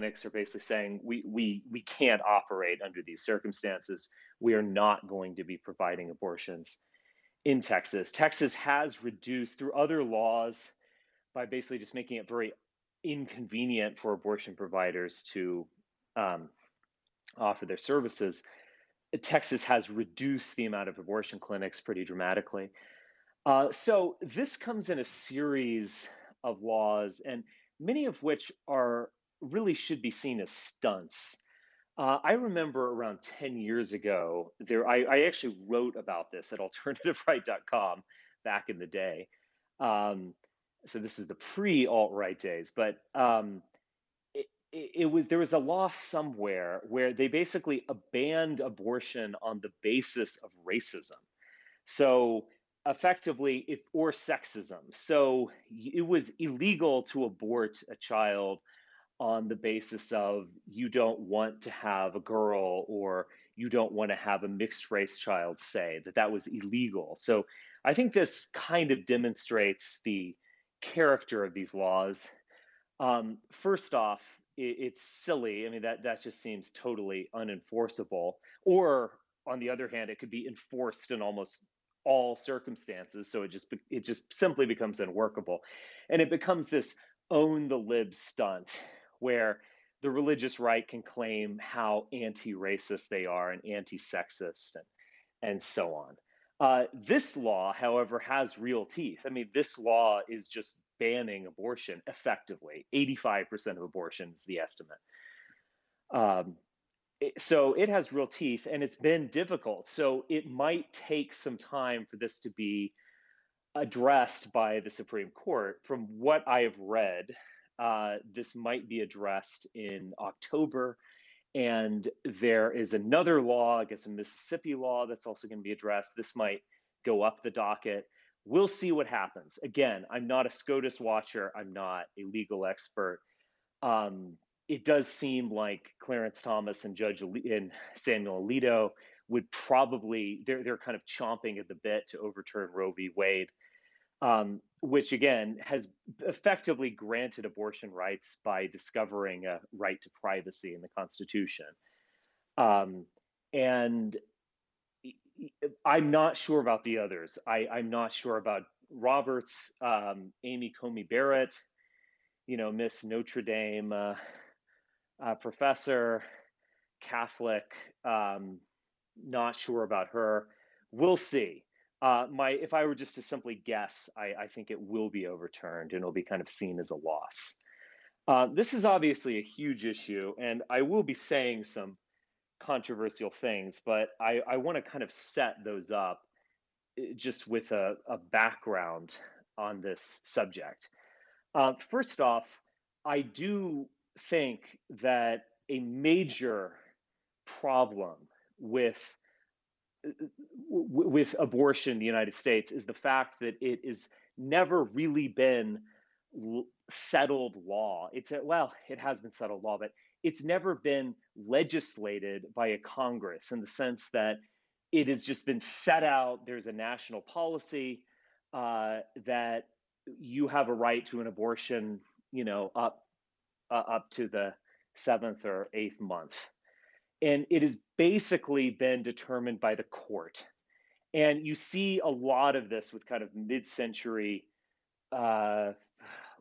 clinics are basically saying we can't operate under these circumstances. We are not going to be providing abortions in Texas. Texas has reduced through other laws by basically just making it very inconvenient for abortion providers to um, offer their services. Texas has reduced the amount of abortion clinics pretty dramatically. So this comes in a series of laws, and many of which are really should be seen as stunts. I remember around 10 years ago, I actually wrote about this at alternativeright.com back in the day. Um, so this is the pre-alt-right days, but there was a law somewhere where they basically banned abortion on the basis of racism. So effectively, if or sexism. So it was illegal to abort a child on the basis of you don't want to have a girl or you don't want to have a mixed race child, say that was illegal. So I think this kind of demonstrates the character of these laws. First off, it's silly. I mean, that just seems totally unenforceable. Or on the other hand, it could be enforced in almost all circumstances. So it just simply becomes unworkable, and it becomes this own the lib stunt where the religious right can claim how anti-racist they are and anti-sexist and so on. This law, however, has real teeth. I mean, this law is just banning abortion effectively. 85% of abortion is the estimate. Um, so it has real teeth and it's been difficult. So it might take some time for this to be addressed by the Supreme Court. From what I have read, this might be addressed in October. And there is another law, I guess a Mississippi law, that's also going to be addressed. This might go up the docket. We'll see what happens. Again, I'm not a SCOTUS watcher. I'm not a legal expert. Um, it does seem like Clarence Thomas and and Samuel Alito would probably they're kind of chomping at the bit to overturn Roe v. Wade, which again has effectively granted abortion rights by discovering a right to privacy in the Constitution. Um, and I'm not sure about the others. I'm not sure about Roberts, Amy Coney Barrett, Miss Notre Dame professor, Catholic. Not sure about her. We'll see. If I were just to simply guess, I think it will be overturned and it'll be kind of seen as a loss. This is obviously a huge issue, and I will be saying some controversial things, but I want to kind of set those up just with a background on this subject. First off, I do think that a major problem with abortion in the United States is the fact that it has never really been settled law. It has been settled law, but it's never been legislated by a Congress in the sense that it has just been set out. There's a national policy that you have a right to an abortion, up to the seventh or eighth month, and it has basically been determined by the court. And you see a lot of this with kind of mid-century uh,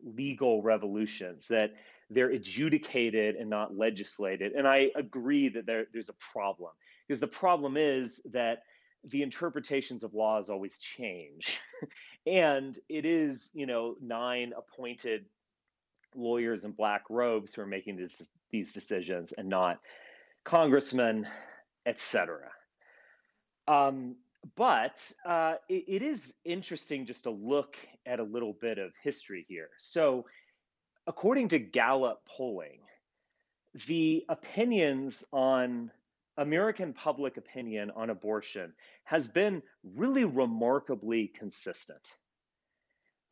legal revolutions that they're adjudicated and not legislated. And I agree that there's a problem because the problem is that the interpretations of laws always change. And it is, nine appointed lawyers in black robes who are making these decisions and not congressmen, etc. Um, but it is interesting just to look at a little bit of history here. So, according to Gallup polling, the opinions on American public opinion on abortion has been really remarkably consistent.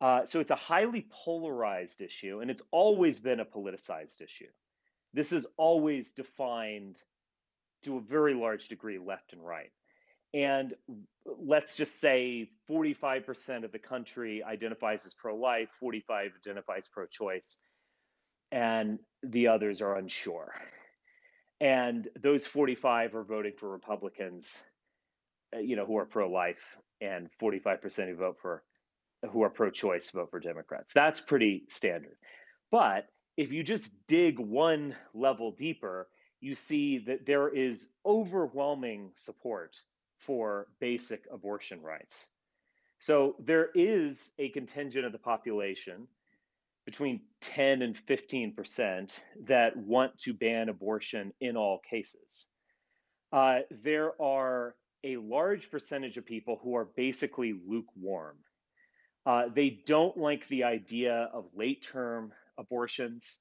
So it's a highly polarized issue, and it's always been a politicized issue. This is always defined to a very large degree left and right. And let's just say 45% of the country identifies as pro-life, 45 identifies pro-choice. and the others are unsure. And those 45 are voting for Republicans, who are pro-life, and 45% who are pro-choice vote for Democrats. That's pretty standard. But if you just dig one level deeper, you see that there is overwhelming support for basic abortion rights. So there is a contingent of the population between 10 and 15% that want to ban abortion in all cases. There are a large percentage of people who are basically lukewarm. They don't like the idea of late term abortions,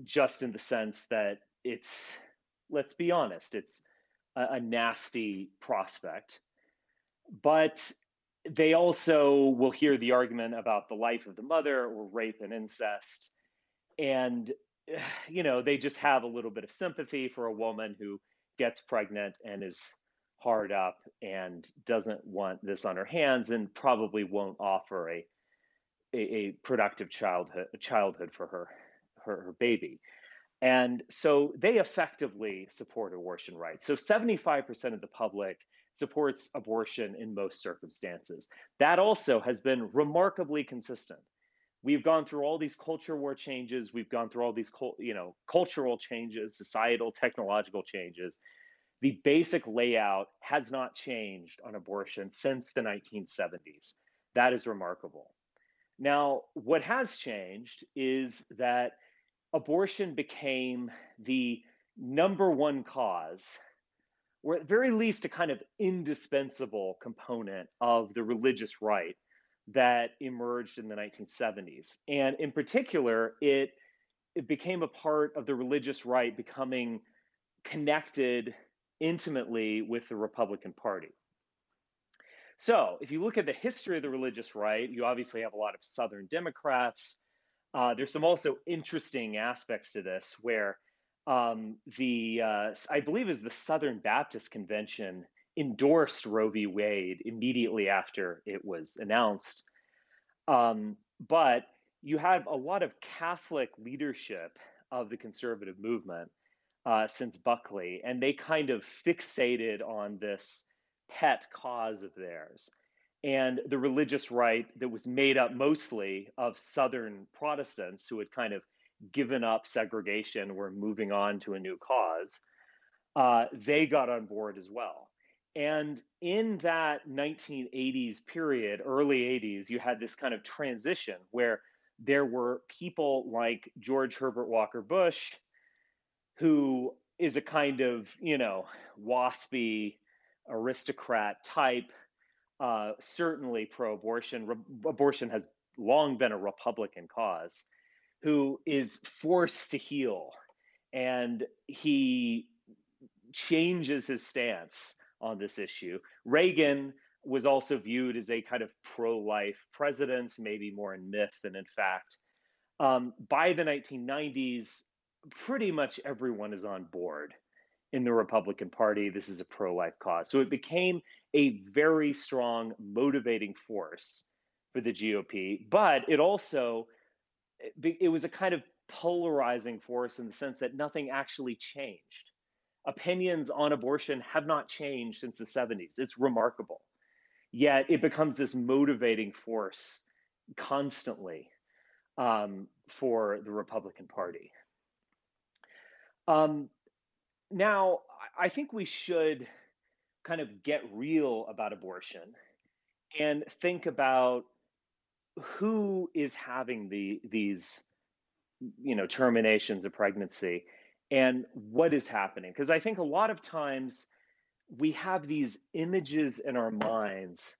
just in the sense that let's be honest, it's a nasty prospect. But they also will hear the argument about the life of the mother or rape and incest. And, they just have a little bit of sympathy for a woman who gets pregnant and is hard up and doesn't want this on her hands and probably won't offer a productive childhood for her baby. And so they effectively support abortion rights. So 75% of the public supports abortion in most circumstances. That also has been remarkably consistent. We've gone through all these culture war changes. We've gone through all these, cultural changes, societal, technological changes. The basic layout has not changed on abortion since the 1970s. That is remarkable. Now, what has changed is that abortion became the number one cause, or at very least a kind of indispensable component of the religious right that emerged in the 1970s. And in particular, it became a part of the religious right becoming connected intimately with the Republican Party. So, if you look at the history of the religious right, you obviously have a lot of Southern Democrats. There's some also interesting aspects to this where I believe is the Southern Baptist Convention endorsed Roe v. Wade immediately after it was announced. But you have a lot of Catholic leadership of the conservative movement since Buckley, and they kind of fixated on this pet cause of theirs. And the religious right that was made up mostly of Southern Protestants who had kind of given up segregation, were moving on to a new cause, they got on board as well. And in that 1980s period, early 80s, you had this kind of transition where there were people like George Herbert Walker Bush, who is a kind of, waspy aristocrat type, certainly pro abortion. Abortion has long been a Republican cause, who is forced to heal. And he changes his stance on this issue. Reagan was also viewed as a kind of pro life president, maybe more in myth than in fact. By the 1990s, pretty much everyone is on board in the Republican Party. This is a pro life cause. So it became a very strong motivating force for the GOP, but it was a kind of polarizing force in the sense that nothing actually changed. Opinions on abortion have not changed since the 70s. It's remarkable. Yet it becomes this motivating force constantly for the Republican Party. Now, I think we should kind of get real about abortion and think about who is having these terminations of pregnancy and what is happening. Because I think a lot of times we have these images in our minds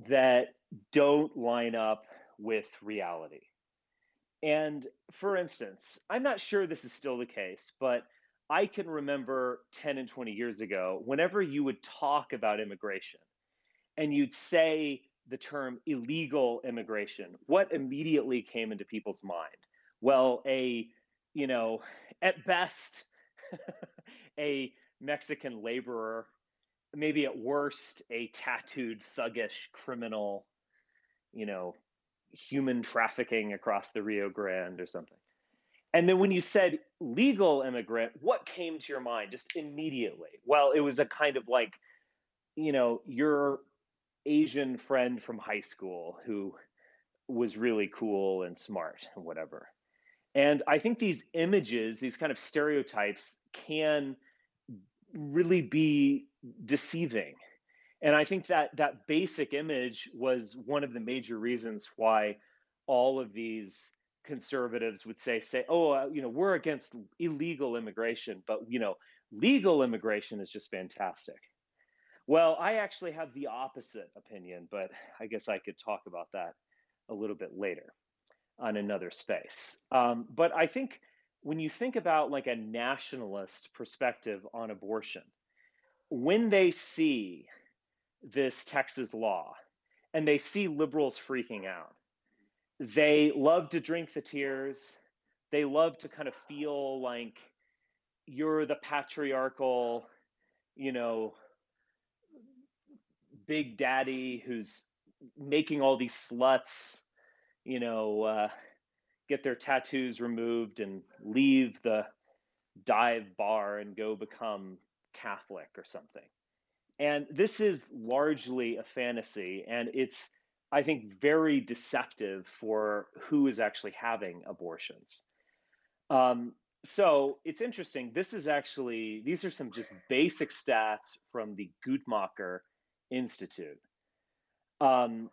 that don't line up with reality. And for instance, I'm not sure this is still the case, but I can remember 10 and 20 years ago, whenever you would talk about immigration and you'd say the term illegal immigration, what immediately came into people's mind? Well, at best, a Mexican laborer, maybe at worst, a tattooed, thuggish criminal, human trafficking across the Rio Grande or something. And then when you said legal immigrant, what came to your mind just immediately? Well, it was a kind of like, your Asian friend from high school who was really cool and smart and whatever. And I think these images, these kind of stereotypes can really be deceiving. And I think that that basic image was one of the major reasons why all of these conservatives would say, oh, we're against illegal immigration, but legal immigration is just fantastic. Well, I actually have the opposite opinion, but I guess I could talk about that a little bit later on another space. But I think when you think about like a nationalist perspective on abortion, when they see this Texas law and they see liberals freaking out, they love to drink the tears. They love to kind of feel like you're the patriarchal, you know, big daddy who's making all these sluts, you know, uh, get their tattoos removed and leave the dive bar and go become Catholic or something. And this is largely a fantasy, and it's, I think, very deceptive for who is actually having abortions. Um, so it's interesting. These are some just basic stats from the Guttmacher Institute. Um,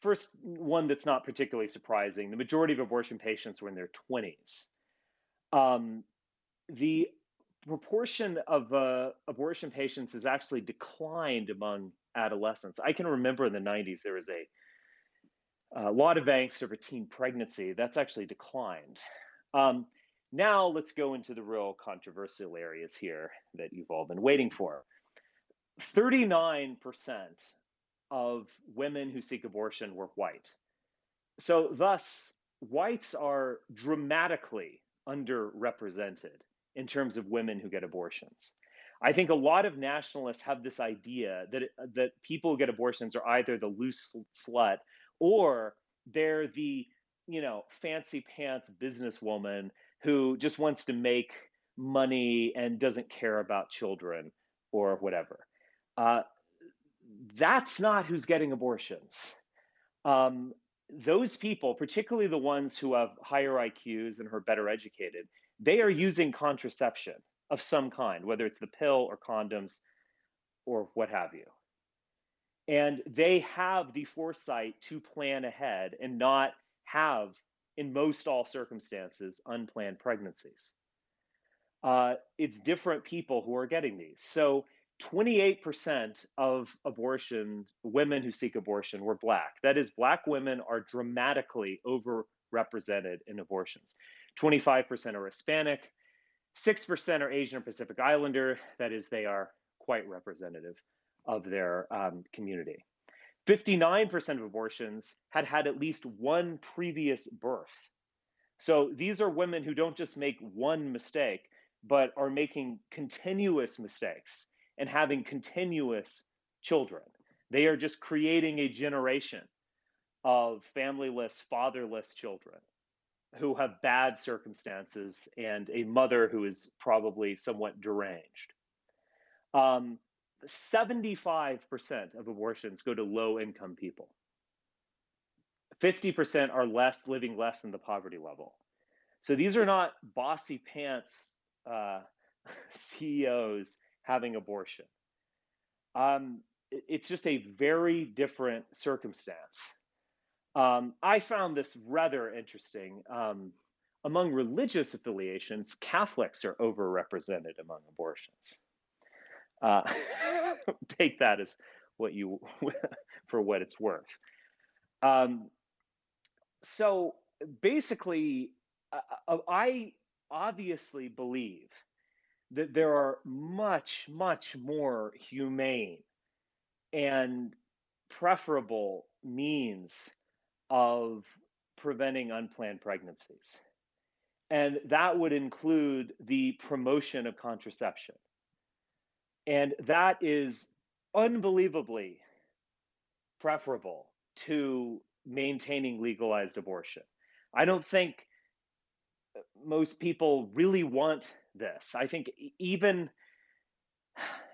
First one that's not particularly surprising, the majority of abortion patients were in their 20s. Um, the proportion of abortion patients has actually declined among adolescents. I can remember in the 90s there was a lot of angst over teen pregnancy. That's actually declined. Um, Now let's go into the real controversial areas here that you've all been waiting for. 39% of women who seek abortion were white. So, thus, whites are dramatically underrepresented in terms of women who get abortions. I think a lot of nationalists have this idea that people who get abortions are either the loose slut or they're the fancy pants businesswoman who just wants to make money and doesn't care about children or whatever. Uh, that's not who's getting abortions. Um, those people, particularly the ones who have higher IQs and who are better educated, they are using contraception of some kind, whether it's the pill or condoms or what have you. And they have the foresight to plan ahead and not have, in most all circumstances, unplanned pregnancies. It's different people who are getting these. So 28% of abortion, women who seek abortion, were Black. That is, Black women are dramatically overrepresented in abortions. 25% are Hispanic, 6% are Asian or Pacific Islander. That is, they are quite representative of their community. 59% of abortions had had at least one previous birth. So these are women who don't just make one mistake, but are making continuous mistakes and having continuous children. They are just creating a generation of familyless, fatherless children who have bad circumstances and a mother who is probably somewhat deranged. Um, 75% of abortions go to low income people. 50% are living less than the poverty level. So these are not bossy pants uh, CEOs having abortion. It's just a very different circumstance. I found this rather interesting. Among religious affiliations, Catholics are overrepresented among abortions. Uh, Take that as what you for what it's worth. Um, so basically, I obviously believe that there are much, much more humane and preferable means of preventing unplanned pregnancies. And that would include the promotion of contraception. And that is unbelievably preferable to maintaining legalized abortion. I don't think most people really want this. I think even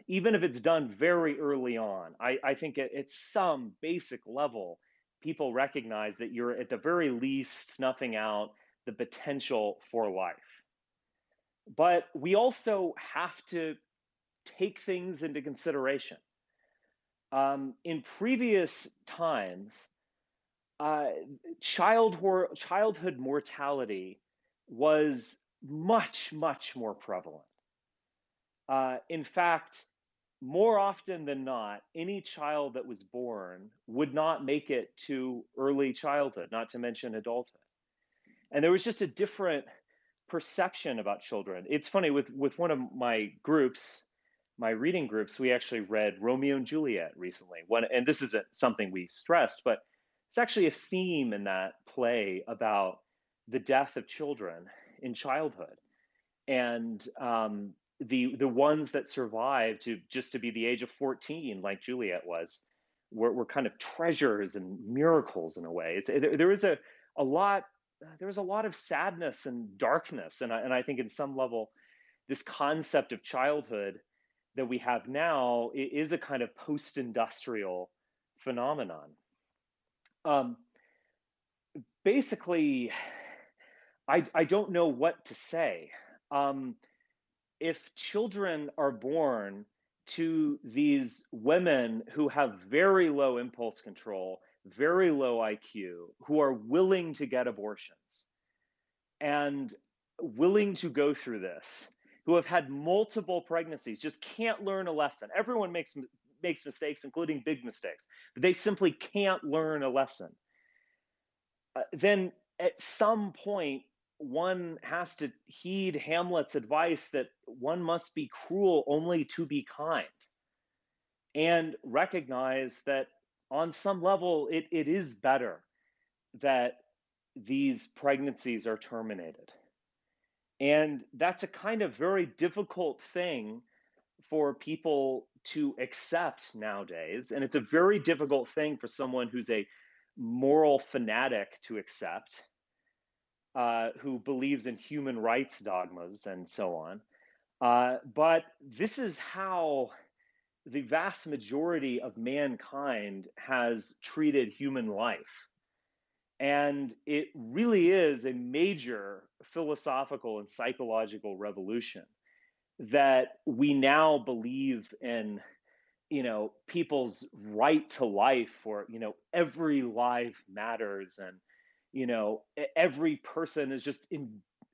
if it's done very early on, I think at some basic level, people recognize that you're at the very least snuffing out the potential for life. But we also have to take things into consideration. In previous times, uh, childhood mortality was much, much more prevalent. In fact, more often than not, any child that was born would not make it to early childhood, not to mention adulthood. And there was just a different perception about children. It's funny with one of my groups, my reading groups, we actually read Romeo and Juliet recently. And this isn't something we stressed, but it's actually a theme in that play about the death of children in childhood, and the ones that survived to be the age of 14, like Juliet was, were kind of treasures and miracles in a way. There was a lot there was a lot of sadness and darkness, and I think in some level this concept of childhood that we have now is a kind of post-industrial phenomenon. Um, Basically, I don't know what to say. Um, if children are born to these women who have very low impulse control, very low IQ, who are willing to get abortions and willing to go through this, who have had multiple pregnancies, just can't learn a lesson. Everyone makes mistakes, including big mistakes, but they simply can't learn a lesson. Then at some point, one has to heed Hamlet's advice that one must be cruel only to be kind, and recognize that on some level, it is better that these pregnancies are terminated. And that's a kind of very difficult thing for people to accept nowadays. And it's a very difficult thing for someone who's a moral fanatic to accept, who believes in human rights dogmas and so on. But this is how the vast majority of mankind has treated human life. And it really is a major philosophical and psychological revolution that we now believe in, people's right to life, or every life matters, and every person is just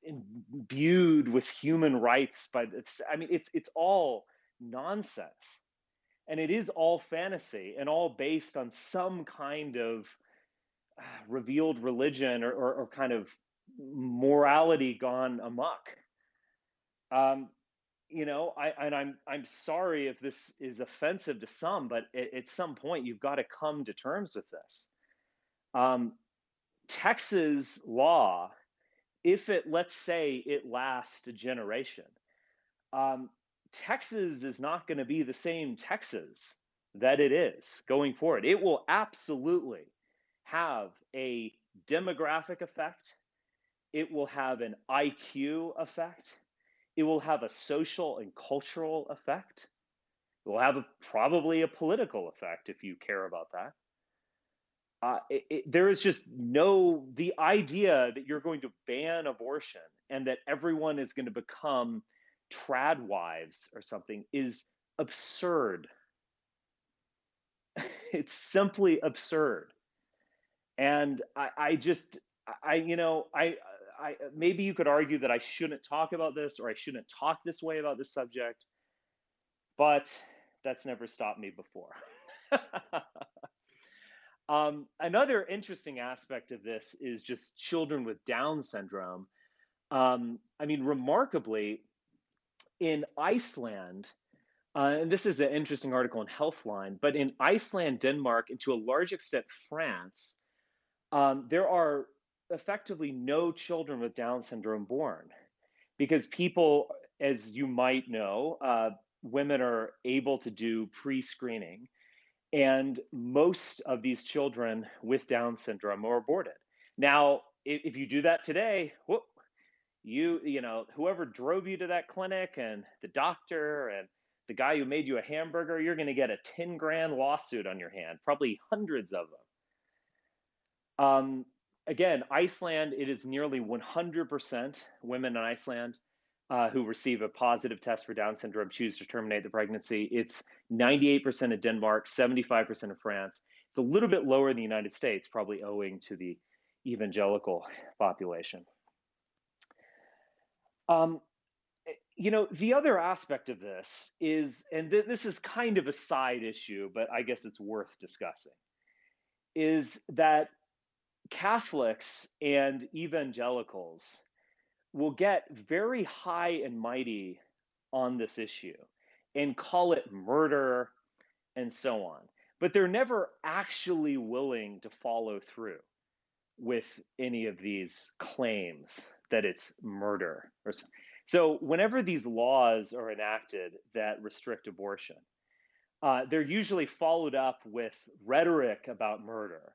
imbued with human rights. By this, I mean, it's all nonsense, and it is all fantasy, and all based on some kind of revealed religion, or kind of morality gone amok. um, I'm sorry if this is offensive to some, but at some point you've got to come to terms with this. um, Texas law, if it, let's say, it lasts a generation, um, Texas is not going to be the same Texas that it is going forward. It will absolutely have a demographic effect. It will have an IQ effect. It will have a social and cultural effect. It will have probably a political effect if you care about that. There is just the idea that you're going to ban abortion and that everyone is going to become trad wives or something is absurd. It's simply absurd. And I just, I maybe you could argue that I shouldn't talk about this, or I shouldn't talk this way about this subject, but that's never stopped me before. Another interesting aspect of this is just children with Down syndrome. I mean, remarkably, in Iceland, and this is an interesting article in Healthline, but in Iceland, Denmark, and to a large extent France, there are effectively no children with Down syndrome born, because people, as you might know, women are able to do pre screening, and most of these children with Down syndrome are aborted. Now, if you do that today, whoop, whoever drove you to that clinic and the doctor and the guy who made you a hamburger, you're going to get a 10 grand lawsuit on your hand, probably hundreds of them. Um, Again, Iceland, it is nearly 100% women in Iceland who receive a positive test for Down syndrome choose to terminate the pregnancy. It's 98% of Denmark, 75% of France. It's a little bit lower in the United States, probably owing to the evangelical population. Um, the other aspect of this is, and this is kind of a side issue, but I guess it's worth discussing, is that Catholics and evangelicals will get very high and mighty on this issue and call it murder and so on. But they're never actually willing to follow through with any of these claims that it's murder. So, whenever these laws are enacted that restrict abortion, they're usually followed up with rhetoric about murder.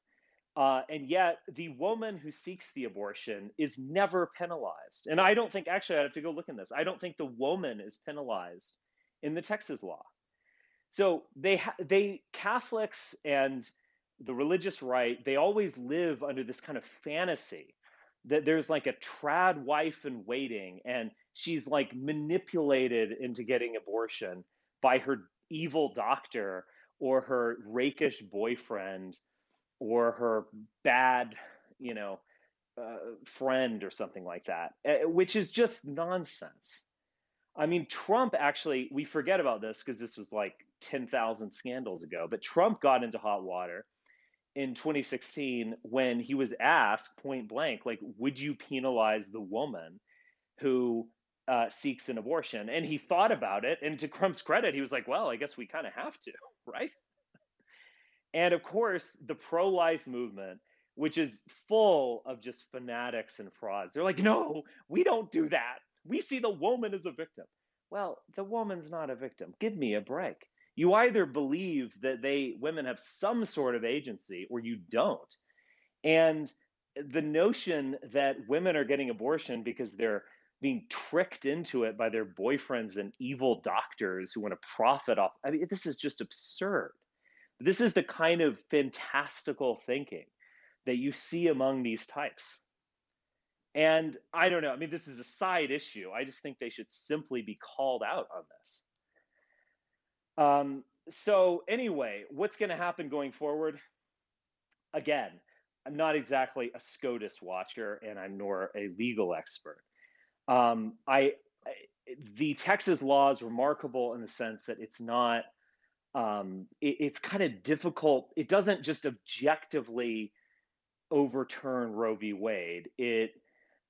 And yet, the woman who seeks the abortion is never penalized. And I don't think, actually, I have to go look in this. I don't think the woman is penalized in the Texas law. So they Catholics and the religious right, they always live under this kind of fantasy that there's like a trad wife in waiting, and she's like manipulated into getting abortion by her evil doctor or her rakish boyfriend or her bad, you know, friend or something like that, which is just nonsense. I mean, Trump actually, we forget about this because this was like 10,000 scandals ago, but Trump got into hot water in 2016 when he was asked point blank, like, would you penalize the woman who seeks an abortion? And he thought about it. And to Trump's credit, he was like, well, I guess we kind of have to, right? And of course, the pro life movement, which is full of just fanatics and frauds, they're like, no, we don't do that. We see the woman as a victim. Well, the woman's not a victim. Give me a break. You either believe that women have some sort of agency or you don't. And the notion that women are getting abortion because they're being tricked into it by their boyfriends and evil doctors who want to profit off. I mean, this is just absurd. This is the kind of fantastical thinking that you see among these types. And I don't know. I mean, this is a side issue. I just think they should simply be called out on this. So, anyway, what's going to happen going forward? Again, I'm not exactly a SCOTUS watcher, and I'm nor a legal expert. The Texas law is remarkable in the sense that it's not it's kind of difficult. It doesn't just objectively overturn Roe v. Wade,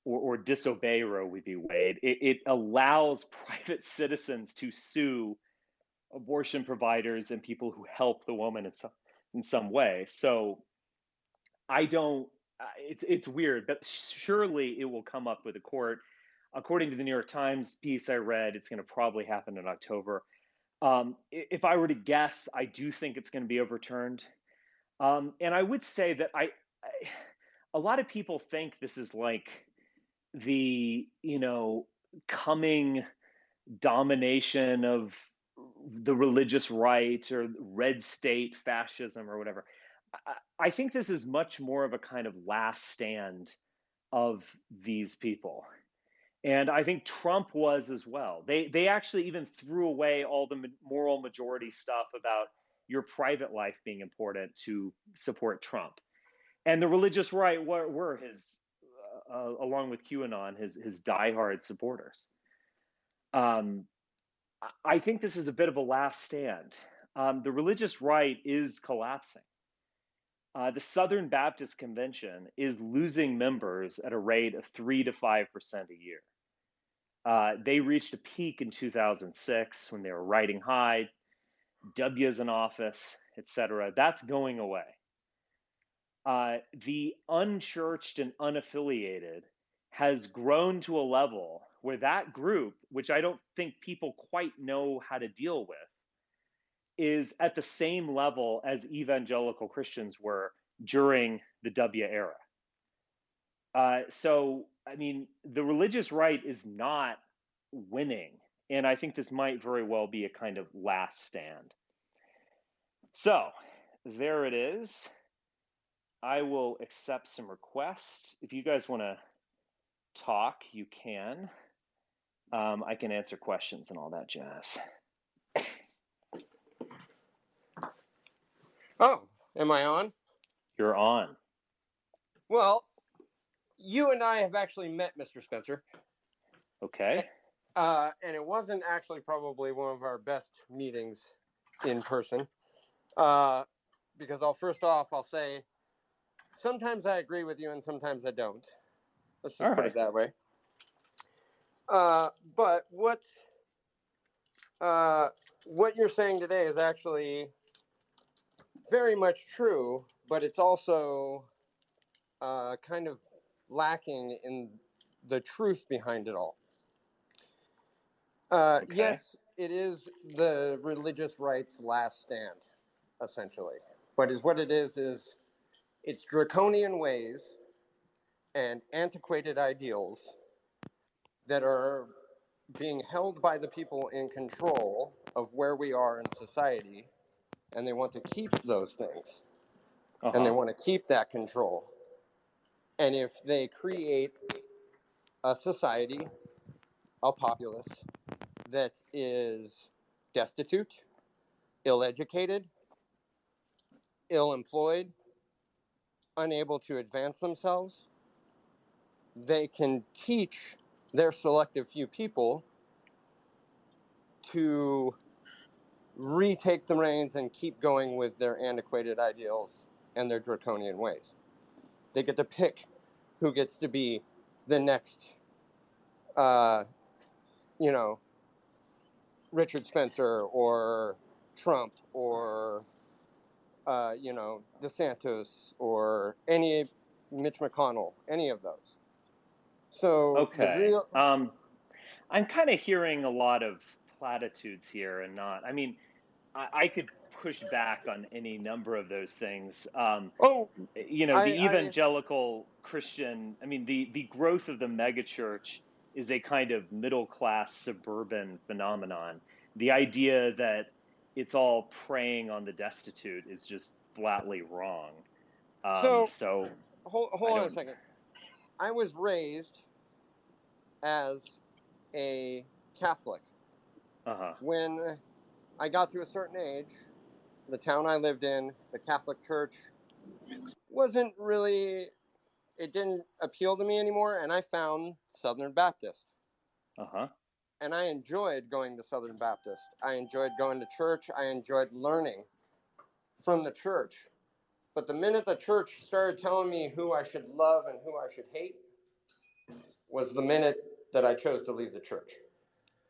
or disobey Roe v. Wade. It allows private citizens to sue abortion providers and people who help the woman in some way. So I don't. It's weird, but surely it will come up with a court. According to the New York Times piece I read, it's going to probably happen in October. If I were to guess, I do think it's going to be overturned. And I would say that a lot of people think this is like the, coming domination of the religious right or red state fascism or whatever. I think this is much more of a kind of last stand of these people. And I think Trump was as well. They actually even threw away all the moral majority stuff about your private life being important to support Trump. And the religious right were his, along with QAnon, his diehard supporters. I think this is a bit of a last stand. The religious right is collapsing. The Southern Baptist Convention is losing members at a rate of 3 to 5% a year. They reached a peak in 2006 when they were riding high, W's in office, etc. That's going away. The unchurched and unaffiliated has grown to a level where that group, which I don't think people quite know how to deal with, is at the same level as evangelical Christians were during the W era. So, I mean, the religious right is not winning. And I think this might very well be a kind of last stand. So, there it is. I will accept some requests. If you guys want to talk, you can. I can answer questions and all that jazz. Oh, am I on? You're on. Well, you and I have actually met, Mr. Spencer. Okay. And it wasn't actually probably one of our best meetings in person. Because I'll say, sometimes I agree with you and sometimes I don't. Let's All just put right. it that way. But what you're saying today is actually very much true, but it's also kind of lacking in the truth behind it all. Okay. Yes, it is the religious right's last stand, essentially. But what it is it's draconian ways and antiquated ideals that are being held by the people in control of where we are in society, and they want to keep those things, and they Uh-huh. want to keep that control. And if they create a society, a populace that is destitute, ill-educated, ill-employed, unable to advance themselves, they can teach their selective few people to retake the reins and keep going with their antiquated ideals and their draconian ways. They get to pick who gets to be the next, uh, you know, Richard Spencer or Trump or, DeSantis or any Mitch McConnell, any of those. So the Okay. real, I'm kind of hearing a lot of platitudes here and not. I mean, I could push back on any number of those things. oh, The I evangelical Christian, I mean, the growth of the megachurch is a kind of middle class suburban phenomenon. The idea that it's all preying on the destitute is just flatly wrong. so So I hold on a don't. second. I was raised as a Catholic. Uh-huh. When I got to a certain age, the town I lived in, the Catholic Church, wasn't really, it didn't appeal to me anymore, and I found Southern Baptist. Uh-huh. And I enjoyed going to Southern Baptist. I enjoyed going to church. I enjoyed learning from the church. But the minute the church started telling me who I should love and who I should hate was the minute that I chose to leave the church.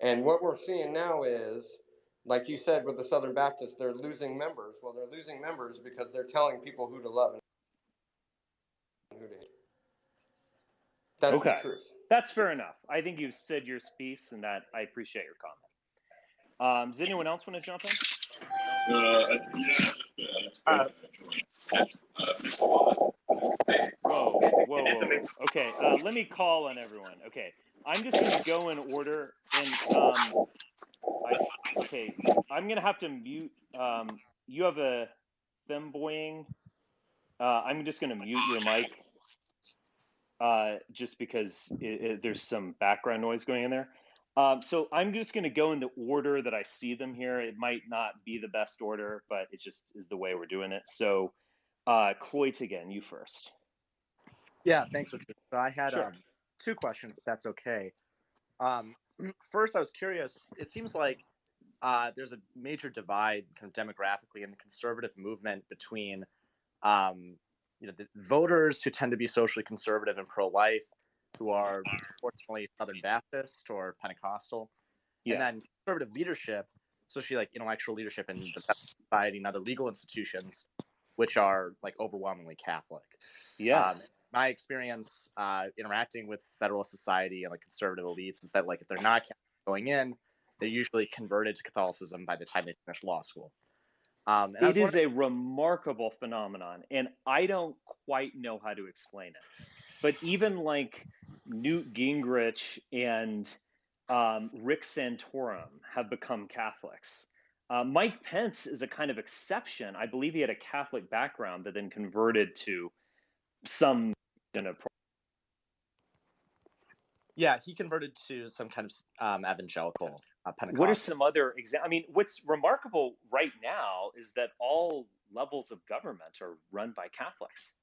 And what we're seeing now is, like you said with the Southern Baptists, they're losing members. Well, they're losing members because they're telling people who to love and who to hate. That's the Okay. truth. That's fair enough. I think you've said your piece and that I appreciate your comment. Does anyone else want to jump in? Whoa. Okay, let me call on everyone. Okay, I'm just going to go in order, and okay, I'm going to have to mute. You have a femboying. I'm just going to mute your mic, just because there's some background noise going in there. So I'm just going to go in the order that I see them here. It might not be the best order, but it just is the way we're doing it. So, Cloyd, again, you first. Yeah, thanks, Richard. So I had Sure. two questions, if that's okay. First, I was curious. It seems like there's a major divide, kind of demographically, in the conservative movement between, the voters who tend to be socially conservative and pro-life, who are unfortunately Southern Baptist or Pentecostal, and Yeah. then conservative leadership, especially like intellectual leadership in the society and other legal institutions, which are like overwhelmingly Catholic. Yeah. My experience interacting with Federalist Society and like conservative elites is that like if they're not Catholic going in, they're usually converted to Catholicism by the time they finish law school. And I It was is wondering, a remarkable phenomenon, and I don't quite know how to explain it. but even like Newt Gingrich and Rick Santorum have become Catholics. Mike Pence is a kind of exception. I believe he had a Catholic background, but then converted to some. Yeah, he converted to some kind of evangelical What are Pentecostal. some other examples? I mean, what's remarkable right now is that all levels of government are run by Catholics.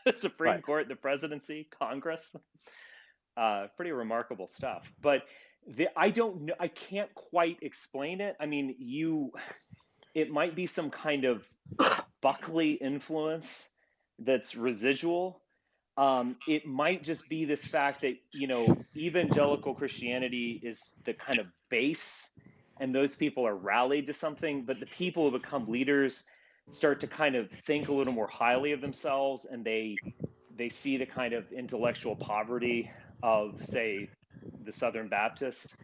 The Supreme Right. Court, the presidency, Congress. Pretty remarkable stuff. But I don't know. I can't quite explain it. I mean, it might be some kind of Buckley influence that's residual. It might just be this fact that, evangelical Christianity is the kind of base, and those people are rallied to something, but the people who become leaders start to kind of think a little more highly of themselves, and they see the kind of intellectual poverty of, say, the Southern Baptist,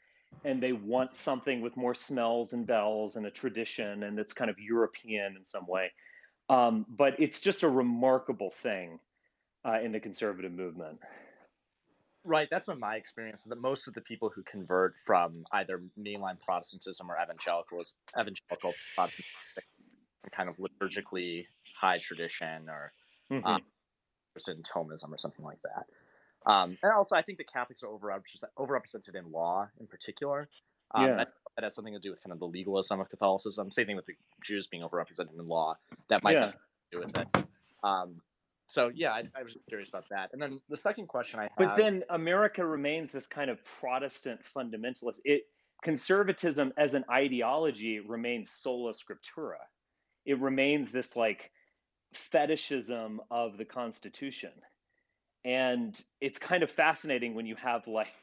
and they want something with more smells and bells and a tradition, and that's kind of European in some way. But it's just a remarkable thing in the conservative movement. Right, that's been my experience, is that most of the people who convert from either mainline Protestantism or evangelical Protestantism, kind of liturgically high tradition, or Mm-hmm. in Thomism or something like that. And also, I think the Catholics are overrepresented in law in particular. Yeah. And I think that has something to do with kind of the legalism of Catholicism. Same thing with the Jews being overrepresented in law. That might have something to do with it. So yeah, I was curious about that. And then the second question I have. But then America remains this kind of Protestant fundamentalist. Conservatism as an ideology remains sola scriptura. It remains this like fetishism of the Constitution. And it's kind of fascinating when you have like,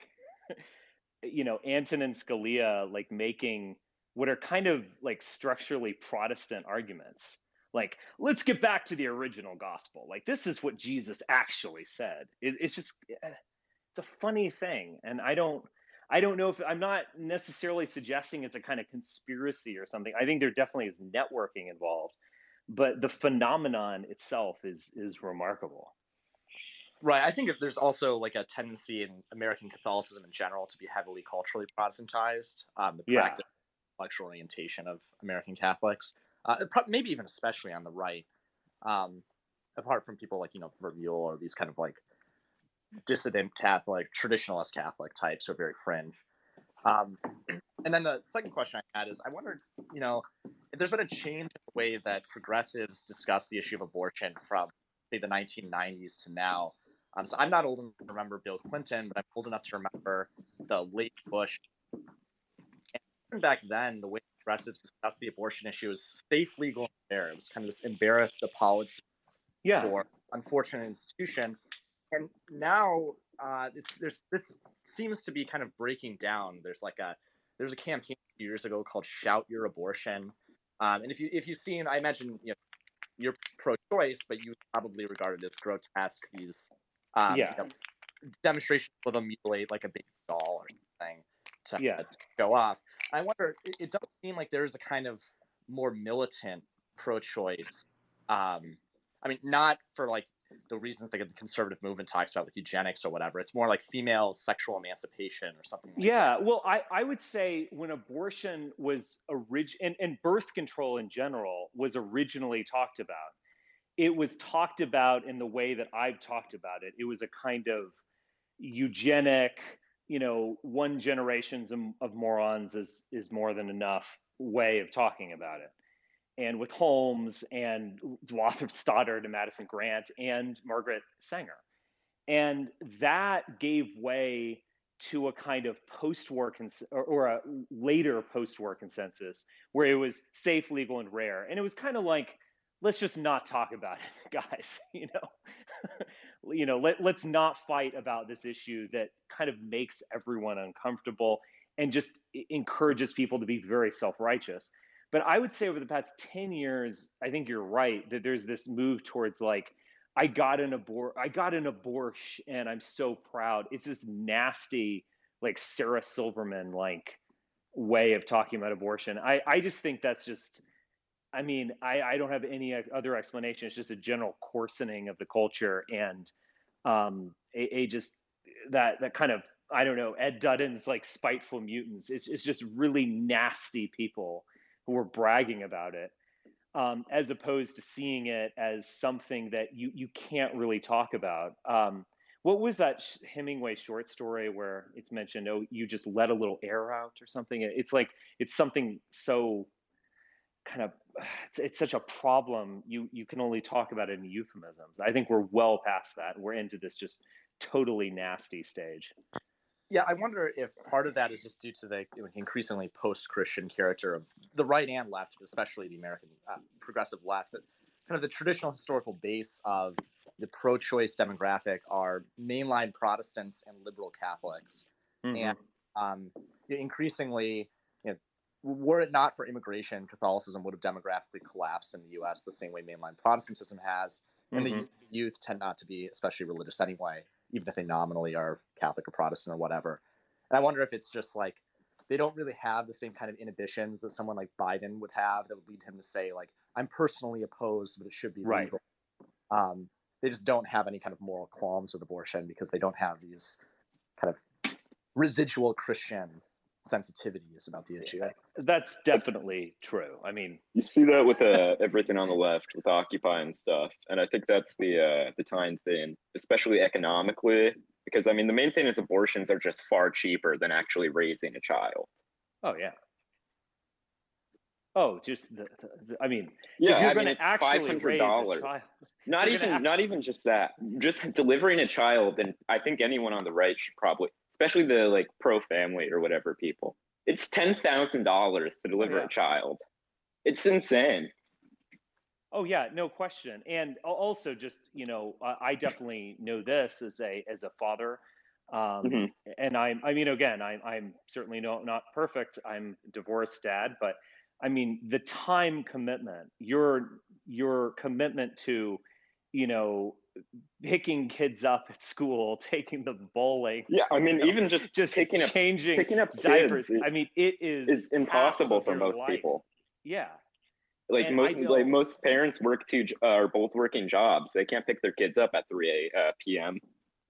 Antonin Scalia like making what are kind of like structurally Protestant arguments. Like, let's get back to the original gospel. Like, this is what Jesus actually said. It's just, it's a funny thing. And I don't know if I'm not necessarily suggesting it's a kind of conspiracy or something. I think there definitely is networking involved, but the phenomenon itself is remarkable. Right. I think that there's also like a tendency in American Catholicism in general to be heavily culturally Protestantized. The practice, intellectual orientation of American Catholics, maybe even especially on the right, apart from people like, Vermeule or these kind of like dissident Catholic, traditionalist Catholic types who are very fringe. And then the second question I had is, I wondered, if there's been a change in the way that progressives discuss the issue of abortion from, say, the 1990s to now. So I'm not old enough to remember Bill Clinton, but I'm old enough to remember the late Bush. And even back then, the way progressives discussed the abortion issue was safe, legal, and fair. It was kind of this embarrassed apology for unfortunate institution. And now this seems to be kind of breaking down. There's a campaign a few years ago called "Shout Your Abortion," and if you've seen, I imagine you're pro-choice, but you probably regard it as grotesque. These demonstrations of them mutilate like a baby doll or something to show off. I wonder. It does seem like there's a kind of more militant pro-choice. I mean, not for like the reasons that the conservative movement talks about, like eugenics or whatever. It's more like female sexual emancipation or something like that. Yeah, well, I would say when abortion was and birth control in general was originally talked about, it was talked about in the way that I've talked about it. It was a kind of eugenic, one generation of morons is more than enough way of talking about it. And with Holmes and Lothrop Stoddard and Madison Grant and Margaret Sanger. And that gave way to a kind of post-war or a later post-war consensus where it was safe, legal, and rare. And it was kind of like, let's just not talk about it, guys. Let's not fight about this issue that kind of makes everyone uncomfortable and just encourages people to be very self-righteous. But I would say over the past 10 years, I think you're right that there's this move towards like, I got an abortion and I'm so proud. It's this nasty, like Sarah Silverman like way of talking about abortion. I just think that's just, I don't have any other explanation. It's just a general coarsening of the culture. And Just that kind of, I don't know, Ed Dudden's like spiteful mutants. It's just really nasty people who were bragging about it, as opposed to seeing it as something that you can't really talk about. What was that Hemingway short story where it's mentioned? Oh, you just let a little air out or something. It's like it's something so kind of it's such a problem. You can only talk about it in euphemisms. I think we're well past that. We're into this just totally nasty stage. Yeah, I wonder if part of that is just due to the increasingly post-Christian character of the right and left, but especially the American progressive left. That kind of the traditional historical base of the pro-choice demographic are mainline Protestants and liberal Catholics, Mm-hmm. and increasingly, were it not for immigration, Catholicism would have demographically collapsed in the U.S. the same way mainline Protestantism has, and Mm-hmm. the youth tend not to be especially religious anyway, even if they nominally are Catholic or Protestant or whatever. And I wonder if it's just like they don't really have the same kind of inhibitions that someone like Biden would have that would lead him to say, like, I'm personally opposed, but it should be legal. Right. They just don't have any kind of moral qualms with abortion because they don't have these kind of residual Christian sensitivities about the issue. That's definitely true. I mean, you see that with everything on the left with Occupy and stuff, and I think that's the time thing, especially economically, because I mean the main thing is abortions are just far cheaper than actually raising a child. Oh yeah. Oh, just I mean, yeah, if you're I mean going to it's actually raise a child, not even just that, just delivering a child, and I think anyone on the right should probably, especially the like pro-family or whatever people, it's $10,000 to deliver a child. It's insane. Oh yeah, no question. And also just, I definitely know this as a father. And I mean, again, I'm certainly not perfect. I'm a divorced dad, but I mean, the time commitment, your commitment to, picking kids up at school, taking them bowling. Yeah, I mean, even just picking up diapers. kids, I mean, it is impossible for most life. people. Yeah. Like most parents work are both working jobs. They can't pick their kids up at 3 p.m.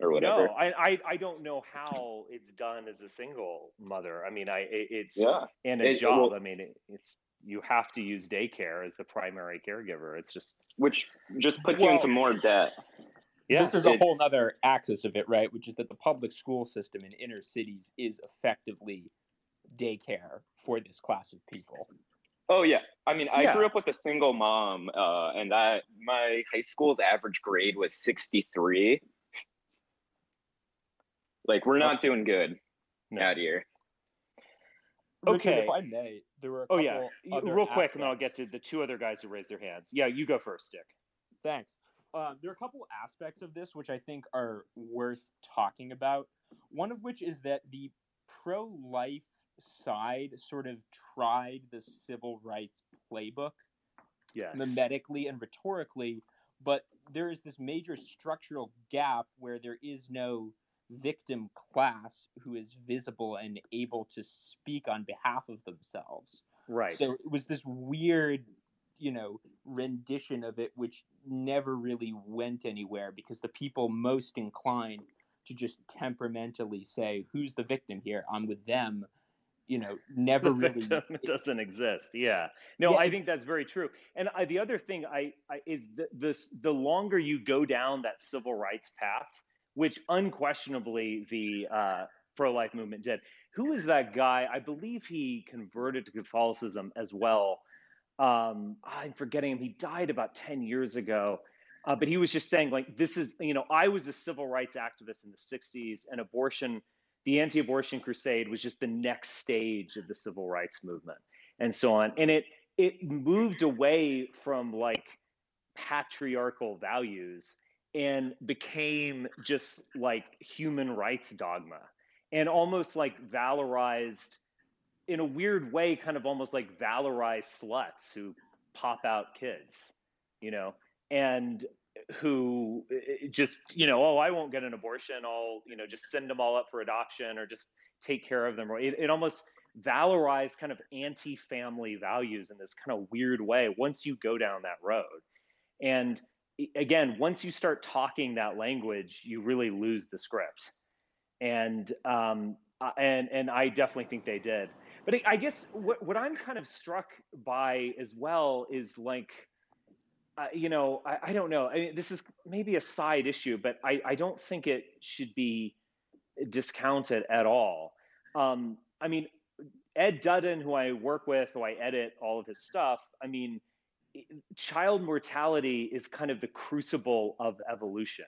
or whatever. No, I don't know how it's done as a single mother. I mean, it's and a job. I mean, it's you have to use daycare as the primary caregiver. It's just which just puts you into more debt. Yeah, this is a whole other axis of it, right? Which is that the public school system in inner cities is effectively daycare for this class of people. Oh yeah, I mean, I grew up with a single mom, and my high school's average grade was 63. Like, we're not doing good out here. Okay, Richard, if I may, there were a couple other real quick, aspects. and then I'll get to the two other guys who raised their hands. Yeah, you go first, Dick. Thanks. There are a couple aspects of this which I think are worth talking about. One of which is that the pro-life side sort of tried the civil rights playbook, mimetically and rhetorically, but there is this major structural gap where there is no victim class who is visible and able to speak on behalf of themselves. Right. So it was this weird, rendition of it, which never really went anywhere because the people most inclined to just temperamentally say, who's the victim here? I'm with them. Never really doesn't exist. Yeah. No, I think that's very true. And the other thing is the longer you go down that civil rights path, which unquestionably the pro-life movement did. Who is that guy? I believe he converted to Catholicism as well. I'm forgetting him. He died about 10 years ago. But he was just saying, like, this is, I was a civil rights activist in the 60s, and the anti-abortion crusade was just the next stage of the civil rights movement and so on. And it moved away from like patriarchal values and became just like human rights dogma and almost like valorized, in a weird way, kind of almost like valorized sluts who pop out kids, and who just, oh, I won't get an abortion. I'll, just send them all up for adoption or just take care of them. It almost valorized kind of anti-family values in this kind of weird way once you go down that road. And again, once you start talking that language, you really lose the script. And I definitely think they did. But I guess what I'm kind of struck by as well is like, I don't know. I mean, this is maybe a side issue, but I don't think it should be discounted at all. I mean, Ed Dudden, who I work with, who I edit all of his stuff, I mean, child mortality is kind of the crucible of evolution.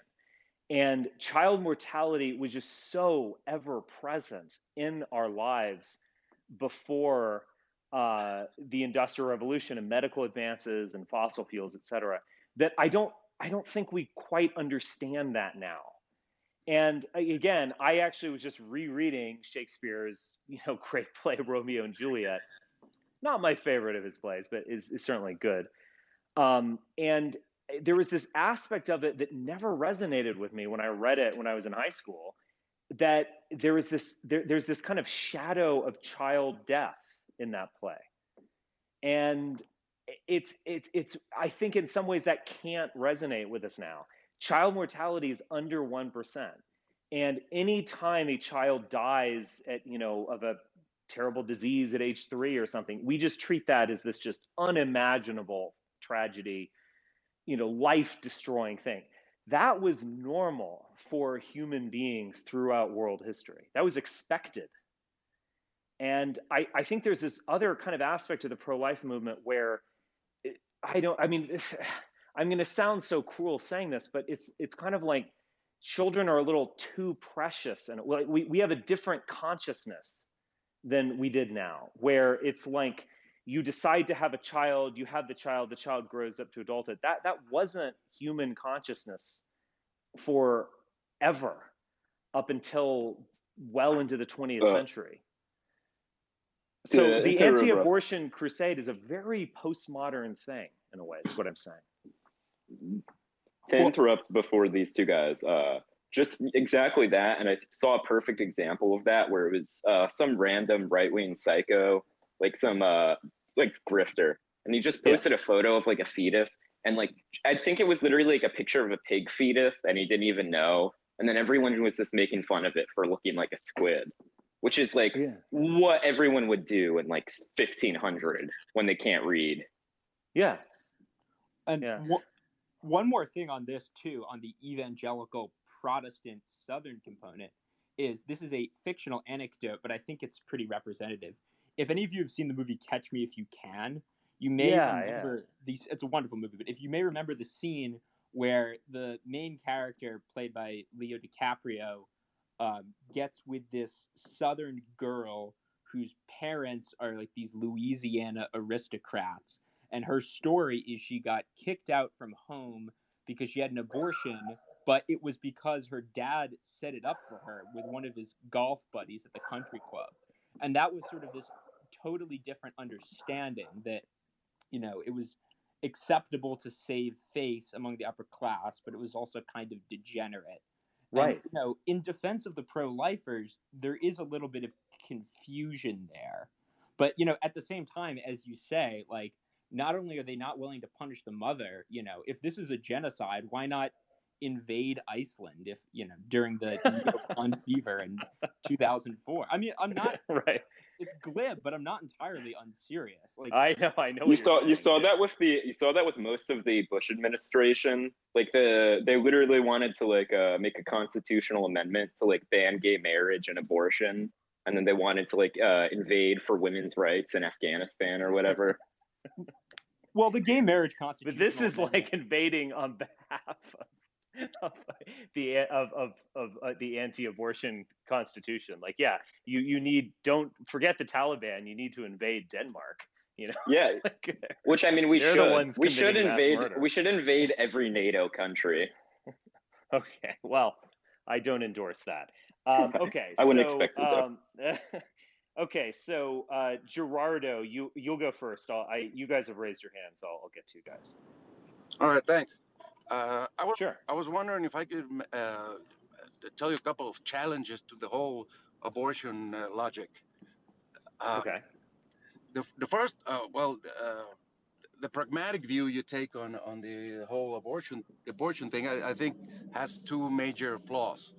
And child mortality was just so ever present in our lives before the Industrial Revolution and medical advances and fossil fuels, et cetera, that I don't think we quite understand that now. And again, I actually was just rereading Shakespeare's, great play Romeo and Juliet. Not my favorite of his plays, but is certainly good. And there was this aspect of it that never resonated with me when I read it when I was in high school. That there's this kind of shadow of child death in that play, and it's I think in some ways that can't resonate with us now. Child mortality is under 1%, and any time a child dies of a terrible disease at age 3 or something, we just treat that as this just unimaginable tragedy, life destroying thing. That was normal for human beings throughout world history. That was expected. And I think there's this other kind of aspect of the pro-life movement where I'm going to sound so cruel saying this, but it's kind of like children are a little too precious, and we have a different consciousness than we did now, where it's like you decide to have a child, you have the child grows up to adulthood. That wasn't human consciousness forever up until well into the 20th century. So the anti-abortion crusade is a very postmodern thing in a way, is what I'm saying. To interrupt before these two guys, just exactly that, and I saw a perfect example of that where it was some random right-wing psycho, like some like grifter, and he just posted a photo of like a fetus, and like I think it was literally like a picture of a pig fetus, and he didn't even know, and then everyone was just making fun of it for looking like a squid, which is like what everyone would do in like 1500 when they can't read. Yeah. And one more thing on this too, on the evangelical Protestant Southern component, is this is a fictional anecdote, but I think it's pretty representative. If any of you have seen the movie Catch Me If You Can, you may remember these. It's a wonderful movie, but if you may remember the scene where the main character, played by Leo DiCaprio, gets with this Southern girl whose parents are like these Louisiana aristocrats. And her story is she got kicked out from home because she had an abortion, but it was because her dad set it up for her with one of his golf buddies at the country club. And that was sort of this totally different understanding that, it was acceptable to save face among the upper class, but it was also kind of degenerate. Right. And, in defense of the pro-lifers, there is a little bit of confusion there. But, at the same time, as you say, like, not only are they not willing to punish the mother, if this is a genocide, why not invade Iceland if, during the neocon fever in 2004? I mean, I'm not right. It's glib, but I'm not entirely unserious. Like I know. You saw that with most of the Bush administration. Like they literally wanted to like make a constitutional amendment to like ban gay marriage and abortion, and then they wanted to like invade for women's rights in Afghanistan or whatever. Well, the gay marriage constitution. But this is like invading on behalf of the anti-abortion constitution. Like, you don't forget the Taliban. You need to invade Denmark. Yeah, which I mean, we should invade every NATO country. Okay, well, I don't endorse that. Okay, I wouldn't expect them to. Okay, so Gerardo, you'll go first. You guys have raised your hands, so I'll get to you guys. All right, thanks. Sure. I was wondering if I could tell you a couple of challenges to the whole abortion logic. Okay. The first, the pragmatic view you take on the whole abortion thing, I think, has two major flaws.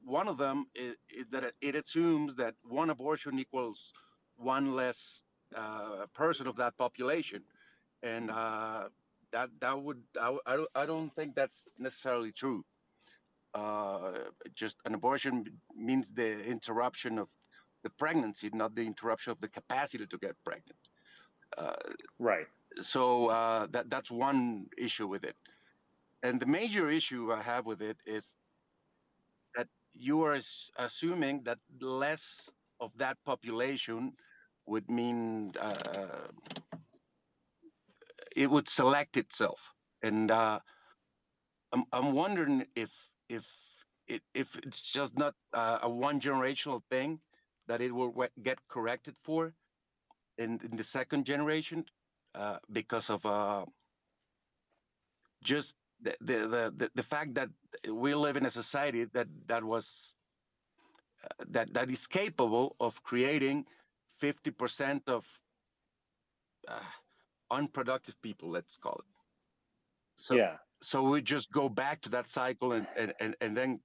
One of them is that it assumes that one abortion equals one less person of that population, and I don't think that's necessarily true. Just an abortion means the interruption of the pregnancy, not the interruption of the capacity to get pregnant. Uh, Right. so that's one issue with it. And the major issue I have with it is that you are assuming that less of that population would mean it would select itself. And I'm wondering if it's just not a one generational thing that it will get corrected for in the second generation because of just the fact that we live in a society that is capable of creating 50% of uh, unproductive people, let's call it. So Yeah. so we just go back to that cycle and then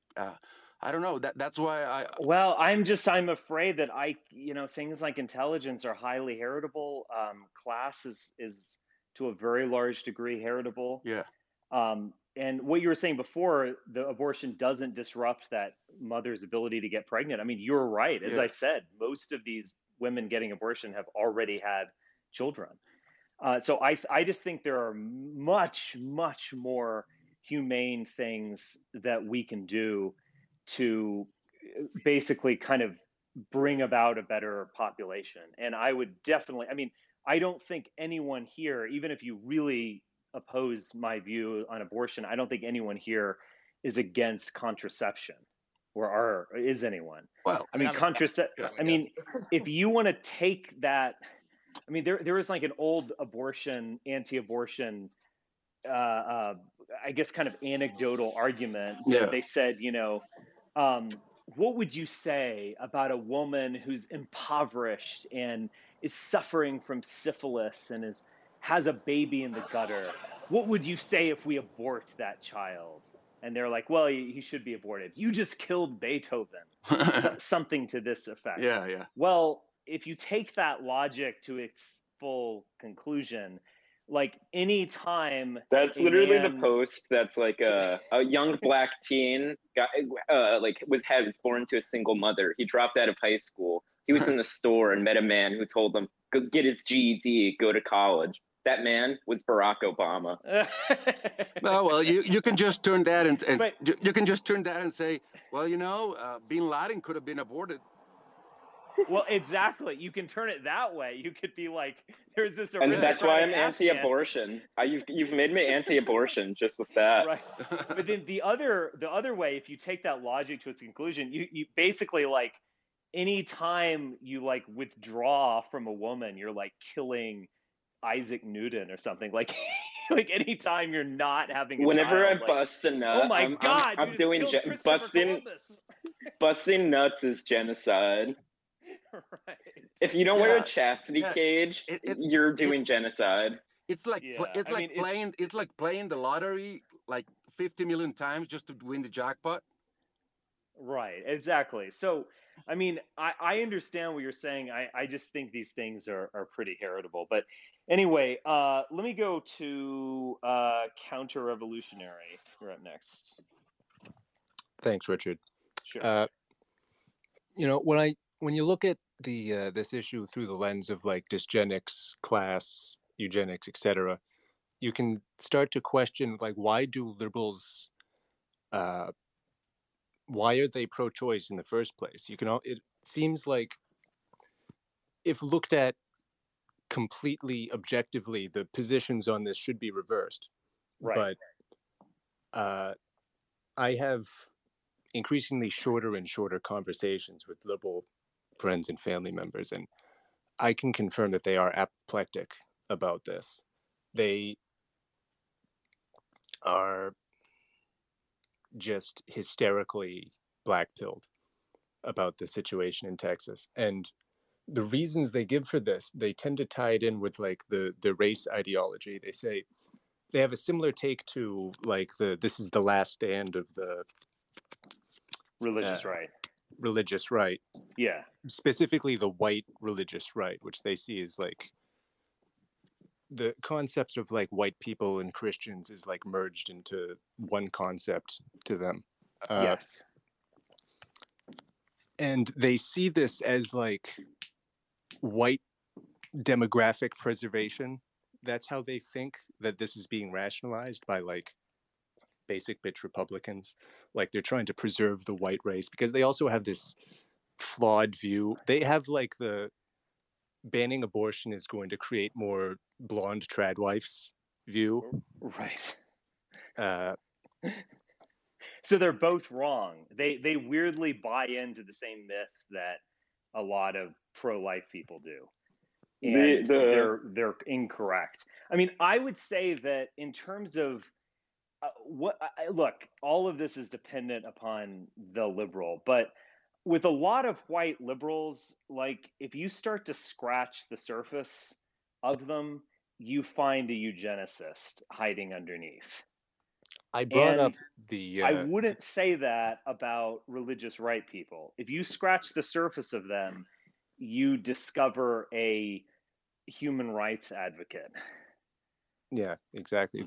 I don't know, that's why I Well, I'm afraid that things like intelligence are highly heritable. Class is to a very large degree heritable. yeah And what you were saying before, the abortion doesn't disrupt that mother's ability to get pregnant. I mean, you're right. As yeah I said, most of these women getting abortion have already had children. So I just think there are much more humane things that we can do to basically kind of bring about a better population. And I would definitely, I mean, I don't think anyone here, even if you really oppose my view on abortion, I don't think anyone here is against contraception, is anyone. well I mean, yeah I mean, if you want to take that, I mean, there is like an old anti-abortion, I guess, kind of anecdotal argument that yeah they said, what would you say about a woman who's impoverished and is suffering from syphilis and has a baby in the gutter? What would you say if we abort that child? And they're like, well, he should be aborted. You just killed Beethoven. Something to this effect. yeah Well, if you take that logic to its full conclusion, like any time That's a literally the man, post. That's like a young black teen got was born to a single mother. He dropped out of high school. He was in the store and met a man who told him, "Go get his GED, go to college." That man was Barack Obama. well you can just turn that and but you can just turn that and say, well, bin Laden could have been aborted. well, exactly. You can turn it that way. You could be like, there's this And that's why aristocratic I'm Afghan, anti-abortion. You've made me anti-abortion just with that. right? But then the other way, if you take that logic to its conclusion, you basically, like, anytime you like withdraw from a woman, you're like killing Isaac Newton or something. Like like anytime you're not having a Whenever I child, like, bust a oh nut, my God, you I'm just doing killed Christopher busting Columbus. nuts is genocide. Right. If you don't wear a Yeah, chastity yeah. cage, It's you're it, doing genocide. it's like Yeah. I mean, it's like playing the lottery like 50 million times just to win the jackpot. right, exactly. So, I mean, I understand what you're saying. I just think these things are pretty heritable. But anyway, let me go to counter revolutionary. You're up next. Thanks, Richard. Sure. When you look at the this issue through the lens of like dysgenics, class, eugenics, etc., you can start to question, like, why do liberals, uh, why are they pro-choice in the first place? It seems like, if looked at completely objectively, the positions on this should be reversed. Right. But I have increasingly shorter and shorter conversations with liberal friends and family members, and I can confirm that they are apoplectic about this. They are just hysterically black-pilled about the situation in Texas. And the reasons they give for this, they tend to tie it in with like the race ideology. They say they have a similar take to like this is the last stand of the Religious right. religious right, Yeah. specifically the white religious right, which they see as like the concepts of like white people and Christians is like merged into one concept to them. Yes. And they see this as like white demographic preservation. That's how they think that this is being rationalized by like basic bitch Republicans. Like they're trying to preserve the white race because they also have this flawed view. They have like the banning abortion is going to create more blonde trad wives view. Right. Uh, So they're both wrong. They weirdly buy into the same myth that a lot of pro-life people do. And they're incorrect. I mean, I would say that in terms of look, all of this is dependent upon the liberal, but with a lot of white liberals, like if you start to scratch the surface of them, you find a eugenicist hiding underneath. I brought up And the I wouldn't say that about religious right people. If you scratch the surface of them, you discover a human rights advocate. yeah, exactly,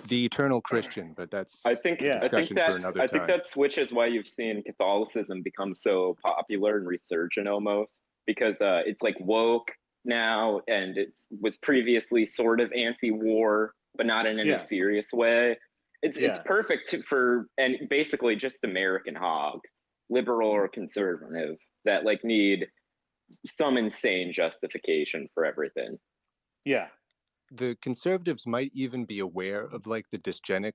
the eternal Christian, but that's I think a discussion for another I think time. that switch is why you've seen Catholicism become so popular and resurgent almost, because it's like woke now, and it was previously sort of anti-war, but not in any serious way. It's perfect for, and basically just American hogs, liberal or conservative, that like need some insane justification for everything. Yeah. The conservatives might even be aware of like the dysgenic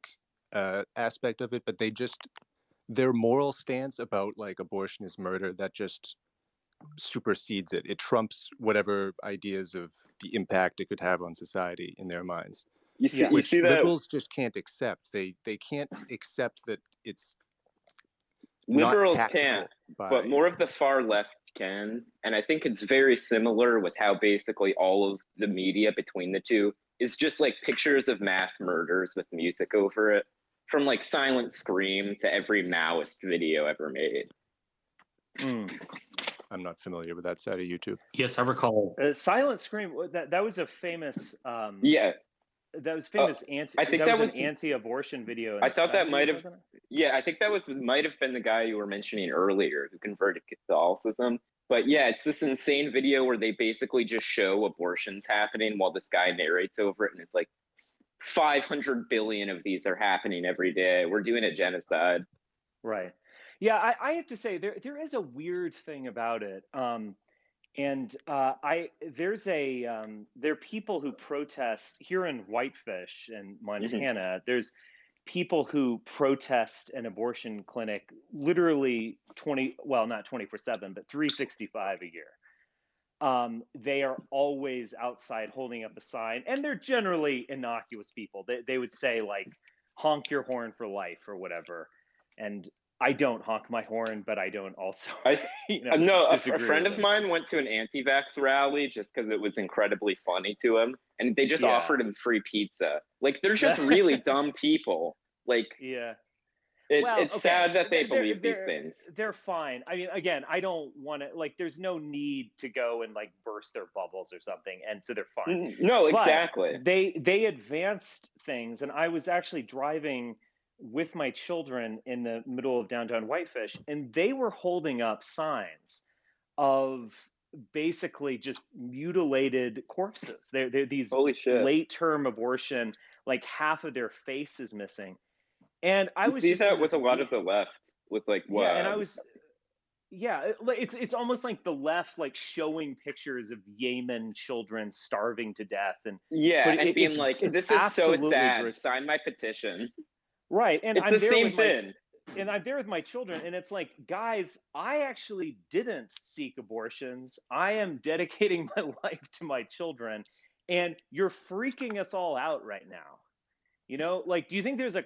aspect of it, but they just their moral stance about like abortion is murder that just supersedes it. It trumps whatever ideas of the impact it could have on society in their minds. You see Which that liberals just can't accept. They can't accept that it's liberals not can't, but more of the far left can. And I think it's very similar with how basically all of the media between the two is just like pictures of mass murders with music over it, from like Silent Scream to every Maoist video ever made. I'm not familiar with that side of YouTube. Yes, I recall. Silent Scream. That was a famous. Yeah. That was famous I think that was an anti-abortion video. I thought that might have. Wasn't it? Yeah, I think that might have been the guy you were mentioning earlier who converted to Catholicism. But yeah, it's this insane video where they basically just show abortions happening while this guy narrates over it, and it's like 500 billion of these are happening every day. We're doing a genocide. Right. Yeah, I have to say there is a weird thing about it. And there are people who protest here in Whitefish in Montana. Mm-hmm. There's people who protest an abortion clinic literally not 24/7, but 365 a year. They are always outside holding up a sign, and they're generally innocuous people. They would say like, honk your horn for life or whatever. And I don't honk my horn, but I don't also. A friend of mine went to an anti-vax rally just because it was incredibly funny to him, and they just offered him free pizza. Like they're just really dumb people. Like it's sad that they believe these things. They're fine. I mean, again, I don't want to like. There's no need to go and like burst their bubbles or something, and so they're fine. No, exactly. But they advanced things, and I was actually driving with my children in the middle of downtown Whitefish, and they were holding up signs of basically just mutilated corpses. They're these late-term abortion, like half of their face is missing. And I was see that with a lot of the left, with like what? Yeah, and I was. Yeah, it's almost like the left like showing pictures of Yemen children starving to death, and being like, "This is so sad. Sign my petition." Right, and it's the same thing. And I'm there with my children, and it's like, guys, I actually didn't seek abortions. I am dedicating my life to my children, and you're freaking us all out right now. You know, like, do you think there's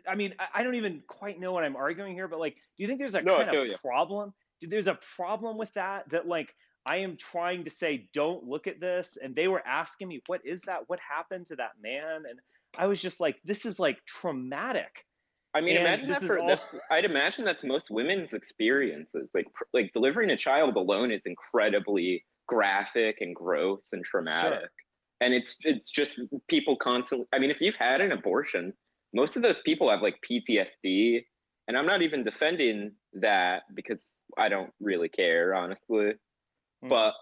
I mean, I don't even quite know what I'm arguing here, but like, do you think there's a kind of problem? There's a problem with that like I am trying to say, don't look at this. And they were asking me, what is that? What happened to that man? And I was just like, this is like traumatic. I mean, And imagine this that is for all, that's. I'd imagine that's most women's experiences. Like delivering a child alone is incredibly graphic and gross and sure. traumatic, and it's just people constantly. I mean, if you've had an abortion, most of those people have like PTSD, and I'm not even defending that because I don't really care, honestly. Mhm. But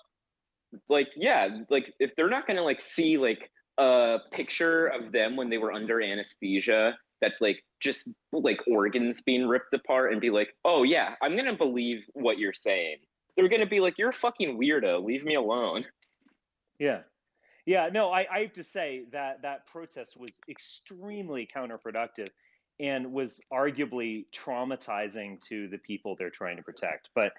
like, yeah, like if they're not gonna like see like a picture of them when they were under anesthesia that's like just like organs being ripped apart and be like, oh yeah, I'm gonna believe what you're saying. They're gonna be like, you're a fucking weirdo, leave me alone. Yeah. Yeah, no, I have to say that that protest was extremely counterproductive and was arguably traumatizing to the people they're trying to protect. But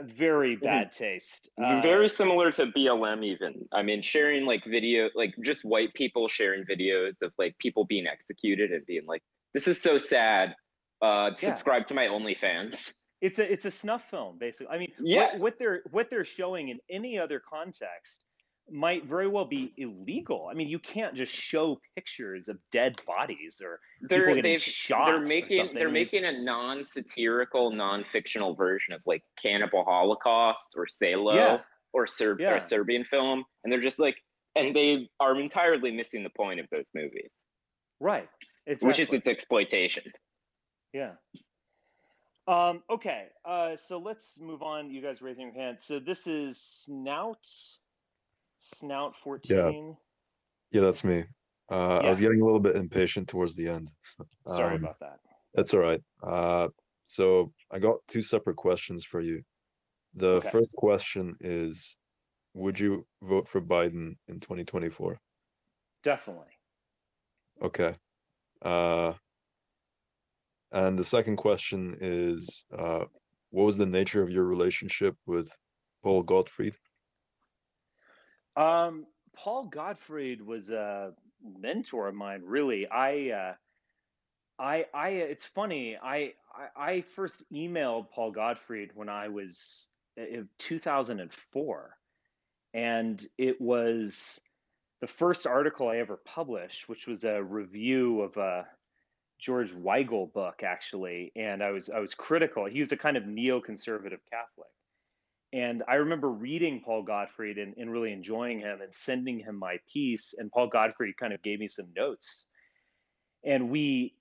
very bad taste. Very similar to BLM even. I mean, sharing like video, like just white people sharing videos of like people being executed and being like, this is so sad. Yeah, Subscribe to my OnlyFans. it's a snuff film basically. I mean, Yeah, what they're showing in any other context might very well be illegal. I mean, you can't just show pictures of dead bodies or people they're getting they've they're shot or making something. they're I mean, it's making a non-satirical, non-fictional version of like Cannibal Holocaust or yeah, Salo or or a yeah, Serbian film, and they're just like, and they are entirely missing the point of those movies, right, which is exactly, its exploitation. yeah. Okay, so let's move on. You guys raising your hand. So this is Snout Yeah, 14. yeah, that's me. I Yeah, was getting a little bit impatient towards the end. sorry Um, about that. that's all right. So I got two separate questions for you. The Okay, first question is, would you vote for Biden in 2024? definitely. Okay. Uh, and the second question is, what was the nature of your relationship with Paul Gottfried? Paul Gottfried was a mentor of mine, really. It's funny. I first emailed Paul Gottfried when I was in 2004, and it was the first article I ever published, which was a review of a George Weigel book, actually. And I was critical. He was a kind of neoconservative Catholic. And I remember reading Paul Gottfried and really enjoying him and sending him my piece. And Paul Gottfried kind of gave me some notes. And we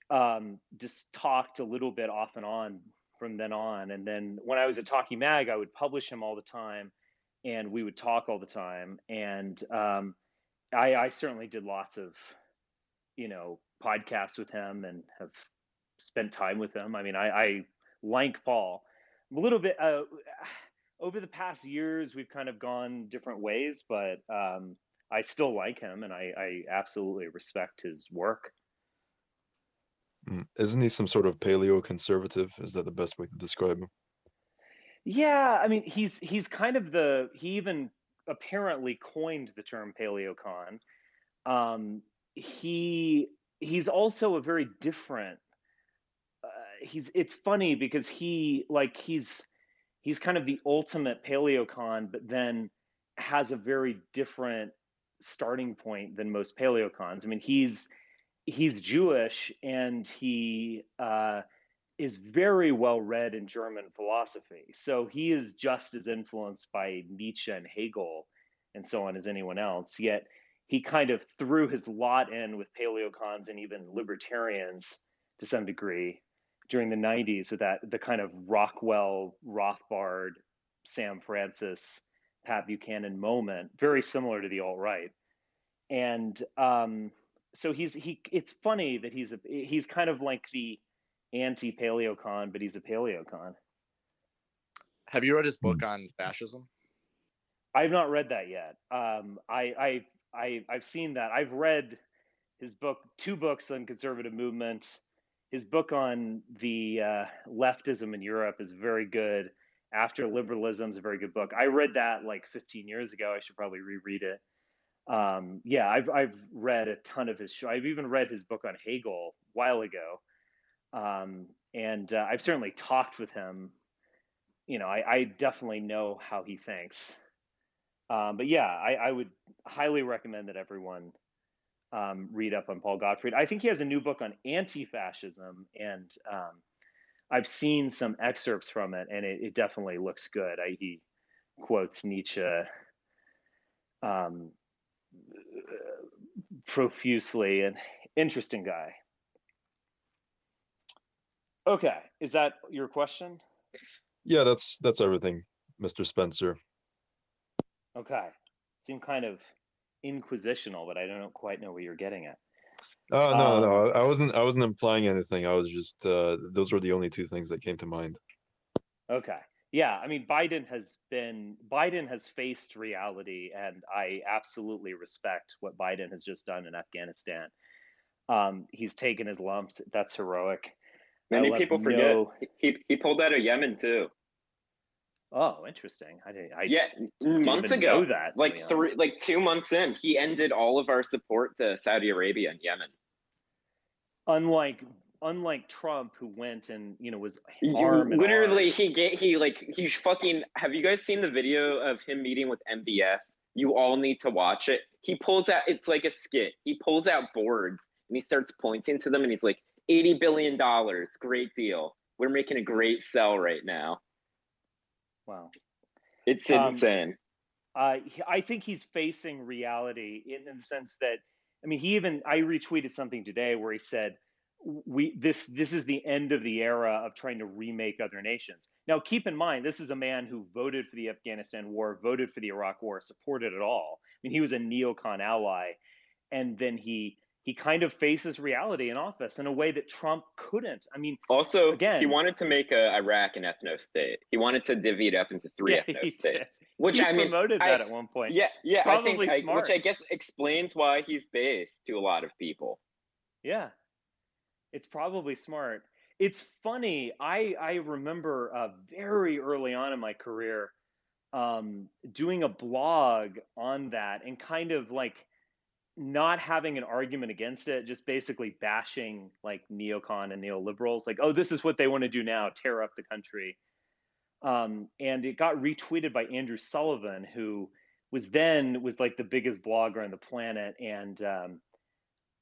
just talked a little bit off and on from then on. And then when I was at Talking Mag, I would publish him all the time and we would talk all the time. And I certainly did lots of, podcasts with him and have spent time with him. I mean, I like Paul a little bit. Over the past years, we've kind of gone different ways, but I still like him and I absolutely respect his work. Isn't he some sort of paleo conservative? Is that the best way to describe him? Yeah, I mean, he's kind of he even apparently coined the term paleocon. Um, he's also a very different. It's funny because he's kind of the ultimate paleocon, but then has a very different starting point than most paleocons. I mean, he's Jewish and he is very well read in German philosophy. So he is just as influenced by Nietzsche and Hegel and so on as anyone else. Yet he kind of threw his lot in with paleocons and even libertarians to some degree during the 90s with the kind of Rockwell, Rothbard, Sam Francis, Pat Buchanan moment, very similar to the alt right. And so it's funny that he's kind of like the anti-paleocon, but he's a paleocon. Have you read his book on fascism? I've not read that yet. I've seen that. I've read his book, two books on conservative movement. His book on the leftism in Europe is very good. After Liberalism is a very good book. I read that like 15 years ago. I should probably reread it. Yeah, I've read a ton of his. I've even read his book on Hegel a while ago. And I've certainly talked with him I definitely know how he thinks. But yeah, I would highly recommend that everyone read up on Paul Gottfried. I think he has a new book on anti-fascism, and I've seen some excerpts from it, and it definitely looks good. He quotes Nietzsche um, profusely, and interesting guy. Okay, is that your question? Yeah, that's everything, Mr. Spencer. Okay, seemed kind of inquisitional, but I don't quite know what you're getting at. Oh, no, Um, no, I wasn't implying anything. I was just those were the only two things that came to mind. Okay. Yeah, I mean Biden has faced reality, and I absolutely respect what Biden has just done in Afghanistan. He's taken his lumps. That's heroic. Many Left people forget no. he pulled out of Yemen too. Oh, interesting. I Yeah, didn't months even ago, know that, to be honest. 2 months in, he ended all of our support to Saudi Arabia and Yemen. Unlike unlike Trump, who went and was arm in Literally, arm. he fucking. Have you guys seen the video of him meeting with MBS? You all need to watch it. He pulls out. It's like a skit. He pulls out boards and he starts pointing to them and he's like, $80 billion, great deal. We're making a great sell right now. Wow. It's Um, insane. I think he's facing reality in the sense that, I mean, I retweeted something today where he said, this is the end of the era of trying to remake other nations. Now, keep in mind, this is a man who voted for the Afghanistan war, voted for the Iraq war, supported it all. I mean, he was a neocon ally, and then he kind of faces reality in office in a way that Trump couldn't. I mean, Also, he again, wanted to make Iraq an ethno state. He wanted to divvy it up into three yeah, ethno he did. states. Which He I mean, promoted that at one point. yeah, I think Probably which smart. I guess explains why he's based to a lot of people. Yeah, it's probably smart. It's funny. I remember very early on in my career doing a blog on that and kind of like not having an argument against it, just basically bashing like neocon and neoliberals, like, oh, this is what they want to do now, tear up the country. And it got retweeted by Andrew Sullivan, who was like the biggest blogger on the planet, and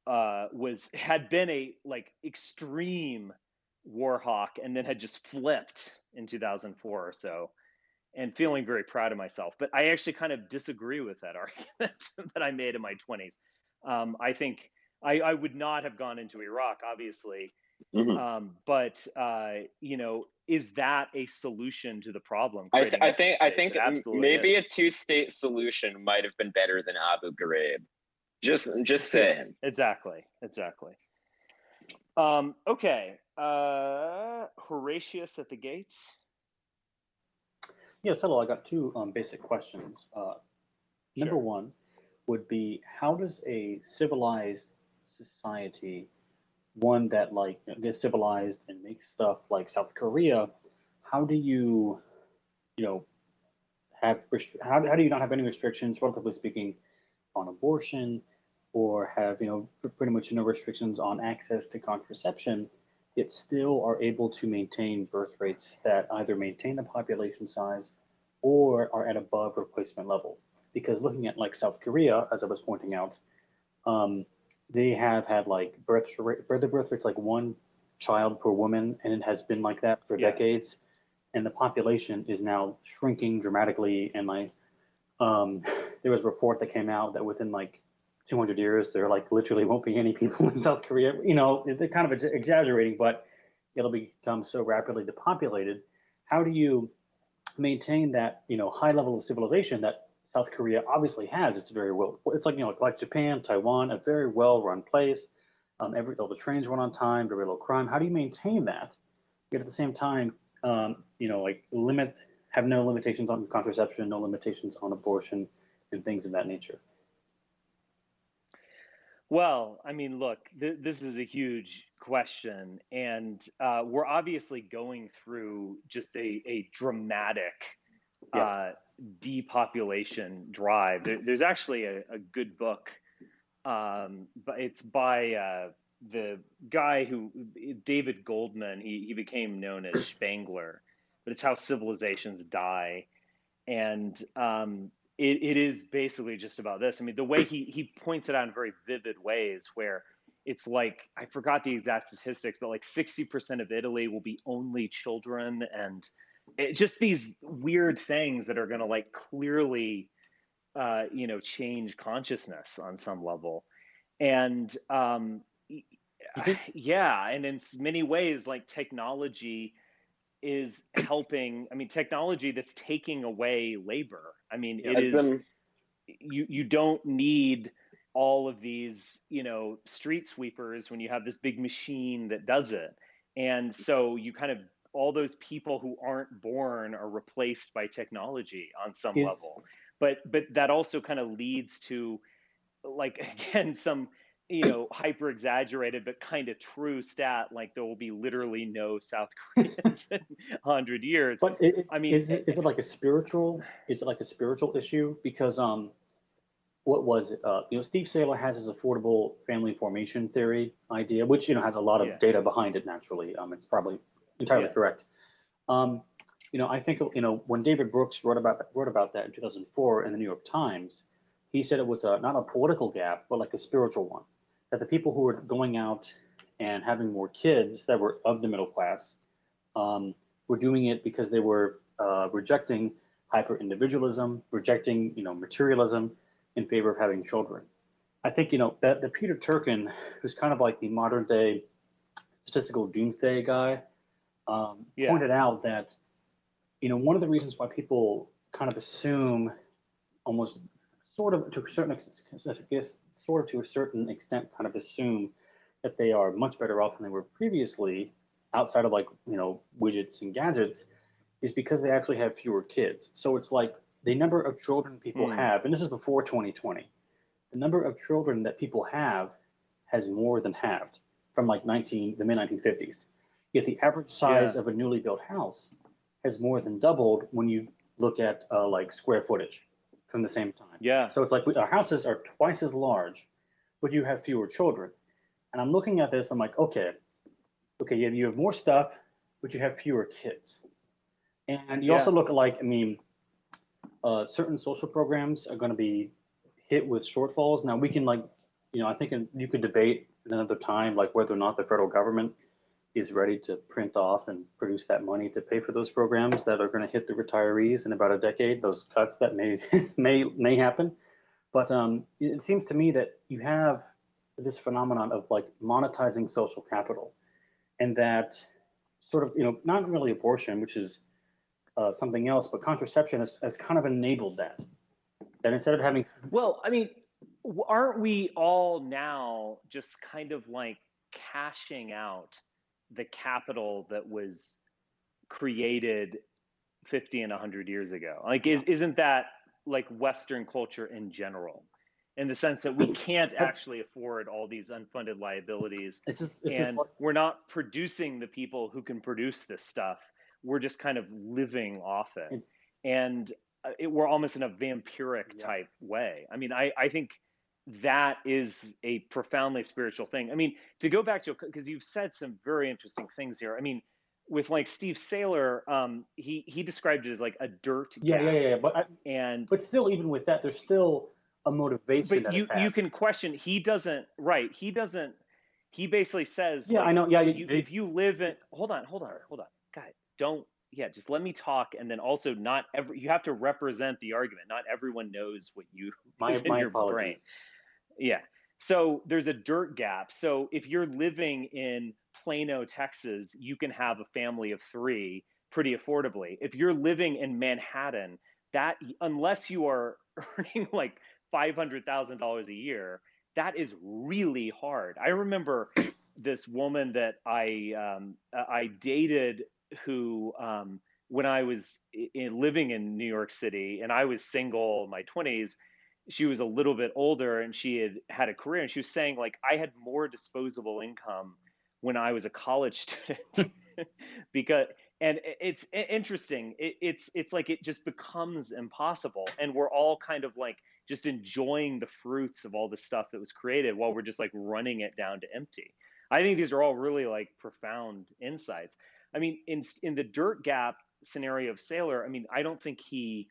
had been a like extreme war hawk, and then had just flipped in 2004 or so, and feeling very proud of myself. But I actually kind of disagree with that argument that I made in my 20s. I think I would not have gone into Iraq, obviously. Mm-hmm. But is that a solution to the problem? I think It absolutely maybe is. a two-state solution might have been better than Abu Ghraib. Just Yeah, saying. exactly. Okay. Horatius at the gates. Yes, hello. I got two basic questions. Number Sure. one would be, how does a civilized society, one that like gets civilized and makes stuff like South Korea, how do you, you know, how do you not have any restrictions, relatively speaking, on abortion, or have pretty much no restrictions on access to contraception, yet still are able to maintain birth rates that either maintain the population size or are at above replacement level? Because looking at like South Korea, as I was pointing out, they have had like birth rates like one child per woman, and it has been like that for Yeah. decades. And the population is now shrinking dramatically. And like, there was a report that came out that within like 200 years, there like literally won't be any people in South Korea. They're kind of exaggerating, but it'll become so rapidly depopulated. How do you maintain that high level of civilization that South Korea obviously has? It's very well. It's like like Japan, Taiwan, a very well run place. All the trains run on time, very little crime. How do you maintain that? Yet at the same time, like have no limitations on contraception, no limitations on abortion, and things of that nature. Well, I mean, look, this is a huge question, and we're obviously going through just a dramatic depopulation drive. There's actually a good book, but it's by the guy David Goldman. He became known as Spangler. but it's how civilizations die. And it is basically just about this. I mean, the way he points it out in very vivid ways, where it's like, I forgot the exact statistics, but like 60% of Italy will be only children, and just these weird things that are going to like clearly, change consciousness on some level. And yeah, and in many ways, like technology is helping. I mean, technology that's taking away labor. I mean, it is, you don't need all of these, street sweepers when you have this big machine that does it. And so you kind of, all those people who aren't born are replaced by technology on some level. But that also kind of leads to, like, again, some, hyper exaggerated but kind of true stat, like there will be literally no South Koreans in 100 years. But I mean, is it like a spiritual? Is it like a spiritual issue? Because what was it? Steve Saylor has his affordable family formation theory idea, which has a lot of data behind it. Naturally, it's probably entirely correct. I think when David Brooks wrote about that in 2004 in the New York Times, he said it was not a political gap, but like a spiritual one. That the people who were going out and having more kids that were of the middle class were doing it because they were rejecting hyper individualism, rejecting materialism in favor of having children. I think that the Peter Turkin, who's kind of like the modern day statistical doomsday guy, pointed out that one of the reasons why people kind of assume, almost sort of to a certain extent, kind of assume that they are much better off than they were previously, outside of like widgets and gadgets, is because they actually have fewer kids. So it's like the number of children people have, and this is before 2020, the number of children that people have has more than halved from like the mid 1950s. Yet the average size of a newly built house has more than doubled when you look at like square footage from the same time. Yeah. So it's like our houses are twice as large, but you have fewer children. And I'm looking at this, I'm like, okay, you have more stuff, but you have fewer kids. And you also look at like, certain social programs are going to be hit with shortfalls. Now we can I think you could debate another time, like whether or not the federal government is ready to print off and produce that money to pay for those programs that are going to hit the retirees in about a decade, those cuts that may happen. But it seems to me that you have this phenomenon of like monetizing social capital, and that sort of, not really abortion, which is something else, but contraception has kind of enabled that. That instead of having... Well, I mean, aren't we all now just kind of like cashing out the capital that was created 50 and 100 years ago? Like, isn't that like Western culture in general, in the sense that we can't actually afford all these unfunded liabilities, we're not producing the people who can produce this stuff. We're just kind of living off it. And we're almost in a vampiric type way. I mean, I think that is a profoundly spiritual thing. I mean, to go back to, because you've said some very interesting things here. I mean, with like Steve Saylor, he described it as like a dirt gap. Yeah. But still, even with that, there's still a motivation. But you can question. He doesn't. He basically says. Yeah, like, I know. Yeah, if you live in, hold on, guy, don't. Yeah, just let me talk, and then also you have to represent the argument. Not everyone knows what is in your brain. Yeah. So there's a dirt gap. So if you're living in Plano, Texas, you can have a family of 3 pretty affordably. If you're living in Manhattan, that, unless you are earning like $500,000 a year, that is really hard. I remember this woman that I dated, who when I was living in New York City and I was single in my 20s, she was a little bit older and she had a career, and she was saying, like, I had more disposable income when I was a college student. And it's interesting. It's like it just becomes impossible, and we're all kind of like just enjoying the fruits of all the stuff that was created while we're just like running it down to empty. I think these are all really like profound insights. I mean, in the dirt gap, scenario of Sailor, I mean, I don't think he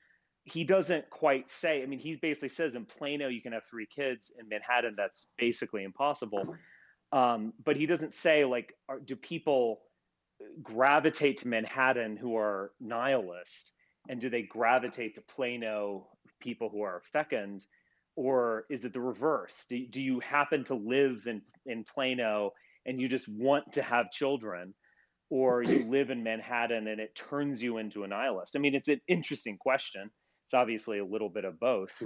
doesn't quite say. I mean, he basically says in Plano you can have 3 kids. In Manhattan, that's basically impossible. But he doesn't say like, do people gravitate to Manhattan who are nihilist, and do they gravitate to Plano people who are fecund, or is it the reverse? Do you happen to live in Plano and you just want to have children, or you live in Manhattan and it turns you into a nihilist? I mean, it's an interesting question. It's obviously a little bit of both.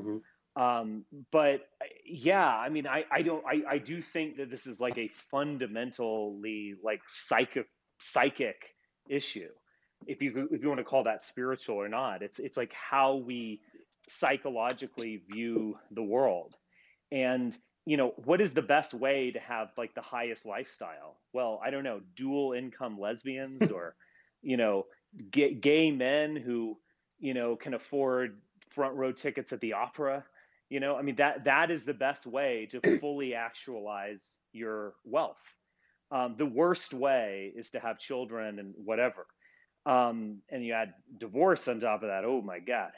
But yeah, I mean, I do think that this is like a fundamentally like psychic issue. If you want to call that spiritual or not, it's like how we psychologically view the world. And what is the best way to have like the highest lifestyle? Well, I don't know, dual income lesbians, or gay men who can afford front row tickets at the opera. I mean, that is the best way to fully actualize your wealth. The worst way is to have children and whatever. And you add divorce on top of that. Oh my God.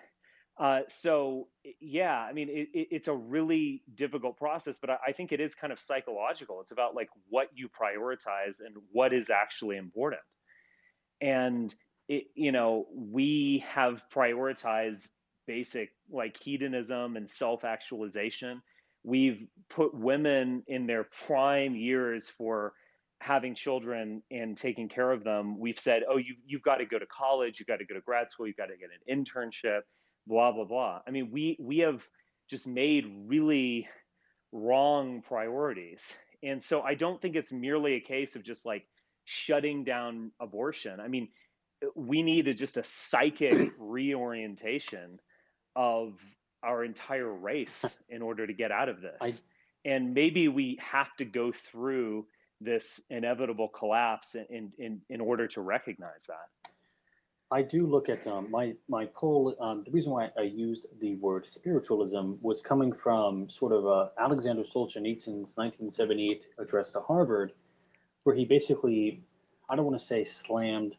So yeah, I mean, it's a really difficult process, but I think it is kind of psychological. It's about like what you prioritize and what is actually important. And we have prioritized basic like hedonism and self-actualization. We've put women in their prime years for having children and taking care of them. We've said, oh, you've got to go to college, you've got to go to grad school, you've got to get an internship, blah, blah, blah. I mean, we have just made really wrong priorities. And so I don't think it's merely a case of just like shutting down abortion. I mean, we need just a psychic reorientation of our entire race in order to get out of this. And maybe we have to go through this inevitable collapse in order to recognize that. I do look at my poll. The reason why I used the word spiritualism was coming from sort of Alexander Solzhenitsyn's 1978 address to Harvard, where he basically, I don't want to say slammed,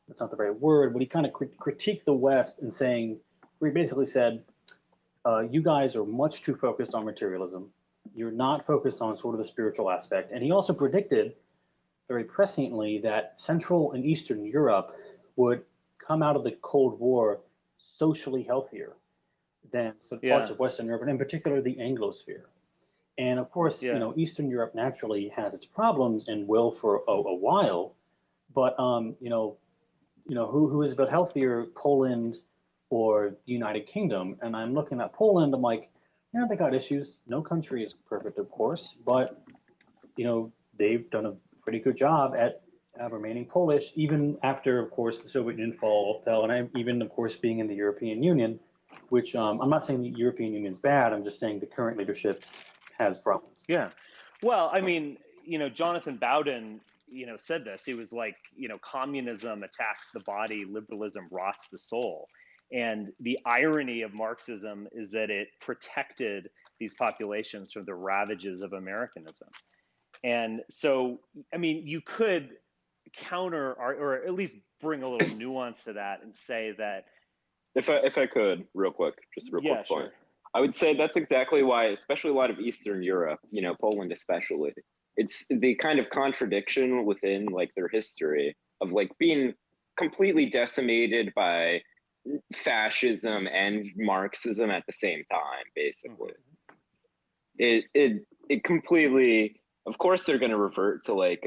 that's not the right word, but he kind of critiqued the West and saying, where he basically said, you guys are much too focused on materialism. You're not focused on sort of the spiritual aspect. And he also predicted very presciently that Central and Eastern Europe would come out of the Cold War socially healthier than some parts of Western Europe, and in particular the Anglosphere. And of course, Eastern Europe naturally has its problems and will for a while. But who is a bit healthier, Poland or the United Kingdom? And I'm looking at Poland. I'm like, yeah, they got issues. No country is perfect, of course, but they've done a pretty good job at remaining Polish, even after, of course, the Soviet Union fell, and even, of course, being in the European Union, which I'm not saying the European Union is bad. I'm just saying the current leadership has problems. Yeah. Well, I mean, Jonathan Bowden, said this. He was like, communism attacks the body, liberalism rots the soul. And the irony of Marxism is that it protected these populations from the ravages of Americanism. And so, I mean, you could counter or at least bring a little nuance to that and say that if I could real quick, just a real quick point. Sure. I would say that's exactly why, especially a lot of Eastern Europe, Poland especially, it's the kind of contradiction within like their history of like being completely decimated by fascism and Marxism at the same time, basically. It completely, of course they're going to revert to like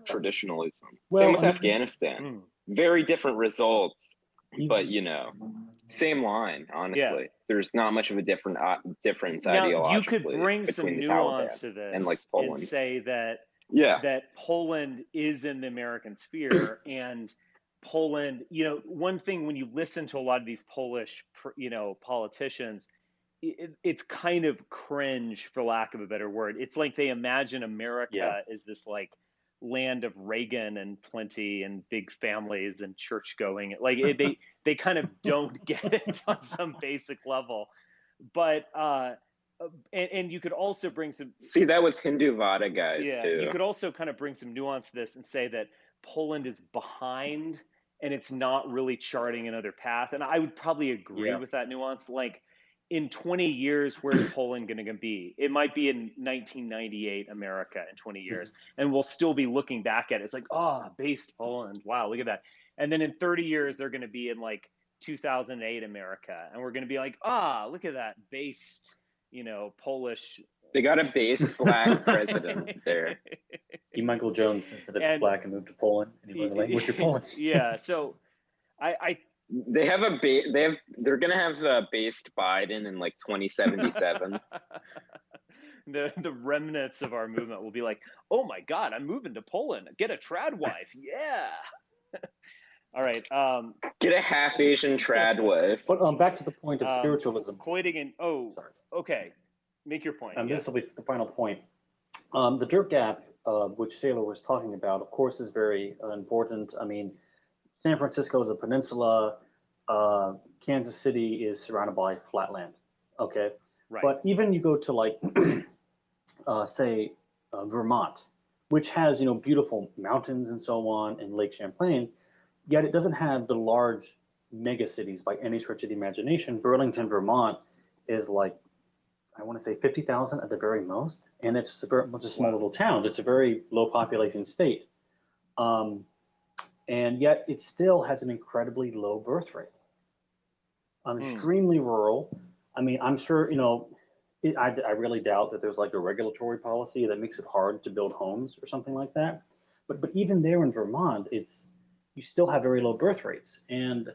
traditionalism. Same with Afghanistan. Very different results, but same line, honestly. Yeah. There's not much of a difference ideologically. You could bring some nuance to this and like Poland, and say that that Poland is in the American sphere, and Poland, one thing when you listen to a lot of these Polish, politicians, it's kind of cringe, for lack of a better word. It's like they imagine America as this like land of Reagan and plenty and big families and church going. Like they kind of don't get it on some basic level. But and you could also bring some see that with Hindu Vada guys too. You could also kind of bring some nuance to this and say that Poland is behind and it's not really charting another path. And I would probably agree Yeah. with that nuance. Like in 20 years, where's Poland going to be? It might be in 1998 America in 20 years, and we'll still be looking back at it. It's like, oh, based Poland. Wow, look at that. And then in 30 years, they're going to be in like 2008 America, and we're going to be like, look at that based, Polish. They got a based black president there. You Michael Jones instead of And- black and moved to Poland, and he learned the language of Polish. Yeah, so They have they're gonna have based Biden in like 2077. the remnants of our movement will be like, oh my God, I'm moving to Poland. Get a trad wife. Yeah. All right. Get a half Asian trad wife. But back to the point of spiritualism. Coiting and Sorry. okay. Make your point. This will be the final point. The dirt gap, which Saylor was talking about, of course, is very important. I mean, San Francisco is a peninsula. Kansas City is surrounded by flatland. Okay. Right. But even you go to like, say, Vermont, which has beautiful mountains and so on, and Lake Champlain, yet it doesn't have the large mega cities by any stretch of the imagination. Burlington, Vermont, is like, I want to say 50,000 at the very most, and it's a bunch of small little towns. It's a very low population state, and yet it still has an incredibly low birth rate. Extremely rural. I mean, I'm sure I really doubt that there's like a regulatory policy that makes it hard to build homes or something like that. But even there in Vermont, you still have very low birth rates. And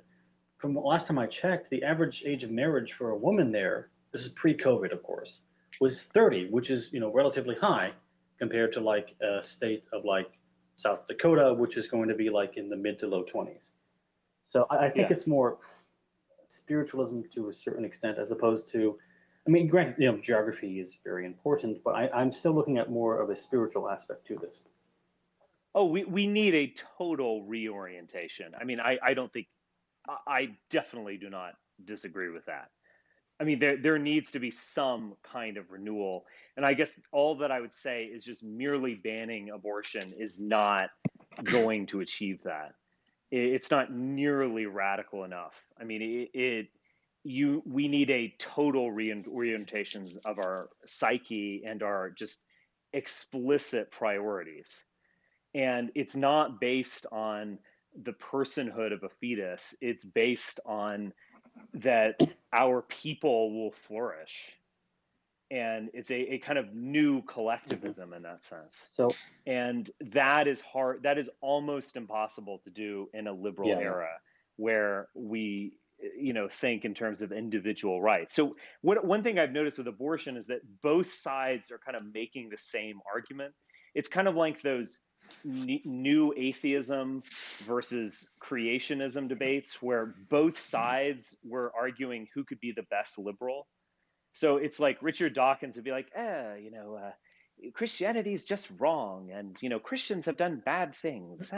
from the last time I checked, the average age of marriage for a woman there, this is pre-COVID, of course, was 30, which is relatively high compared to like a state of like South Dakota, which is going to be like in the mid to low 20s. So I think it's more spiritualism to a certain extent, as opposed to, I mean, granted, geography is very important, but I'm still looking at more of a spiritual aspect to this. Oh, we need a total reorientation. I mean, I don't think, I definitely do not disagree with that. I mean, there needs to be some kind of renewal. And I guess all that I would say is just merely banning abortion is not going to achieve that. It's not nearly radical enough. I mean, we need a total reorientations of our psyche and our just explicit priorities. And it's not based on the personhood of a fetus. It's based on that our people will flourish. And it's a kind of new collectivism in that sense. And that is hard. That is almost impossible to do in a liberal era where we, think in terms of individual rights. So one thing I've noticed with abortion is that both sides are kind of making the same argument. It's kind of like those new atheism versus creationism debates where both sides were arguing who could be the best liberal. So it's like Richard Dawkins would be like, Christianity is just wrong, and Christians have done bad things.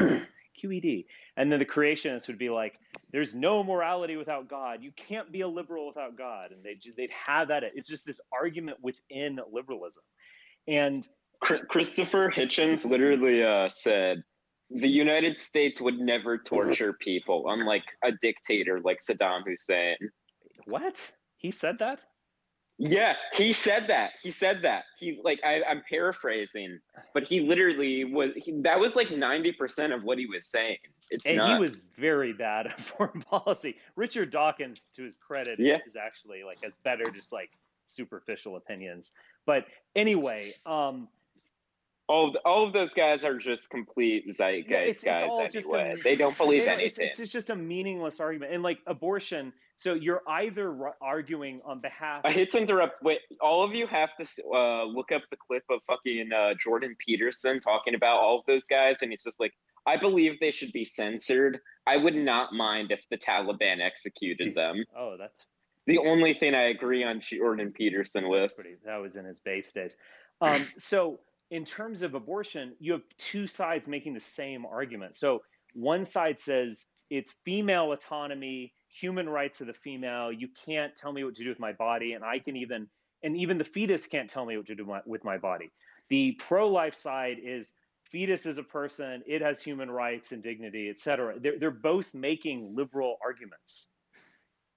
QED. And then the creationists would be like, there's no morality without God. You can't be a liberal without God. And they'd have that. It's just this argument within liberalism. And Christopher Hitchens literally said the United States would never torture people, unlike a dictator like Saddam Hussein. What? He said that? Yeah, he said that. I'm paraphrasing, but he literally that was like 90% of what he was saying. He was very bad at foreign policy. Richard Dawkins, to his credit, is actually like has better just like superficial opinions. But anyway, all of those guys are just complete zeitgeist guys anyway. They don't believe anything. It's just a meaningless argument. And like abortion, so you're either arguing on behalf. I hate to interrupt. Wait, all of you have to look up the clip of fucking Jordan Peterson talking about all of those guys, and he's just like, I believe they should be censored. I would not mind if the Taliban executed them. Oh, that's the only thing I agree on Jordan Peterson with. That was in his base days. So in terms of abortion, you have two sides making the same argument. So one side says it's female autonomy, human rights of the female. You can't tell me what to do with my body, and even the fetus can't tell me what to do with my body. The pro-life side is fetus is a person, it has human rights and dignity, et cetera. They're both making liberal arguments.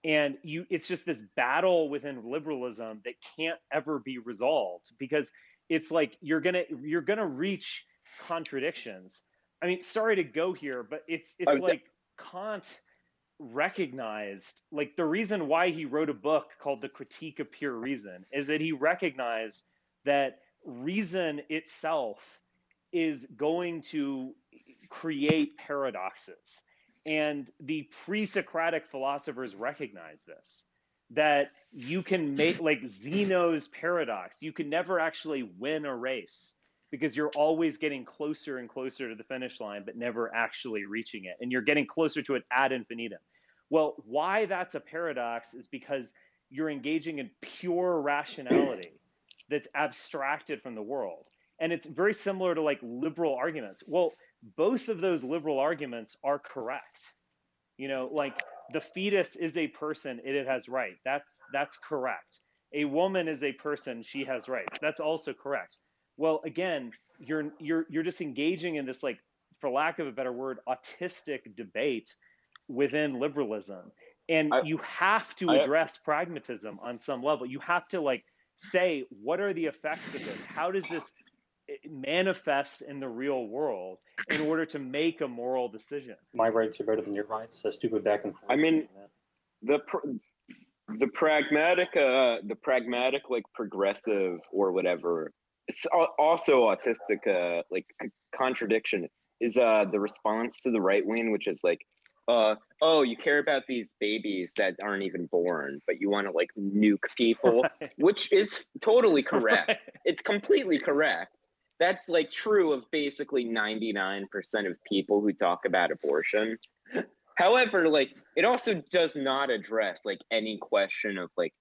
And it's just this battle within liberalism that can't ever be resolved, because it's like you're gonna reach contradictions. I mean, sorry to go here, but it's I was like Kant recognized, like, the reason why he wrote a book called The Critique of Pure Reason is that he recognized that reason itself is going to create paradoxes. And the pre-Socratic philosophers recognize this, that you can make, like Zeno's paradox, you can never actually win a race because you're always getting closer and closer to the finish line, but never actually reaching it. And you're getting closer to it ad infinitum. Well, why that's a paradox is because you're engaging in pure rationality that's abstracted from the world. And it's very similar to like liberal arguments. Well, both of those liberal arguments are correct. You know, like the fetus is a person, it has rights. That's correct. A woman is a person, she has rights. That's also correct. Well, again, you're just engaging in this, like, for lack of a better word, autistic debate within liberalism. And I, you have to I address pragmatism on some level. You have to, like, say, what are the effects of this? How does this manifest in the real world in order to make a moral decision? My rights are better than your rights. A stupid back and forth. I mean, the pragmatic like progressive or whatever, it's also autistic like contradiction is the response to the right wing, which is like oh, you care about these babies that aren't even born, but you want to like nuke people, Right. which is totally correct. Right. It's completely correct. That's like true of basically 99% of people who talk about abortion. However, like it also does not address like any question of like,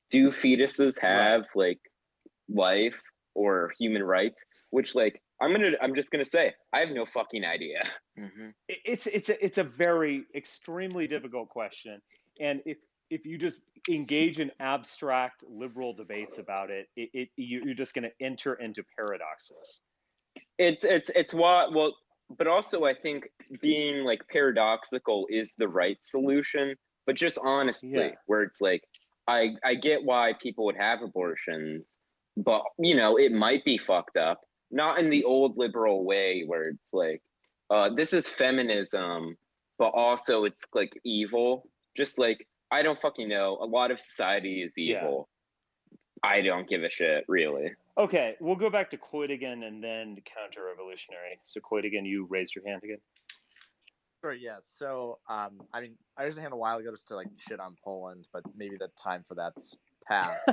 do fetuses have like life or human rights? Which like I'm just gonna say I have no fucking idea. Mm-hmm. It's a very extremely difficult question, and if you just engage in abstract liberal debates about it, you're just going to enter into paradoxes. It's why well, but also I think being like paradoxical is the right solution. But just honestly, Yeah. where it's like I get why people would have abortions, but you know it might be fucked up. Not in the old liberal way where it's like this is feminism, but also it's like evil. Just like I don't fucking know. A lot of society is evil. Yeah. I don't give a shit, really. Okay, we'll go back to Coitigan and then counter-revolutionary. So Coitigan, you raised your hand again. Sure, yeah. So, I mean, I raised a hand a while ago just to like shit on Poland, but maybe the time for that's past.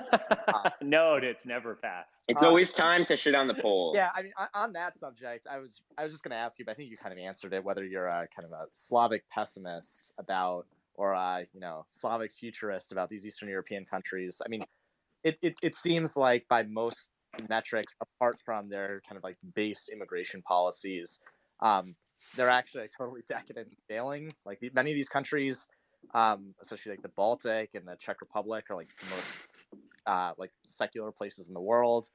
No, it's never passed. It's always time to shit on the Poles. Yeah, I mean, on that subject, I was just going to ask you, but I think you kind of answered it. Whether you're a kind of a Slavic pessimist about, or you know, Slavic futurist about these Eastern European countries. I mean, it seems like by most metrics, apart from their kind of like based immigration policies, they're actually like totally decadent and failing. Like many of these countries, especially like the Baltic and the Czech Republic, are like the most like secular places in the world.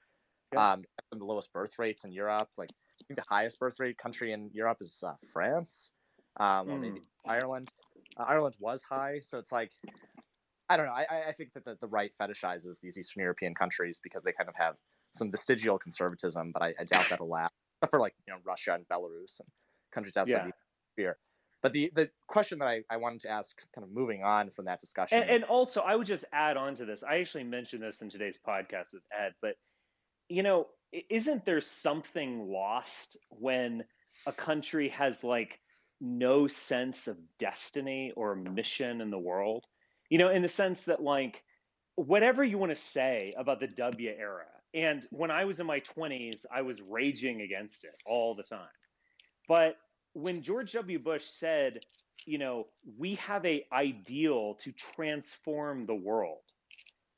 Yeah. The lowest birth rates in Europe. Like I think the highest birth rate country in Europe is France, or maybe Ireland. Ireland was high, so it's like I don't know. I think that the right fetishizes these Eastern European countries because they kind of have some vestigial conservatism, but I doubt that'll last. Except for like Russia and Belarus and countries outside the sphere. But the question that I wanted to ask, kind of moving on from that discussion, and also I would just add on to this. I actually mentioned this in today's podcast with Ed, but isn't there something lost when a country has like no sense of destiny or mission in the world? In the sense that, like, whatever you want to say about the W era, and when I was in my 20s, I was raging against it all the time. But when George W. Bush said, we have an ideal to transform the world,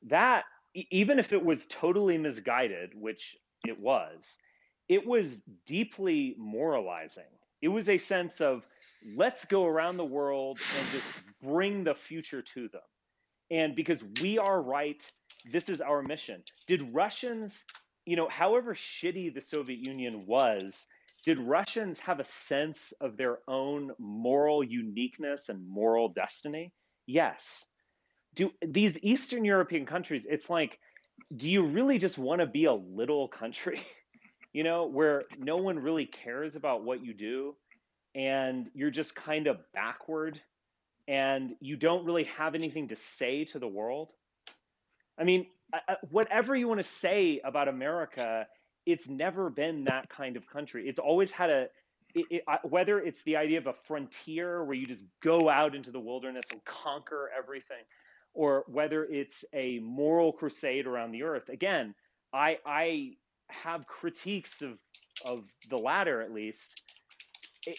that, even if it was totally misguided, which it was deeply moralizing. It was a sense of, let's go around the world and just bring the future to them. And because we are right, this is our mission. Did Russians, however shitty the Soviet Union was, Did Russians have a sense of their own moral uniqueness and moral destiny? Yes. Do these Eastern European countries, it's like, do you really just want to be a little country, where no one really cares about what you do and you're just kind of backward and you don't really have anything to say to the world? I mean, whatever you want to say about America, it's never been that kind of country. It's always had whether it's the idea of a frontier where you just go out into the wilderness and conquer everything, or whether it's a moral crusade around the earth. Again, I have critiques of the latter, at least.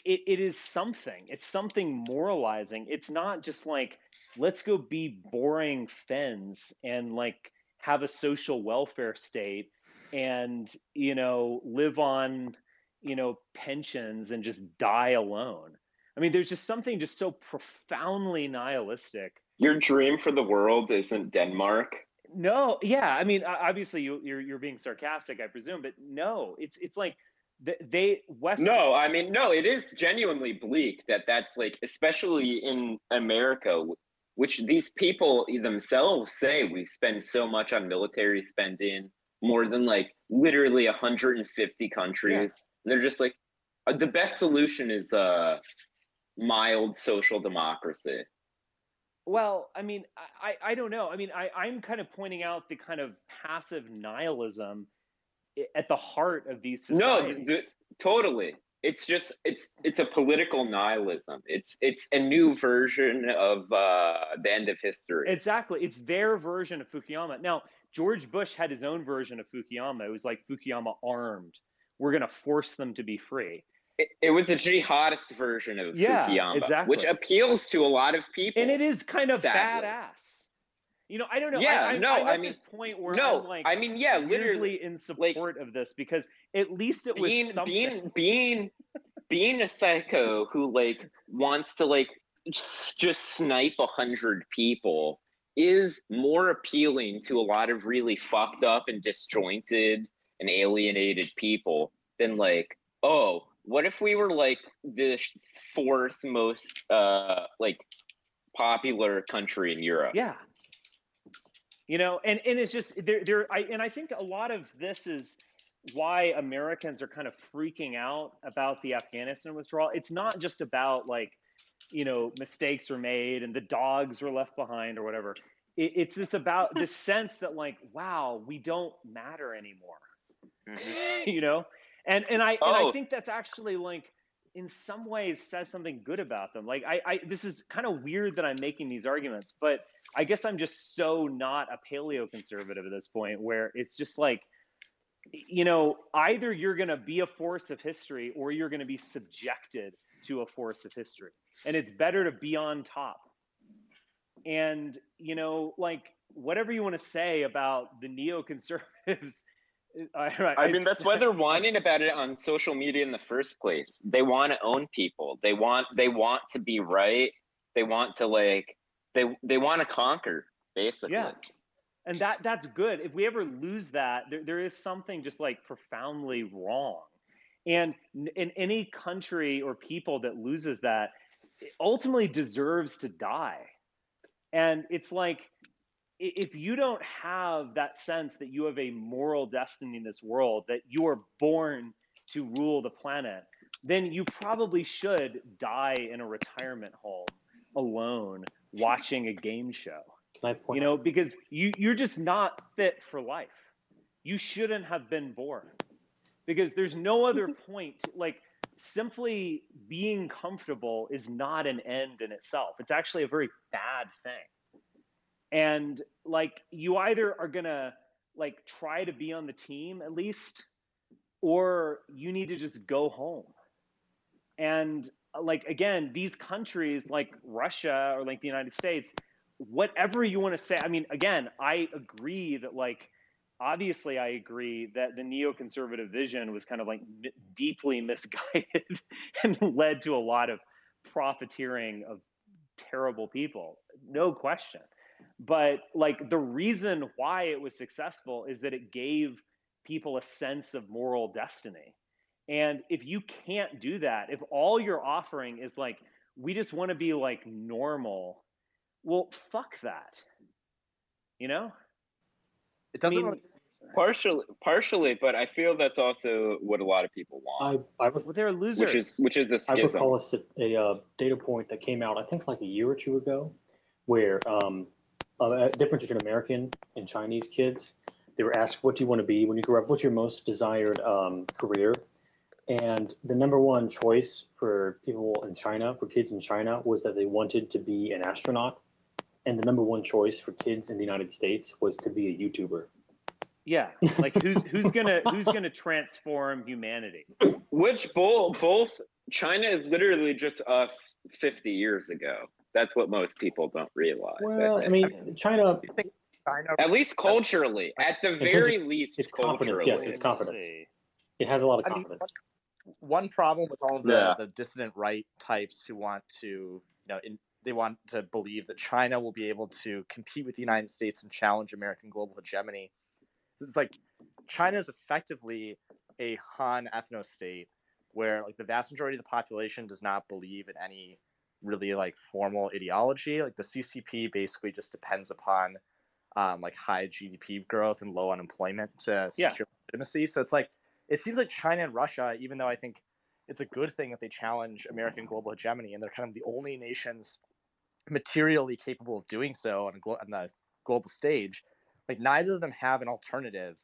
It is something. It's something moralizing. It's not just like, let's go be boring Finns and like have a social welfare state and live on pensions and just die alone. I mean, there's just something just so profoundly nihilistic. Your dream for the world isn't Denmark. No, yeah. I mean, obviously you're being sarcastic, I presume, but no, it's like No, I mean, no, it is genuinely bleak that's like, especially in America, which these people themselves say we spend so much on military spending, more than like literally 150 countries. Yeah. And they're just like, the best solution is mild social democracy. Well, I mean, I don't know. I mean, I'm kind of pointing out the kind of passive nihilism at the heart of these societies. No, totally. It's just it's a political nihilism. It's a new version of the end of history. Exactly. It's their version of Fukuyama. Now, George Bush had his own version of Fukuyama. It was like Fukuyama armed. We're going to force them to be free. It was a jihadist version of Fukuyama, exactly. which appeals to a lot of people. And it is kind of sadly. badass. I don't know. Yeah, I'm at this point where I'm like, literally in support of this, because at least it was something. Being a psycho who like wants to like just snipe 100 people is more appealing to a lot of really fucked up and disjointed and alienated people than like, oh, what if we were like the fourth most like popular country in Europe? Yeah. And it's just I think a lot of this is why Americans are kind of freaking out about the Afghanistan withdrawal. It's not just about like, mistakes were made and the dogs were left behind or whatever. It's about this sense that like, wow, we don't matter anymore. Mm-hmm. And I think that's actually like, in some ways says something good about them. Like this is kind of weird that I'm making these arguments, but I guess I'm just so not a paleoconservative at this point, where it's just like, either you're going to be a force of history or you're going to be subjected to a force of history. And it's better to be on top. And, like whatever you want to say about the neoconservatives, I mean, that's why they're whining about it on social media in the first place. They want to own people. They want to be right. They want to like they want to conquer, basically. Yeah. And that's good. If we ever lose that, there is something just like profoundly wrong. And in any country or people that loses that, ultimately deserves to die. And it's like, if you don't have that sense that you have a moral destiny in this world, that you are born to rule the planet, then you probably should die in a retirement home alone watching a game show. Can I point out? Because you're just not fit for life. You shouldn't have been born, because there's no other point. Like, simply being comfortable is not an end in itself. It's actually a very bad thing. And like, you either are gonna like try to be on the team at least, or you need to just go home. And like, again, these countries like Russia or like the United States, whatever you want to say, I mean, again, I agree that like, obviously I agree that the neoconservative vision was kind of like deeply misguided and led to a lot of profiteering of terrible people, no question. But like, the reason why it was successful is that it gave people a sense of moral destiny. And if you can't do that, if all you're offering is like, we just want to be like normal, well, fuck that. You know? It doesn't mean, really. Partially, but I feel that's also what a lot of people want, well, they're losers. which is the I schism. recall a data point that came out, I think, like a year or two ago, where a difference between American and Chinese kids. They were asked, "What do you want to be when you grow up? What's your most desired career?" And the number one choice for people in China, for kids in China, was that they wanted to be an astronaut, and the number one choice for kids in the United States was to be a YouTuber. Yeah, like who's gonna transform humanity? Which both China is literally just us 50 years ago. That's what most people don't realize. Well, I mean, China, at least culturally, at the very least, it's confidence. Yes, it's confidence. It has a lot of confidence. One problem with all of the dissident right types who want to, they want to believe that China will be able to compete with the United States and challenge American global hegemony. It's like China is effectively a Han ethno-state where like the vast majority of the population does not believe in any really like formal ideology. Like the CCP basically just depends upon like high GDP growth and low unemployment to secure legitimacy. So it's like, it seems like China and Russia, even though I think it's a good thing that they challenge American global hegemony, and they're kind of the only nations materially capable of doing so on the global stage, like neither of them have an alternative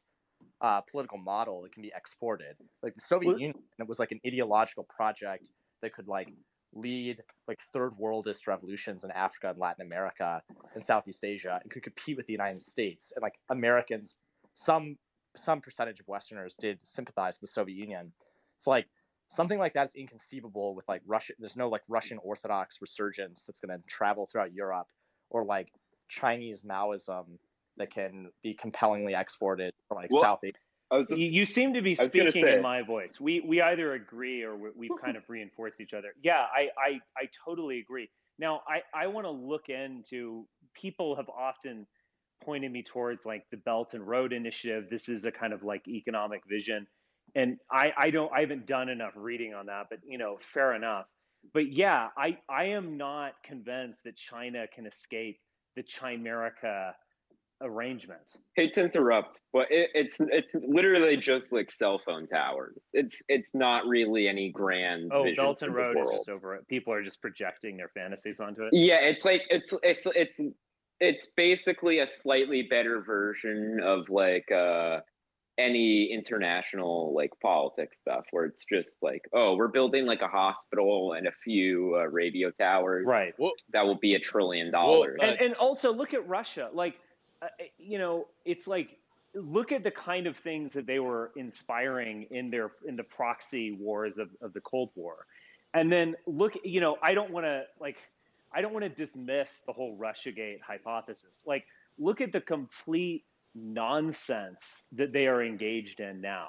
political model that can be exported. Like the Soviet Union, it was like an ideological project that could like lead like third worldist revolutions in Africa and Latin America and Southeast Asia, and could compete with the United States. And like Americans, some percentage of Westerners did sympathize with the Soviet Union. It's like something like that is inconceivable with like Russia. There's no like Russian Orthodox resurgence that's going to travel throughout Europe, or like Chinese Maoism that can be compellingly exported to like South Asia. You seem to be speaking in my voice. We either agree or we've kind of reinforced each other. Yeah, I totally agree. Now, I want to look into, people have often pointed me towards like the Belt and Road Initiative. This is a kind of like economic vision. And I haven't done enough reading on that, but fair enough. But yeah, I am not convinced that China can escape the Chimerica arrangement. Hate to interrupt, but it's literally just like cell phone towers. It's not really any grand. Oh, Belt and Road is just over it. People are just projecting their fantasies onto it. Yeah, it's like it's basically a slightly better version of like any international like politics stuff, where it's just like, oh, we're building like a hospital and a few radio towers. Right. That will be $1 trillion. And also look at Russia. Like, it's like, look at the kind of things that they were inspiring in the proxy wars of the Cold War. And then look, I don't want to dismiss the whole Russiagate hypothesis. Like, look at the complete nonsense that they are engaged in now.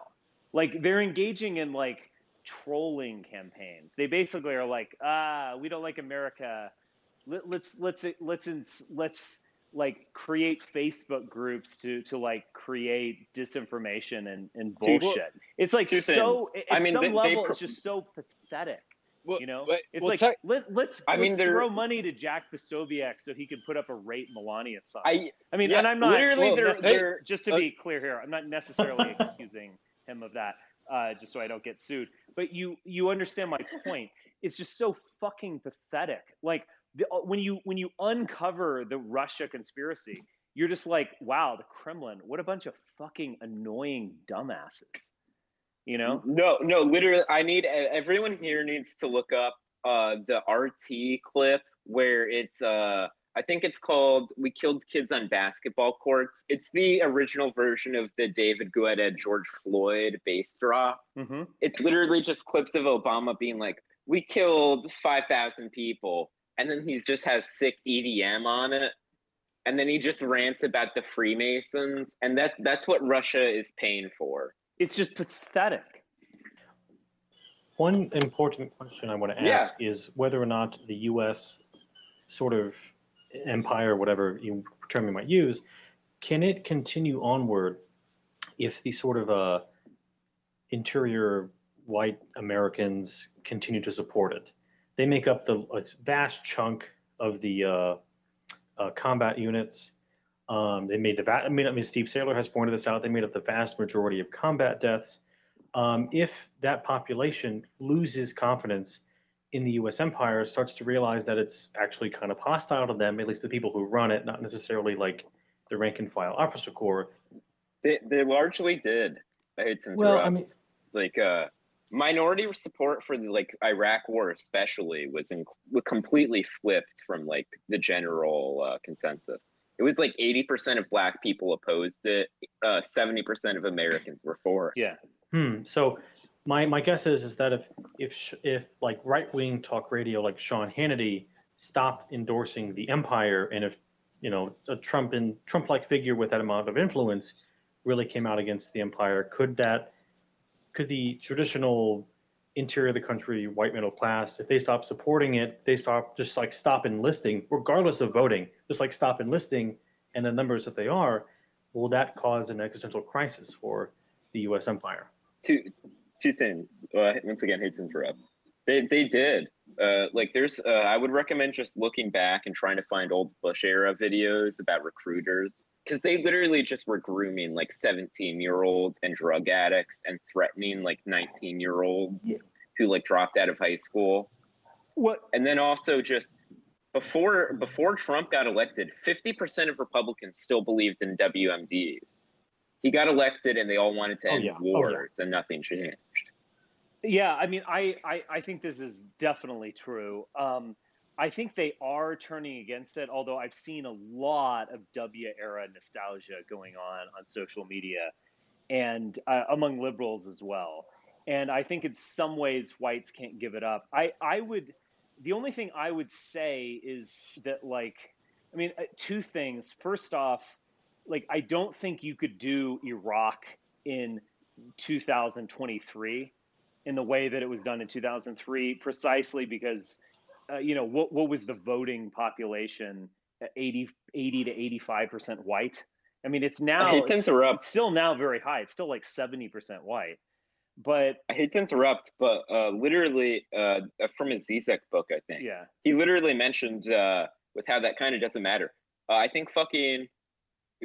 Like, they're engaging in like trolling campaigns. They basically are like, we don't like America. Let's like create Facebook groups to like create disinformation and bullshit. It's like so. At some level, it's just so pathetic. It's like let's throw money to Jack Posobiec so he can put up a rate Melania sign. And I'm not literally just to be clear here, I'm not necessarily accusing him of that, just so I don't get sued. But you understand my point. It's just so fucking pathetic. Like, when you uncover the Russia conspiracy, you're just like, wow, the Kremlin, what a bunch of fucking annoying dumbasses. No, literally, everyone here needs to look up the RT clip where it's I think it's called "We Killed Kids on Basketball Courts." It's the original version of the David Guetta George Floyd bass drop. Mm-hmm. It's literally just clips of Obama being like, "We killed 5,000 people." And then he just has sick EDM on it. And then he just rants about the Freemasons. And that's what Russia is paying for. It's just pathetic. One important question I want to ask is whether or not the U.S. sort of empire, whatever term you might use, can it continue onward if the sort of interior white Americans continue to support it. They make up a vast chunk of the combat units. They made Steve Saylor has pointed this out. They made up the vast majority of combat deaths. If that population loses confidence in the U.S. empire, starts to realize that it's actually kind of hostile to them, at least the people who run it, not necessarily like the rank and file officer corps. They largely did. I hate to interrupt. Well, I mean, like minority support for the Iraq war especially was completely flipped from like the general consensus. It was like 80% of black people opposed it. 70% of Americans were for it. Yeah. So my guess is that if like right wing talk radio like Sean Hannity stopped endorsing the empire, and if a Trump like figure with that amount of influence really came out against the empire, could the traditional interior of the country white middle class, if they stop supporting it, they stop enlisting, regardless of voting, just like stop enlisting, and the numbers that they are, will that cause an existential crisis for the U.S. empire? Two things. Once again, hate to interrupt. They did. There's. I would recommend just looking back and trying to find old Bush era videos about recruiters, because they literally just were grooming like 17-year-olds and drug addicts and threatening like 19-year-olds who like dropped out of high school. What? And then also just before Trump got elected, 50% of Republicans still believed in WMDs. He got elected and they all wanted to end wars, and nothing changed. Yeah, I mean, I think this is definitely true. I think they are turning against it, although I've seen a lot of W-era nostalgia going on social media and among liberals as well. And I think in some ways whites can't give it up. The only thing I would say is that, two things. First off, I don't think you could do Iraq in 2023 in the way that it was done in 2003, precisely because, what was the voting population? 80 to 85% white. I mean, it's still now very high. It's still like 70% white. But I hate to interrupt, but literally from a Zizek book, I think. Yeah. He literally mentioned with how that kind of doesn't matter. I think fucking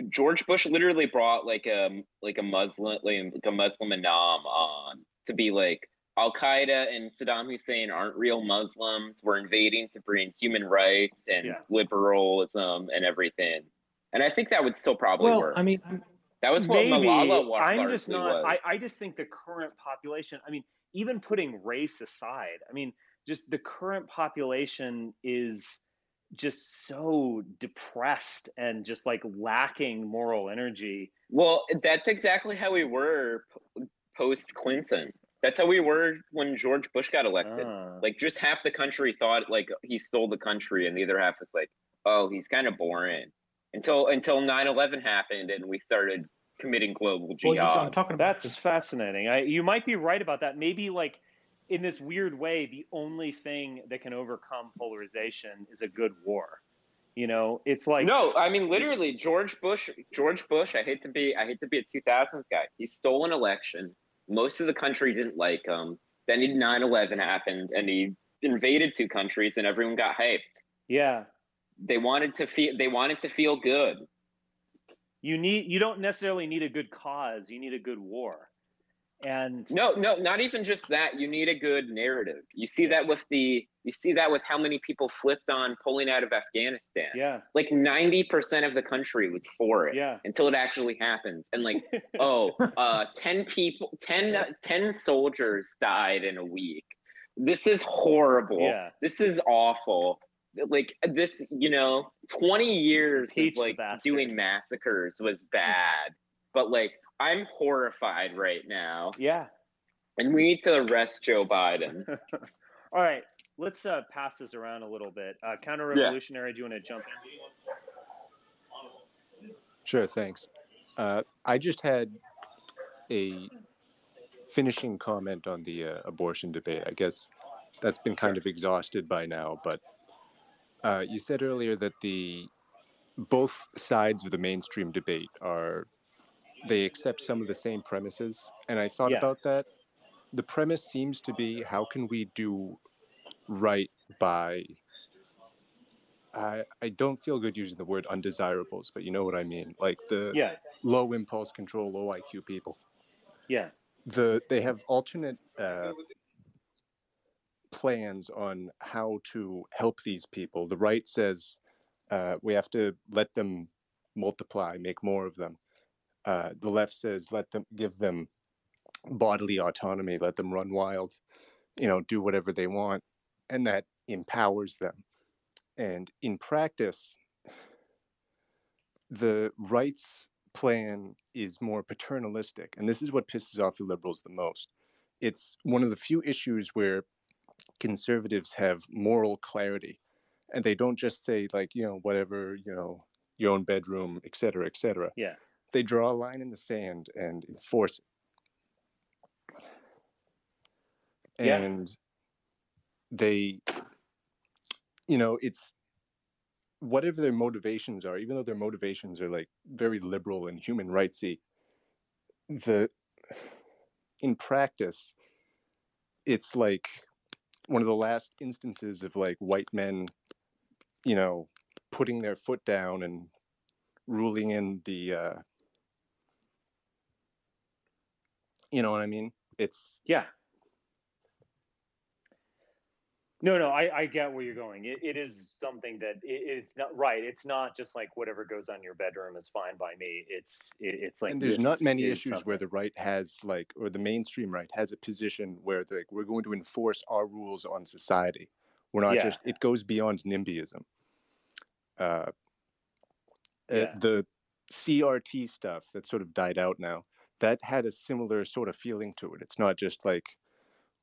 George Bush literally brought like a Muslim imam on to be like, Al Qaeda and Saddam Hussein aren't real Muslims. We're invading to bring human rights and liberalism and everything. And I think that would still probably work. I mean, that was what Malala was. I'm just not. I just think the current population. I mean, even putting race aside, I mean, just the current population is just so depressed and just like lacking moral energy. Well, that's exactly how we were post Clinton. That's how we were when George Bush got elected. Like, just half the country thought like he stole the country, and the other half was like, oh, he's kind of boring. Until 9/11 happened and we started committing global jihad. I'm talking about that's fascinating. You might be right about that. Maybe like in this weird way, the only thing that can overcome polarization is a good war. It's like, no, I mean, literally George Bush, I hate to be a 2000s guy. He stole an election. Most of the country didn't like him. Then 9/11 happened and he invaded two countries and everyone got hyped. Yeah. They wanted to feel good. You don't necessarily need a good cause. You need a good war. And no, not even just that. You need a good narrative. You see that with how many people flipped on pulling out of Afghanistan. Yeah. Like 90% of the country was for it. Yeah. Until it actually happened. And like, 10 soldiers died in a week. This is horrible. Yeah. This is awful. Like this, 20 years of like doing massacres was bad. But like, I'm horrified right now. Yeah. And we need to arrest Joe Biden. All right. Let's pass this around a little bit. Counter-revolutionary, do you want to jump in? Sure, thanks. I just had a finishing comment on the abortion debate. I guess that's been kind of exhausted by now, but you said earlier that both sides of the mainstream debate they accept some of the same premises, and I thought about that. the premise seems to be, how can we do right by, I don't feel good using the word undesirables, but you know what I mean, like the Yeah. low impulse control, low IQ people. Yeah. They have alternate plans on how to help these people. The right says we have to let them multiply, make more of them. The left says give them bodily autonomy, let them run wild, do whatever they want, and that empowers them. And in practice, the right's plan is more paternalistic, and this is what pisses off the liberals the most. It's one of the few issues where conservatives have moral clarity, and they don't just say, like, whatever, your own bedroom, et cetera, et cetera. Yeah. They draw a line in the sand and enforce it. Yeah. And they, it's whatever their motivations are, even though their motivations are like very liberal and human rightsy, in practice, it's like one of the last instances of like white men, putting their foot down and ruling in the, you know what I mean? It's Yeah. No, I get where you're going. It is something that it's not right. It's not just like whatever goes on your bedroom is fine by me. It's like, and there's this not many is issues something. where the right has like, or the mainstream right has a position where like, we're going to enforce our rules on society. We're not just, it goes beyond NIMBYism. The CRT stuff that sort of died out now, that had a similar sort of feeling to it. It's not just like,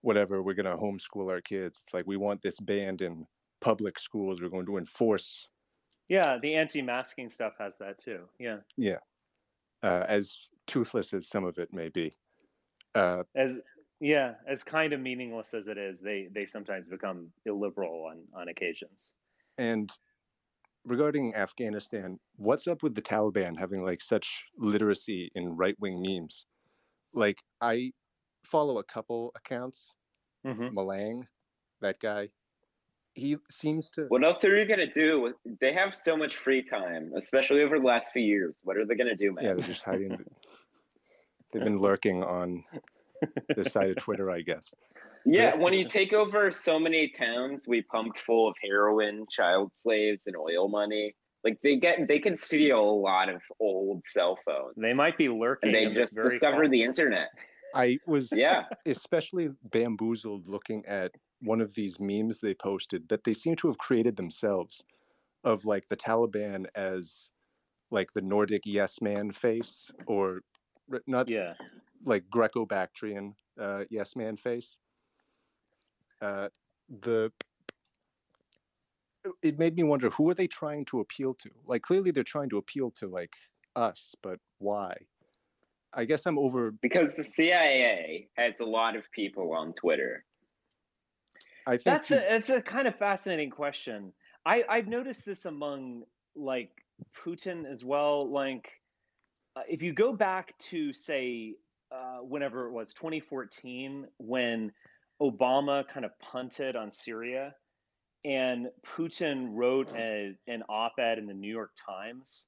whatever, we're going to homeschool our kids. It's like, we want this banned in public schools. We're going to enforce. Yeah, the anti-masking stuff has that too. Yeah. Yeah. As toothless as some of it may be. As kind of meaningless as it is, they sometimes become illiberal on occasions. And regarding Afghanistan, what's up with the Taliban having like such literacy in right-wing memes? Like, I follow a couple accounts. Malang, that guy, he seems to. What else are you gonna do? They have so much free time, especially over the last few years. What are they gonna do, man? Yeah, they're just hiding. They've been lurking on this side of Twitter, I guess. Yeah, when you take over so many towns we pumped full of heroin, child slaves, and oil money, like they can steal a lot of old cell phones. They might be lurking. And they just discovered the internet. I was especially bamboozled looking at one of these memes they posted that they seem to have created themselves, of like the Taliban as like the Nordic yes man face, or not, like Greco-Bactrian yes man face. It made me wonder, who are they trying to appeal to? Like, clearly they're trying to appeal to like us, but why? I guess I'm over. Because the CIA has a lot of people on Twitter. I think it's a kind of fascinating question. I've noticed this among like Putin as well. Like, if you go back to say whenever it was 2014, when Obama kind of punted on Syria, and Putin wrote an op-ed in the New York Times,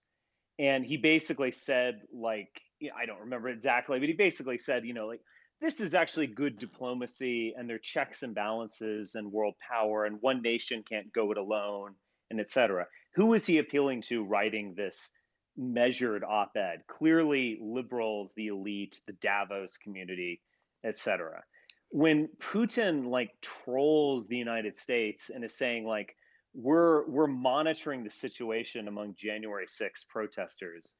and he basically said, like, I don't remember exactly, but he basically said, like, this is actually good diplomacy, and there are checks and balances and world power, and one nation can't go it alone, and et cetera. Who is he appealing to writing this measured op-ed? Clearly liberals, the elite, the Davos community, et cetera. When Putin like trolls the United States and is saying, like, we're monitoring the situation among January 6th protesters,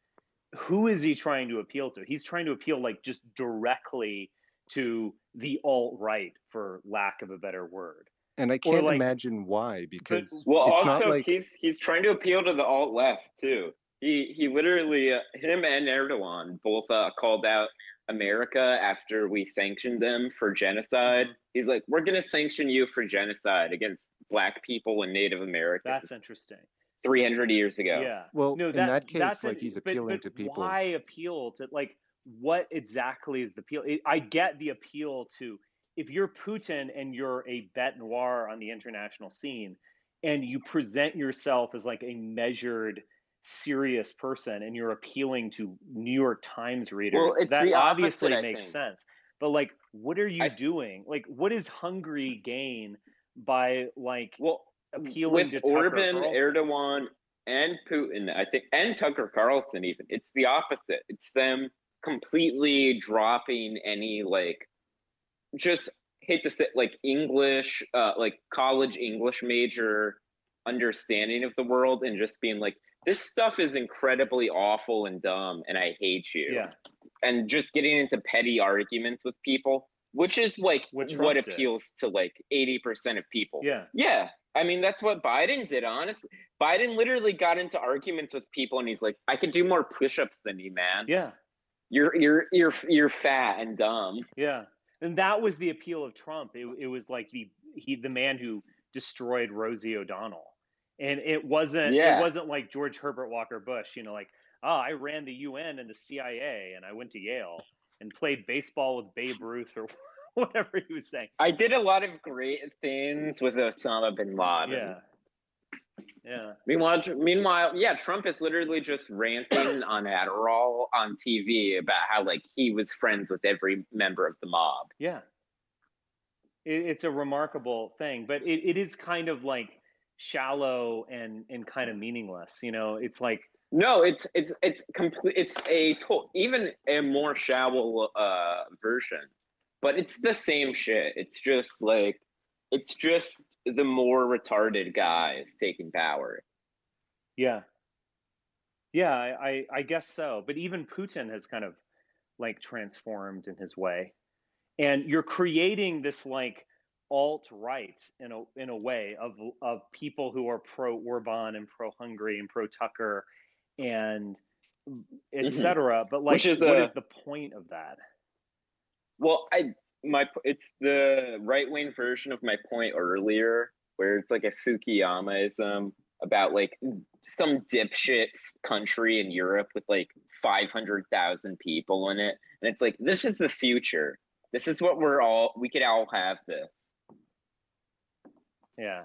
who is he trying to appeal to? He's trying to appeal like just directly to the alt-right, for lack of a better word. And I can't imagine why, because it's also not like he's trying to appeal to the alt-left too. He literally, him and Erdogan both called out America after we sanctioned them for genocide. He's like, we're going to sanction you for genocide against Black people and Native Americans. That's interesting. 300 years ago. Yeah. Well, no, in that case, like, he's appealing to people. Why appeal to, like, what exactly is the appeal? I get the appeal to if you're Putin and you're a bête noire on the international scene, and you present yourself as like a measured, serious person, and you're appealing to New York Times Well, readers, it's that the opposite, obviously I makes think. sense. But like, what are you I doing? Like, what does Hungary gain by like well appealing with to Tucker Orban, Carlson? Erdogan, and Putin, I think, and Tucker Carlson, even it's the opposite. It's them completely dropping any like just hate to say like English, like college English major understanding of the world, and just being like, this stuff is incredibly awful and dumb, and I hate you, Yeah, and just getting into petty arguments with people, which is like what what Trump did. appeals to like 80% of people. Yeah, Yeah. I mean, that's what Biden did, honestly. Biden literally got into arguments with people and he's like, I could do more push-ups than you, man. yeah, You're fat and dumb. yeah. And that was the appeal of Trump. It was like the man who destroyed Rosie O'Donnell. And it Yeah. wasn't like George Herbert Walker Bush, you know, like, I ran the UN and the CIA and I went to Yale and played baseball with Babe Ruth or whatever he was saying. I did a lot of great things with Osama bin Laden. Yeah. Yeah. Meanwhile, yeah, Trump is literally just ranting on Adderall on TV about how like he was friends with every member of the mob. Yeah. It's a remarkable thing, but it is kind of like shallow and kind of meaningless. You know, it's like, No, it's complete. It's even a more shallow version, but it's the same shit. It's just the more retarded guys taking power. yeah, yeah, I guess so. But even Putin has kind of like transformed in his way, and you're creating this like alt right in a way of people who are pro Orban and pro Hungary and pro Tucker and Mhm. etc. But Which like, is what a is the point of that? well, it's the right wing version of my point earlier, where it's like a Fukuyamaism about like some dipshit country in Europe with like 500,000 people in it, and it's like this is the future. This is what we could all have this. Yeah.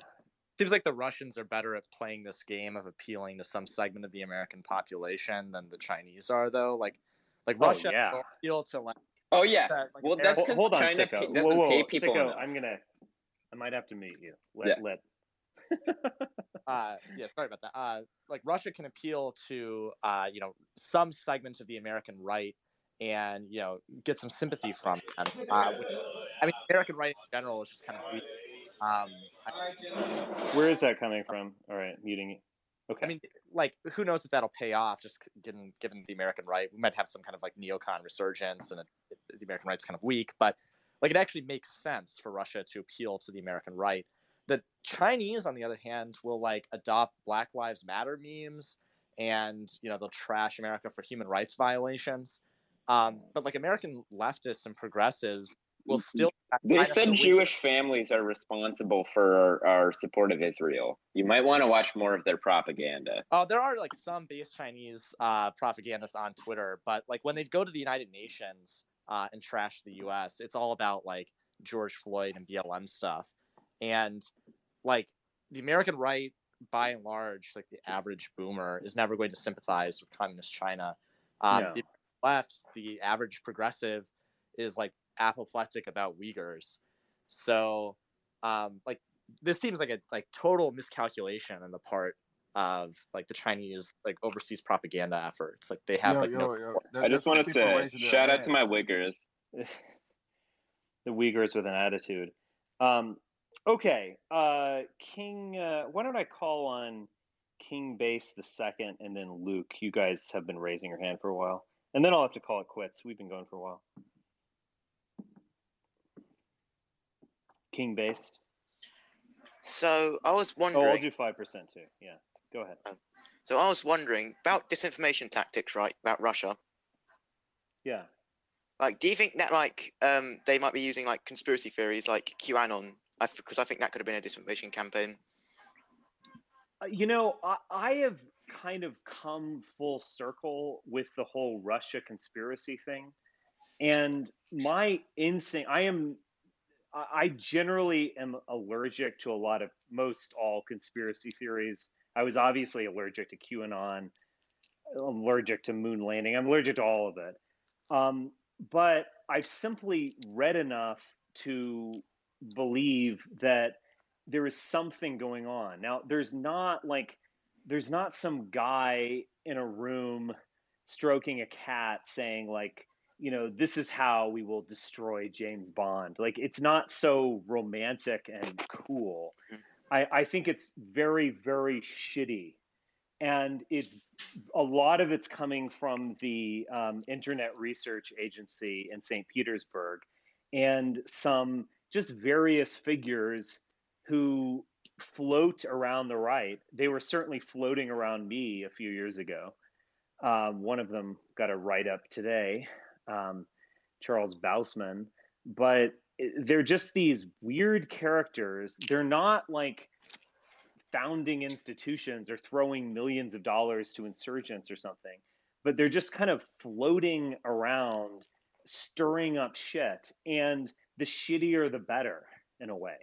Seems like the Russians are better at playing this game of appealing to some segment of the American population than the Chinese are, though. Like Oh Russia yeah. will appeal to like Oh yeah, that, like well that's American. because Hold on, China Sicko. Whoa, doesn't pay whoa, people Sicko. enough. I might have to mute you. Yeah. Yeah, sorry about that. Like Russia can appeal to some segments of the American right, and get some sympathy from them. I mean, American right in general is just kind of weak. Um, Where is that coming from? All right, muting you. I Okay. mean, like, who knows if that'll pay off? Just given the American right, we might have some kind of like neocon resurgence, and the American right's kind of weak. But like, it actually makes sense for Russia to appeal to the American right. The Chinese, on the other hand, will like adopt Black Lives Matter memes, and they'll trash America for human rights violations. But like American leftists and progressives will still They kind of said the Jewish families are responsible for our support of Israel. You might want to watch more of their propaganda. Oh, there are like some base Chinese propagandists on Twitter, but like when they go to the United Nations and trash the U.S., it's all about like George Floyd and BLM stuff, and like the American right, by and large, like the average boomer is never going to sympathize with communist China. No. The left, the average progressive, is like apoplectic about Uyghurs. So, like this seems like a total miscalculation on the part of like the Chinese like overseas propaganda efforts. Like they have I just want to say, shout out to my Uyghurs. The Uyghurs with an attitude. Okay, King. Why don't I call on King Base the second, and then Luke? You guys have been raising your hand for a while, and then I'll have to call it quits. We've been going for a while. King Based. So I was Oh, I'll wondering. do 5% too. Yeah, go ahead. So I was wondering about disinformation tactics, right? About Russia. Yeah. Like, do you think that like they might be using like conspiracy theories like QAnon? Because I think that could have been a disinformation campaign. I have kind of come full circle with the whole Russia conspiracy thing, and my instinct. I generally am allergic to most all conspiracy theories. I was obviously allergic to QAnon, allergic to moon landing. I'm allergic to all of it. But I've simply read enough to believe that there is something going on. Now, there's not some guy in a room stroking a cat saying like, this is how we will destroy James Bond. Like, it's not so romantic and cool. I think it's very, very shitty. And a lot of it's coming from the Internet Research Agency in St. Petersburg and some just various figures who float around the right. They were certainly floating around me a few years ago. One of them got a write up today, Charles Bausman, but they're just these weird characters. They're not like founding institutions or throwing millions of dollars to insurgents or something, but they're just kind of floating around, stirring up shit. And the shittier, the better, in a way.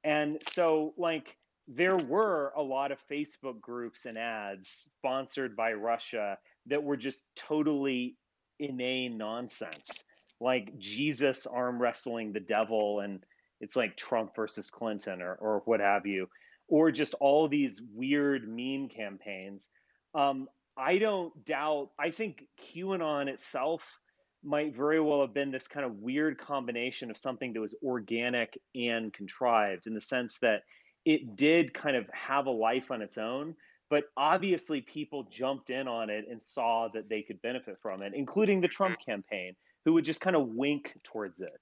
And so, like, there were a lot of Facebook groups and ads sponsored by Russia that were just totally inane nonsense, like Jesus arm wrestling the devil, and it's like Trump versus Clinton or what have you, or just all these weird meme campaigns. I don't doubt, I think QAnon itself might very well have been this kind of weird combination of something that was organic and contrived, in the sense that it did kind of have a life on its own, but obviously people jumped in on it and saw that they could benefit from it, including the Trump campaign, who would just kind of wink towards it.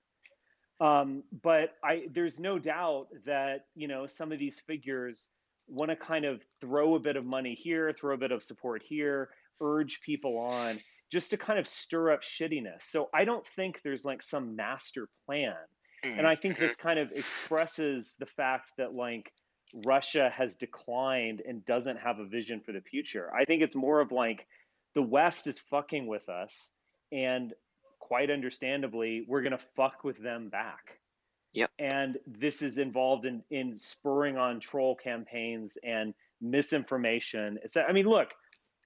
But there's no doubt that, some of these figures want to kind of throw a bit of money here, throw a bit of support here, urge people on, just to kind of stir up shittiness. So I don't think there's like some master plan. And I think this kind of expresses the fact that like Russia has declined and doesn't have a vision for the future. I think it's more of like the West is fucking with us, and quite understandably, we're going to fuck with them back. Yep. And this is involved in spurring on troll campaigns and misinformation. I mean, look,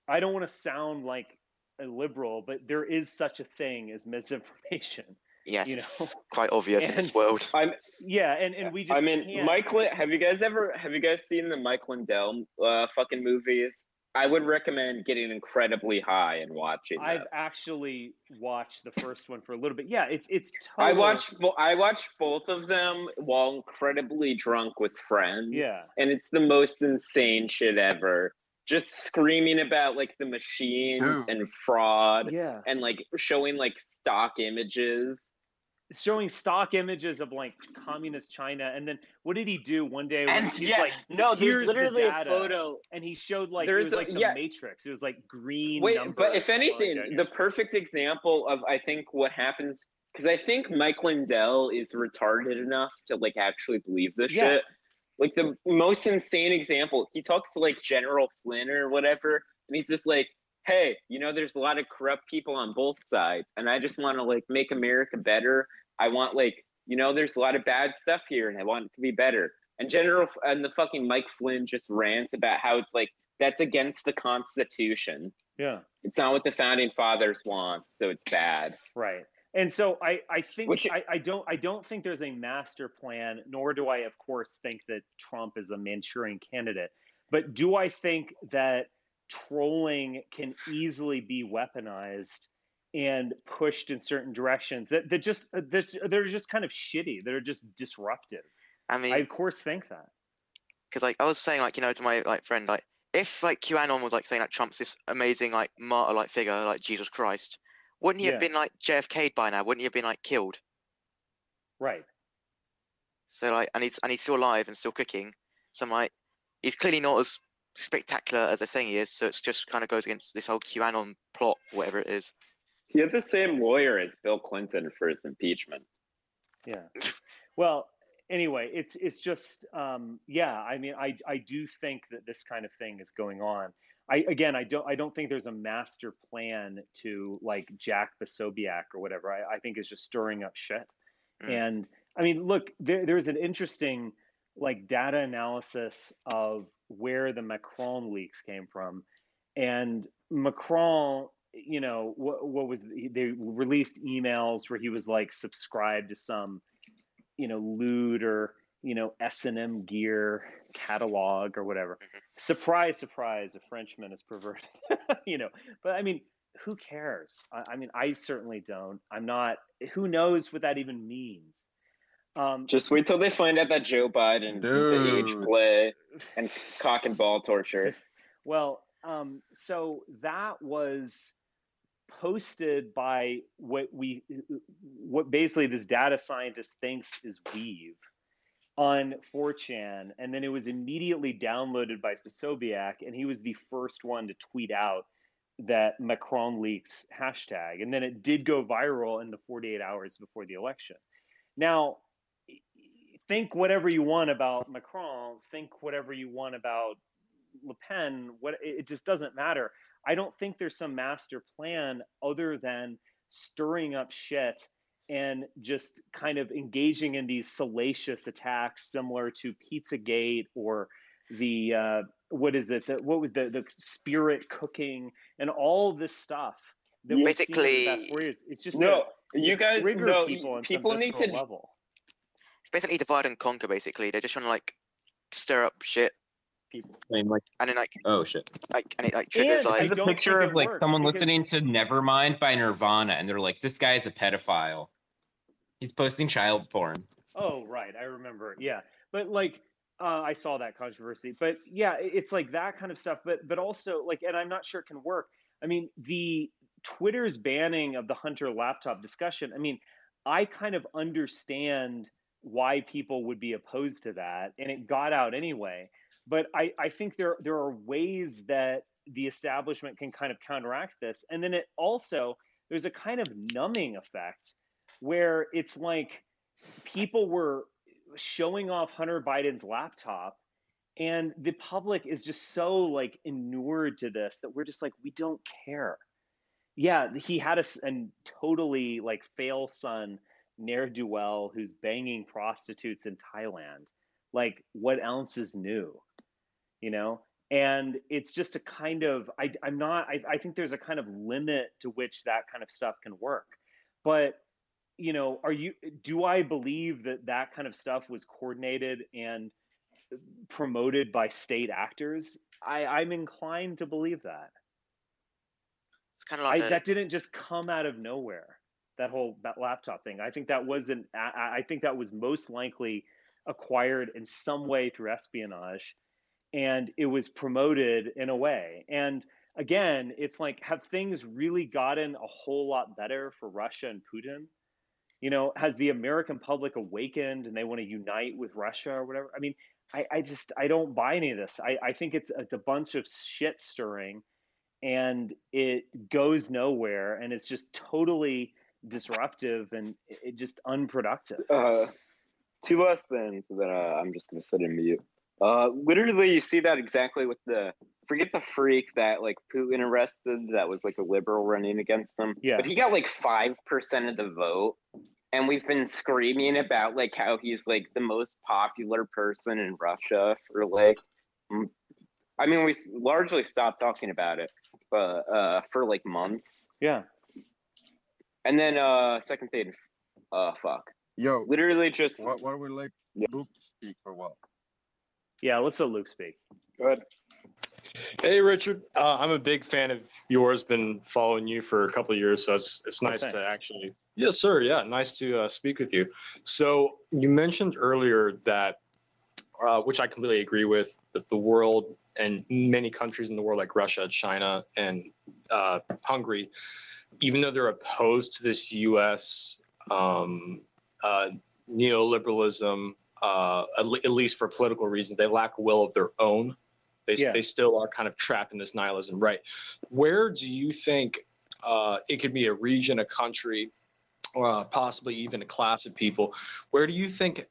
I don't want to sound like a liberal, but there is such a thing as misinformation. Yes, it's quite obvious in this world. And we just can't. Have you guys seen the Mike Lindell fucking movies? I would recommend getting incredibly high and watching them. I've actually watched the first one for a little bit. Yeah, it's total... I watched both of them while incredibly drunk with friends. Yeah. And it's the most insane shit ever. Just screaming about like the machine and fraud. Yeah. And like showing like stock images. Showing stock images of like communist China, and then what did he do one day? And he's like, there's literally a photo, and he showed like it was like the Matrix. It was like green. Wait, numbers. But if anything, the perfect example of I think what happens, because I think Mike Lindell is retarded enough to like actually believe this shit. Like the most insane example, he talks to like General Flynn or whatever, and he's just like, hey, there's a lot of corrupt people on both sides, and I just want to like make America better. I want like, there's a lot of bad stuff here, and I want it to be better. And the fucking Mike Flynn just rants about how it's like, that's against the Constitution. Yeah. It's not what the founding fathers want, so it's bad. Right. And so I think I don't think there's a master plan, nor do I, of course, think that Trump is a Manchurian candidate. But do I think that trolling can easily be weaponized and pushed in certain directions that they're just kind of shitty, that are just disruptive? I mean, I of course think that, because like I was saying, like, to my like friend, like if like QAnon was like saying like Trump's this amazing like martyr like figure like Jesus Christ, wouldn't he have been like JFK'd by now? Wouldn't he have been like killed? Right. So like, and he's still alive and still cooking. So I'm like, he's clearly not as spectacular as they're saying he is. So it's just kind of goes against this whole QAnon plot, whatever it is. He had the same lawyer as Bill Clinton for his impeachment. Yeah. Well, anyway, it's just I mean, I do think that this kind of thing is going on. I don't think there's a master plan to like Jack Posobiec or whatever. I think it's just stirring up shit. And I mean, look, there's an interesting like data analysis of where the Macron leaks came from. And Macron, you know, what was they released emails where he was like subscribed to some, you know, lewd or, you know, S&M gear catalog or whatever. Surprise, surprise, a Frenchman is perverted, you know. But I mean, who cares? I mean, I certainly don't. I'm not. Who knows what that even means? Just wait till they find out that Joe Biden did the age play and cock and ball torture. Well, so that was posted by what basically this data scientist thinks is Weave on 4chan, and then it was immediately downloaded by Sobiak, and he was the first one to tweet out that Macron leaks hashtag, and then it did go viral in the 48 hours before the election. Now, think whatever you want about Macron, think whatever you want about Le Pen, it just doesn't matter. I don't think there's some master plan other than stirring up shit and just kind of engaging in these salacious attacks similar to Pizzagate or the what is it? What was the spirit cooking and all this stuff that we've seen over the past 4 years? It's just you guys trigger people on some visceral level. It's basically divide and conquer. Basically, they're just trying to like stir up shit. People claim like, and then like, oh shit, and it like triggers like. There's a picture of like someone listening to Nevermind by Nirvana, and they're like, this guy's a pedophile. He's posting child porn. Oh right, I remember. Yeah, but like I saw that controversy. But yeah, it's like that kind of stuff. But also like, and I'm not sure it can work. I mean, the Twitter's banning of the Hunter laptop discussion. I mean, I kind of understand why people would be opposed to that, and it got out anyway. But I think there are ways that the establishment can kind of counteract this. And then it also, there's a kind of numbing effect where it's like people were showing off Hunter Biden's laptop and the public is just so like inured to this that we're just like, we don't care. Yeah, he had a totally like fail son ne'er-do-well who's banging prostitutes in Thailand. Like, what else is new? You know, and it's just a kind of I think there's a kind of limit to which that kind of stuff can work. But you know, do I believe that kind of stuff was coordinated and promoted by state actors? I'm inclined to believe that. It's kind of like that didn't just come out of nowhere. That laptop thing. I think that was most likely acquired in some way through espionage. And it was promoted in a way. And again, it's like, have things really gotten a whole lot better for Russia and Putin? You know, has the American public awakened and they want to unite with Russia or whatever? I mean, I don't buy any of this. I think it's a bunch of shit stirring and it goes nowhere and it's just totally disruptive and it just unproductive. Two last things that I'm just going to set in mute. Literally, you see that exactly with forget the freak that like Putin arrested that was like a liberal running against him. Yeah. But he got like 5% of the vote. And we've been screaming about like how he's like the most popular person in Russia for like, I mean, we largely stopped talking about it, but for like months. Yeah. And then second thing, fuck. Yo. Literally just. Why don't we let Luke speak for a while? Yeah, let's let Luke speak. Go ahead. Hey, Richard. I'm a big fan of yours. Been following you for a couple of years, so it's nice to actually. Yes, sir. Yeah, nice to speak with you. So you mentioned earlier that, which I completely agree with, that the world and many countries in the world, like Russia, China, and Hungary, even though they're opposed to this U.S. Neoliberalism, at least for political reasons, they lack will of their own. They still are kind of trapped in this nihilism, right? Where do you think it could be a region, a country, or possibly even a class of people? Where do you think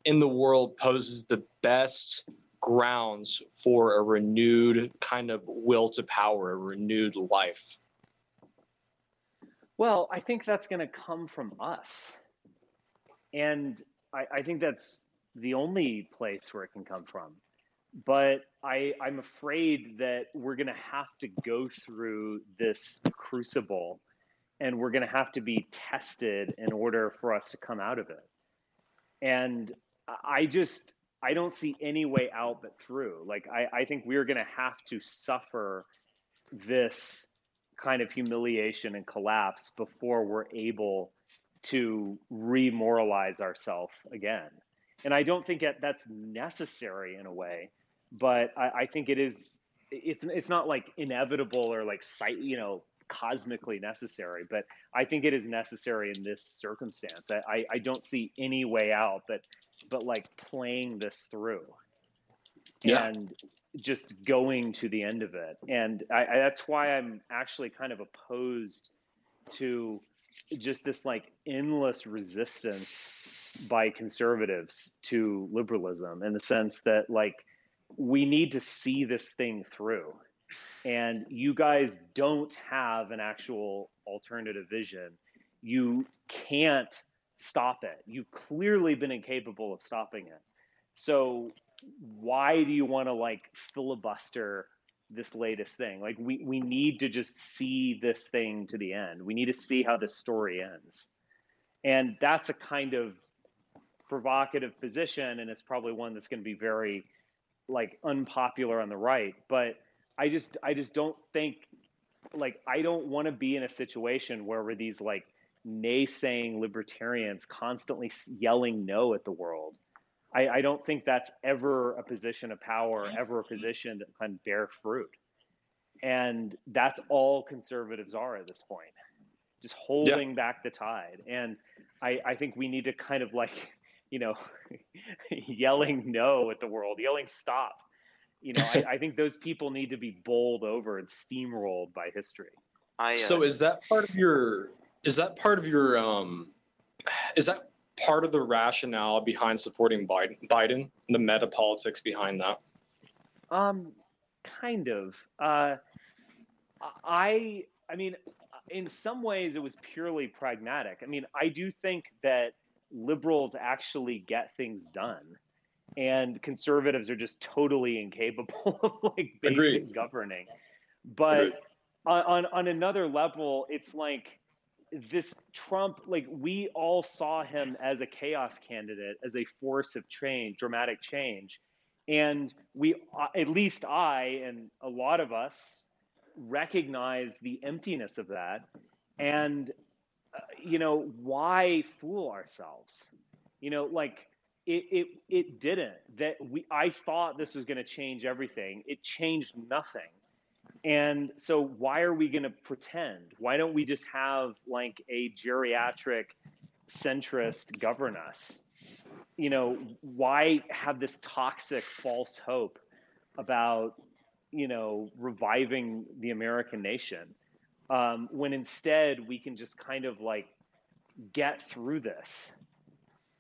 in the world poses the best grounds for a renewed kind of will to power, a renewed life? Well, I think that's going to come from us. And I think that's the only place where it can come from. But I'm afraid that we're going to have to go through this crucible, and we're going to have to be tested in order for us to come out of it. And I don't see any way out but through. Like, I think we're going to have to suffer this kind of humiliation and collapse before we're able to remoralize ourselves again. And I don't think that's necessary in a way, but I think it is. It's not like inevitable or like cosmically necessary, but I think it is necessary in this circumstance. I don't see any way out but like playing this through and just going to the end of it. And that's why I'm actually kind of opposed to just this like endless resistance by conservatives to liberalism, in the sense that like we need to see this thing through. And you guys don't have an actual alternative vision. You can't stop it. You've clearly been incapable of stopping it. So why do you want to like filibuster this latest thing? Like we need to just see this thing to the end. We need to see how this story ends. And that's a kind of provocative position, and it's probably one that's going to be very like unpopular on the right, but I just don't think, like, I don't want to be in a situation where we're these like naysaying libertarians constantly yelling no at the world. I don't think that's ever a position of power, ever a position that can bear fruit. And that's all conservatives are at this point, just holding back the tide. And I think we need to kind of like, yelling no at the world, yelling stop. I think those people need to be bowled over and steamrolled by history. So is that part of your is that part of the rationale behind supporting Biden, the meta politics behind that? Kind of. I mean, in some ways it was purely pragmatic. I mean, I do think that liberals actually get things done, and conservatives are just totally incapable of like basic governing. But on another level, it's like this Trump, like we all saw him as a chaos candidate, as a force of change, dramatic change. And we, at least I and a lot of us, recognize the emptiness of that. And, why fool ourselves? Like it didn't. I thought this was going to change everything. It changed nothing. And so why are we going to pretend? Why don't we just have like a geriatric centrist govern us? Why have this toxic false hope about, reviving the American nation, when instead we can just kind of like get through this?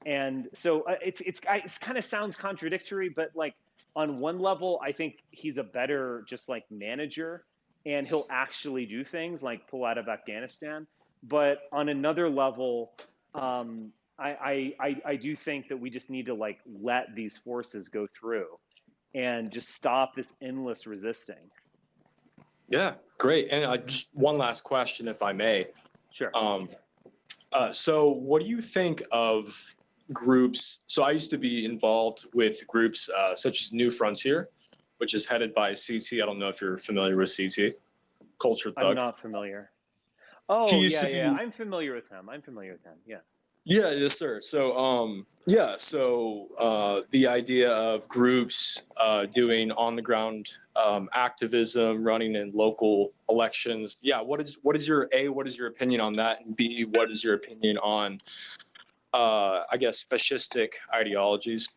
And so it kind of sounds contradictory, but like on one level, I think he's a better just like manager, and he'll actually do things like pull out of Afghanistan. But on another level, I do think that we just need to like let these forces go through and just stop this endless resisting. Yeah, great. And just one last question, if I may. Sure. So what do you think of groups? So I used to be involved with groups such as New Frontier, which is headed by CT. I don't know if you're familiar with CT, Culture Thug. I'm not familiar. Oh, yeah. I'm familiar with him. Yeah. Yeah, yes, sir. So, the idea of groups doing on the ground activism, running in local elections. Yeah, what is your opinion on that, and B, what is your opinion on I guess fascistic ideologies?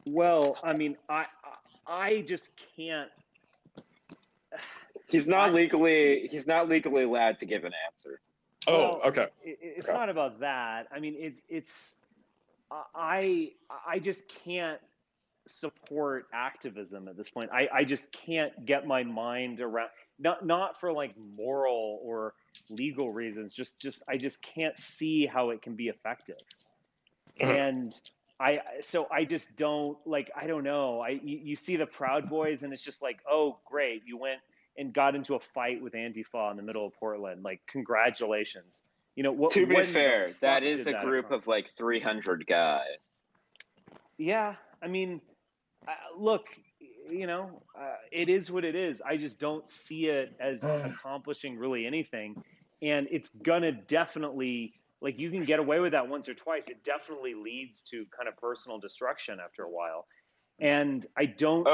Well, I mean, I just can't. He's not legally allowed to give an answer. Oh, okay. It's not about that. I mean, I just can't support activism at this point. I just can't get my mind around, not for like moral or legal reasons, just I just can't see how it can be effective. And so I just don't like, I don't know. You see the Proud Boys and it's just like, oh, great. You went and got into a fight with Antifa in the middle of Portland. Like, congratulations. You know, To be when fair, that is a that group occur? of like 300 guys. Yeah. I mean, look, it is what it is. I just don't see it as accomplishing really anything. And it's going to definitely, like, you can get away with that once or twice. It definitely leads to kind of personal destruction after a while. And I don't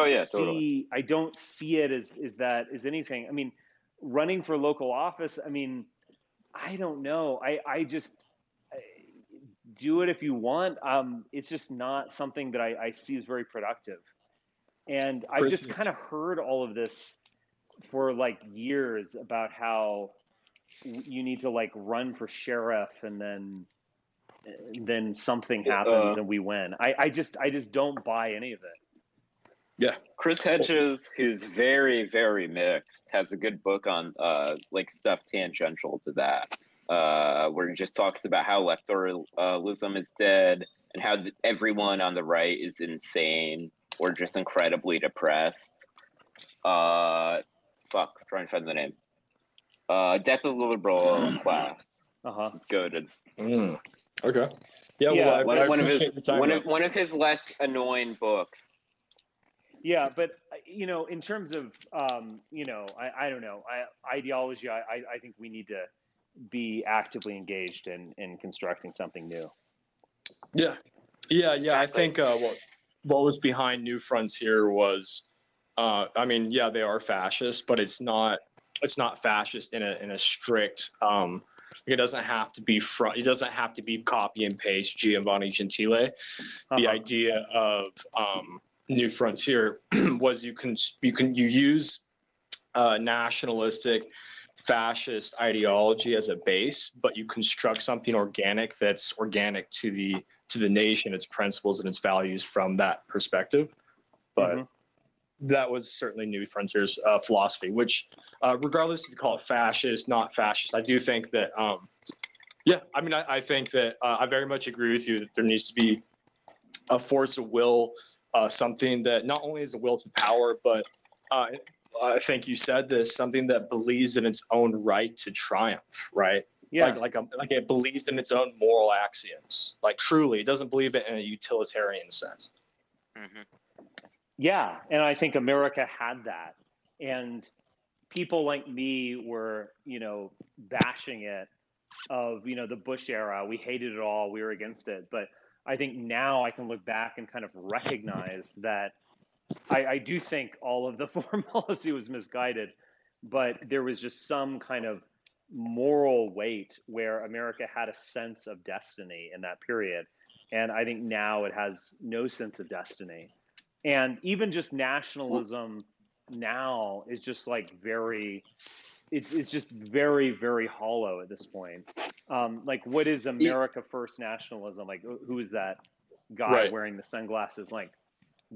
see it as anything. I mean, running for local office, I mean, I don't know. I just do it if you want. It's just not something that I see as very productive. And I've just kind of heard all of this for like years about how you need to like run for sheriff and then something happens and we win. I just don't buy any of it. Yeah. Chris Hedges, who's very, very mixed, has a good book on like stuff tangential to that, where he just talks about how electoralism is dead and how everyone on the right is insane or just incredibly depressed. Trying to find the name. Death of the Liberal Class. It's goated. Okay. Yeah. Well, I appreciate the time. One of his less annoying books. Yeah, but in terms of I don't know, ideology, I think we need to be actively engaged in constructing something new. Yeah. Exactly. I think what was behind New Frontier was, I mean, yeah, they are fascist, but it's not fascist in a strict. It doesn't have to be It doesn't have to be copy and paste Giovanni Gentile. The idea of New Frontier was you use nationalistic fascist ideology as a base, but you construct something organic that's organic to the nation, its principles and its values from that perspective. But that was certainly New Frontier's philosophy, which regardless if you call it fascist, not fascist, I do think that I think that I very much agree with you that there needs to be a force of will, something that not only is a will to power, but I think you said this, something that believes in its own right to triumph, right? Yeah. Like it believes in its own moral axioms. Like truly, it doesn't believe it in a utilitarian sense. Yeah, and I think America had that, and people like me were, bashing it. Of the Bush era, we hated it all, we were against it, but I think now I can look back and kind of recognize that I do think all of the foreign policy was misguided, but there was just some kind of moral weight where America had a sense of destiny in that period, and I think now it has no sense of destiny, and even just nationalism now is just like it's just very, very hollow at this point. Like, what is America First nationalism? Like, who is that guy wearing the sunglasses? Like,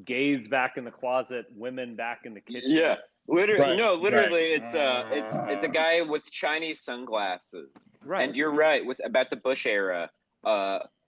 gays back in the closet, women back in the kitchen. Yeah, literally, it's a guy with Chinese sunglasses. Right. And you're right about the Bush era.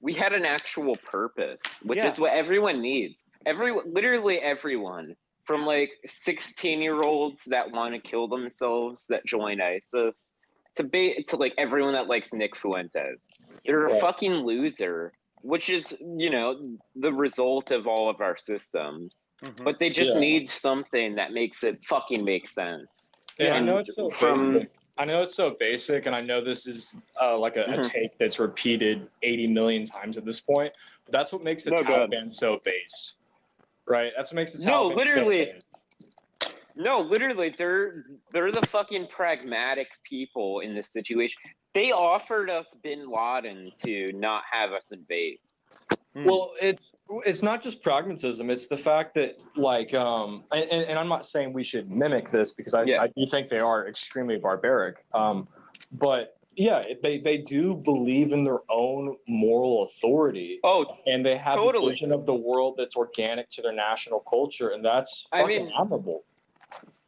We had an actual purpose, which is what everyone needs. Literally everyone. From like 16-year-olds that want to kill themselves that join ISIS to like everyone that likes Nick Fuentes. They're a fucking loser, which is, the result of all of our systems. But they just need something that makes it fucking make sense. Yeah, I know it's so basic. I know it's so basic, and I know this is like a take that's repeated 80 million times at this point, but that's what makes the Taliban so based. Right, that's what makes the Taliban. Literally, they're the fucking pragmatic people in this situation. They offered us Bin Laden to not have us invade. Well, it's not just pragmatism. It's the fact that and I'm not saying we should mimic this because I do think they are extremely barbaric. But yeah, they do believe in their own moral authority. And they have a vision of the world that's organic to their national culture, and that's fucking admirable.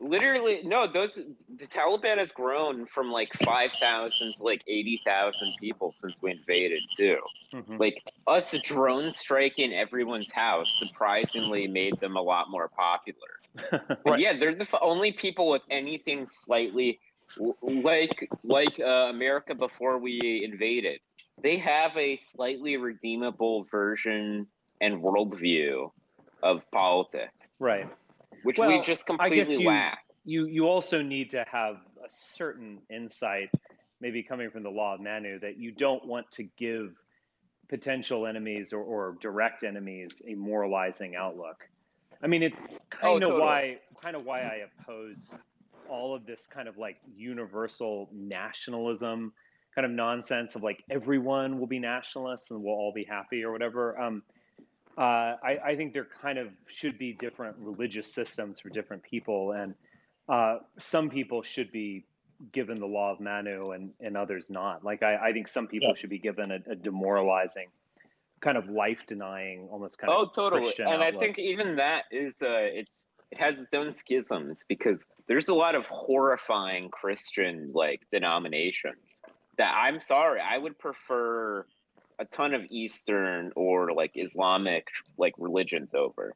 Literally, no. The Taliban has grown from like 5,000 to like 80,000 people since we invaded too. Mhm. Like us drone striking everyone's house surprisingly made them a lot more popular. And yeah, they're the only people with anything slightly like America before we invaded. They have a slightly redeemable version and worldview of politics, Right. which Well, we just I guess completely lack. you also need to have a certain insight, maybe coming from the law of Manu, that you don't want to give potential enemies or direct enemies a moralizing outlook. I mean, it's kind of totally. why I oppose all of this kind of like universal nationalism kind of nonsense of like everyone will be nationalists and we'll all be happy or whatever. I think there kind of should be different religious systems for different people, and some people should be given the law of Manu and others not. Like I think some people should be given a demoralizing, kind of life denying, almost kind of Totally. Christian And outlook. I think even that is it has its own schisms because there's a lot of horrifying Christian like denominations that I'm sorry, I would prefer a ton of Eastern or like Islamic like religions over.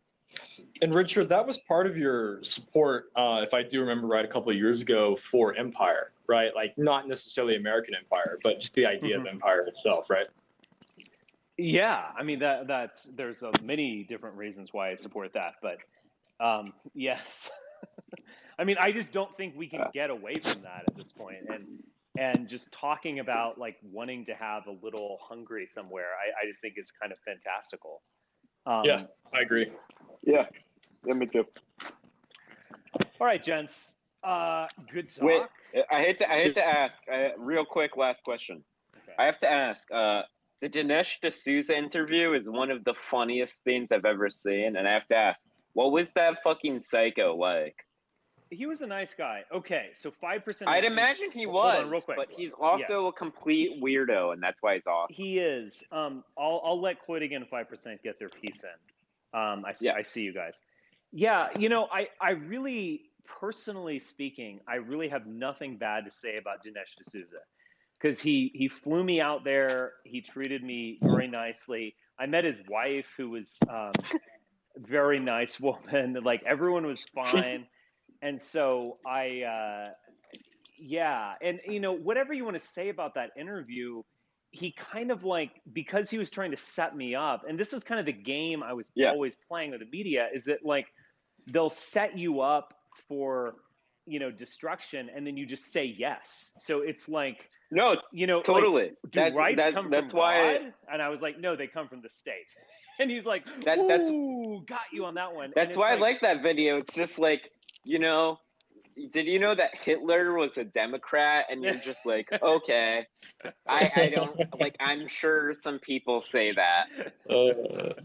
And Richard, that was part of your support, if I do remember right, a couple of years ago for empire, right? Like not necessarily American empire, but just the idea of empire itself, right? Yeah, I mean that's there's many different reasons why I support that, but yes, I mean I just don't think we can get away from that at this point, and just talking about like wanting to have a little Hungary somewhere, I just think is kind of fantastical. Yeah, I agree. Yeah, me too. All right, gents. Good talk. Wait, I hate to ask. Real quick, last question. Okay. I have to ask. The Dinesh D'Souza interview is one of the funniest things I've ever seen, and I have to ask, what was that fucking psycho like? He was a nice guy. Okay, so 5%. I'd imagine he was. Hold on, real quick. But he's also a complete weirdo, and that's why he's awesome. He is. I'll let Cloyd and 5% get their piece in. I see you guys. Yeah, you know, I really, personally speaking, I really have nothing bad to say about Dinesh D'Souza, because he flew me out there. He treated me very nicely. I met his wife, who was very nice woman. Like everyone was fine. And so yeah, and you know, whatever you want to say about that interview, he kind of like, because he was trying to set me up, and this is kind of the game I was always playing with the media, is that like they'll set you up for, you know, destruction, and then you just say yes. So it's like, no, you know, totally. Like, do rights come from God? And I was like, no, they come from the state. And he's like, ooh, got you on that one. That's why I like that video. It's just like, you know, did you know that Hitler was a Democrat? And you're just like, okay. I don't, like, I'm sure some people say that.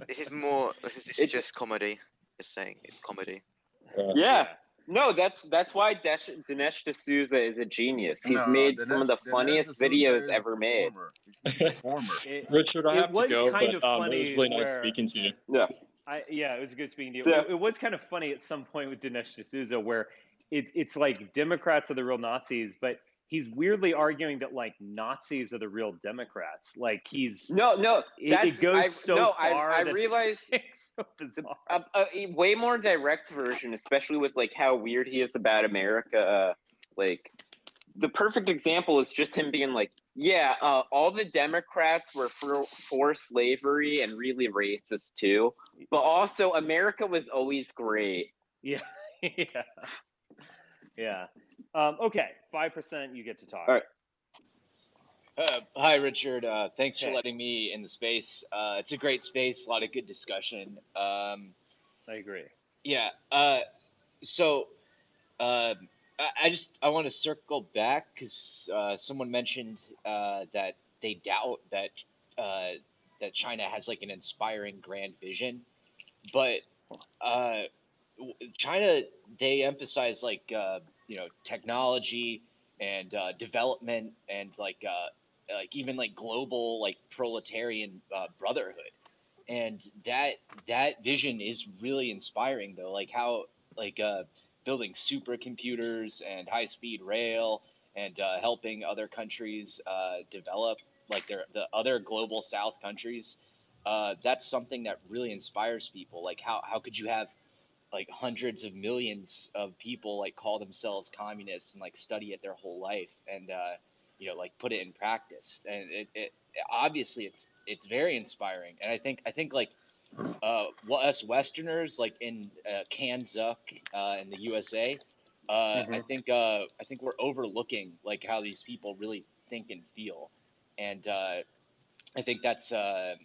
This is just comedy. Just saying, it's comedy. Yeah. No, that's why Dinesh D'Souza is a genius. He's made some of the funniest videos ever made. Richard, I have to go, but it was really nice speaking to you. Yeah. It was good speaking to you. Yeah. It was kind of funny at some point with Dinesh D'Souza where it's like Democrats are the real Nazis, but he's weirdly arguing that like Nazis are the real Democrats. Like he's it goes so far. I realize it's so bizarre. A way more direct version, especially with like how weird he is about America. Like the perfect example is just him being like, yeah, all the Democrats were for slavery and really racist too, but also America was always great. Yeah. Yeah. Okay, 5%, you get to talk. All right. Hi, Richard. Thanks for letting me in the space. It's a great space, a lot of good discussion. I agree. Yeah. So I want to circle back because someone mentioned that they doubt that that China has like an inspiring grand vision, but China, they emphasize like technology and development and like even like global like proletarian brotherhood, and that vision is really inspiring though. Like how like building supercomputers and high-speed rail and helping other countries develop, like the other global South countries. That's something that really inspires people. Like how could you have like hundreds of millions of people like call themselves communists and like study it their whole life and like put it in practice, and it obviously it's very inspiring. And I think like us Westerners like in Kansas in the USA, I think we're overlooking like how these people really think and feel, and I think that's an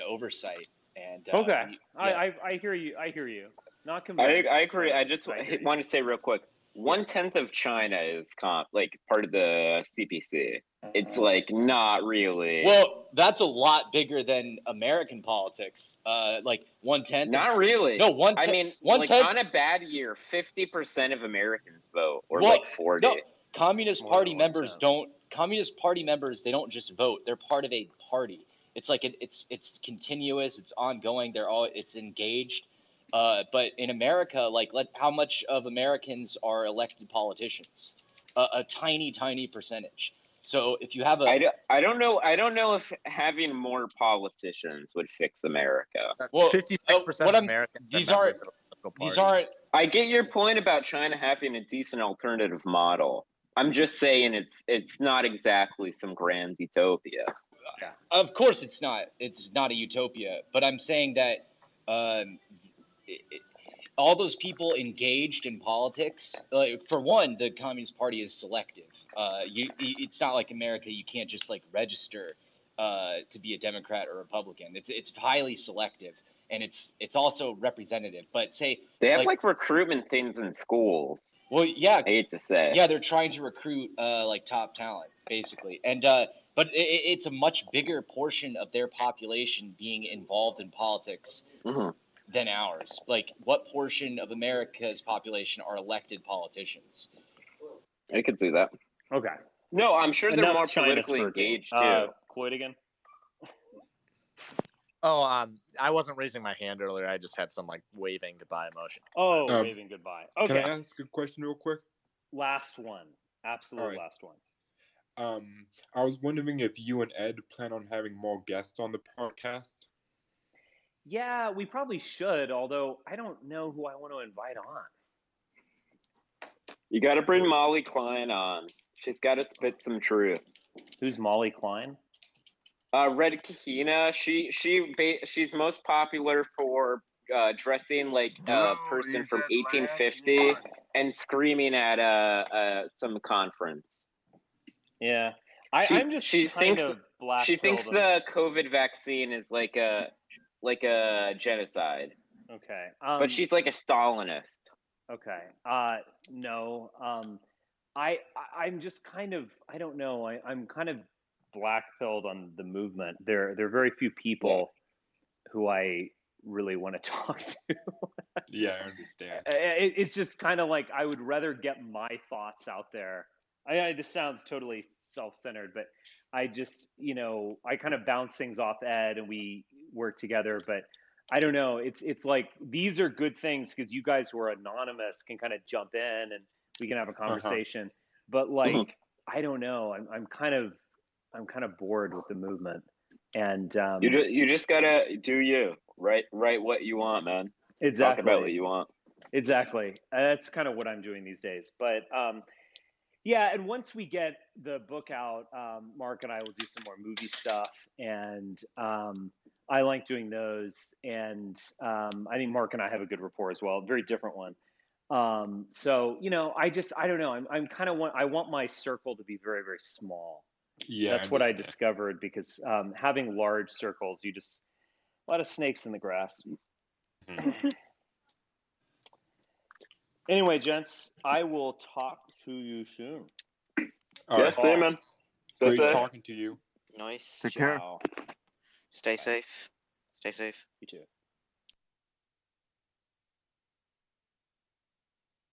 oversight. And Okay, yeah. I hear you. I hear you. Not convinced. I agree. I but just hear you. want to say real quick, 1/10 of China is like part of the CPC. It's like not really. Well, that's a lot bigger than American politics. Like 1/10. Not really. No, 1/10. I mean, 1/10. like on a bad year, 50% of Americans vote, or Well, like 40. No, Communist More Party than members 1/10. don't. Communist Party members, they don't just vote. They're part of a party. It's like it's continuous. It's ongoing. It's engaged. But in America, like how much of Americans are elected politicians? A tiny percentage. So if you have I don't know if having more politicians would fix America. 56% of Americans. These aren't. I get your point about China having a decent alternative model. I'm just saying it's not exactly some grand utopia. Yeah. Of course, it's not. It's not a utopia. But I'm saying that all those people engaged in politics, for one, the Communist Party is selective. It's not like America. You can't just like register to be a Democrat or Republican. It's highly selective, and it's also representative. But say they have like recruitment things in schools. Well, yeah, I hate to say. Yeah, they're trying to recruit like top talent, basically, and but it's a much bigger portion of their population being involved in politics than ours. Like, what portion of America's population are elected politicians? I could see that. Okay. No, I'm sure they're Enough more China politically spurting. engaged too. Cloyd again. Oh, I wasn't raising my hand earlier. I just had some like waving goodbye emotion. Oh, waving goodbye. Okay. Can I ask a question real quick? Last one. Absolute last one. I was wondering if you and Ed plan on having more guests on the podcast. Yeah, we probably should, although I don't know who I want to invite on. You got to bring Molly Klein on. She's got to spit some truth. Who's Molly Klein? Red Kahina. She's most popular for dressing like a person from 1850 and screaming at some conference. Yeah, she thinks the COVID vaccine is like a genocide. Okay, but she's like a Stalinist. Okay, no, I'm just kind of, I don't know, I'm kind of black-pilled on the movement. There are very few people who I really want to talk to. Yeah, I understand. It's just kind of like I would rather get my thoughts out there. This sounds totally self-centered, but I just, I kind of bounce things off Ed and we work together. But I don't know. It's like these are good things because you guys who are anonymous can kind of jump in and we can have a conversation. But like, I don't know. I'm kind of bored with the movement. And you just gotta do you write what you want, man. Exactly. Talk about what you want. Exactly. That's kind of what I'm doing these days. But yeah, and once we get the book out, Mark and I will do some more movie stuff, and I like doing those. And I think Mark and I have a good rapport as well. Very different one. So I don't know. I'm kind of I want my circle to be very, very small. Yeah, that's what I discovered because having large circles, a lot of snakes in the grass. Anyway, gents, I will talk to you soon. Yes, same, man. Great talking to you. Nice. Take care. Stay safe. Stay safe. You too.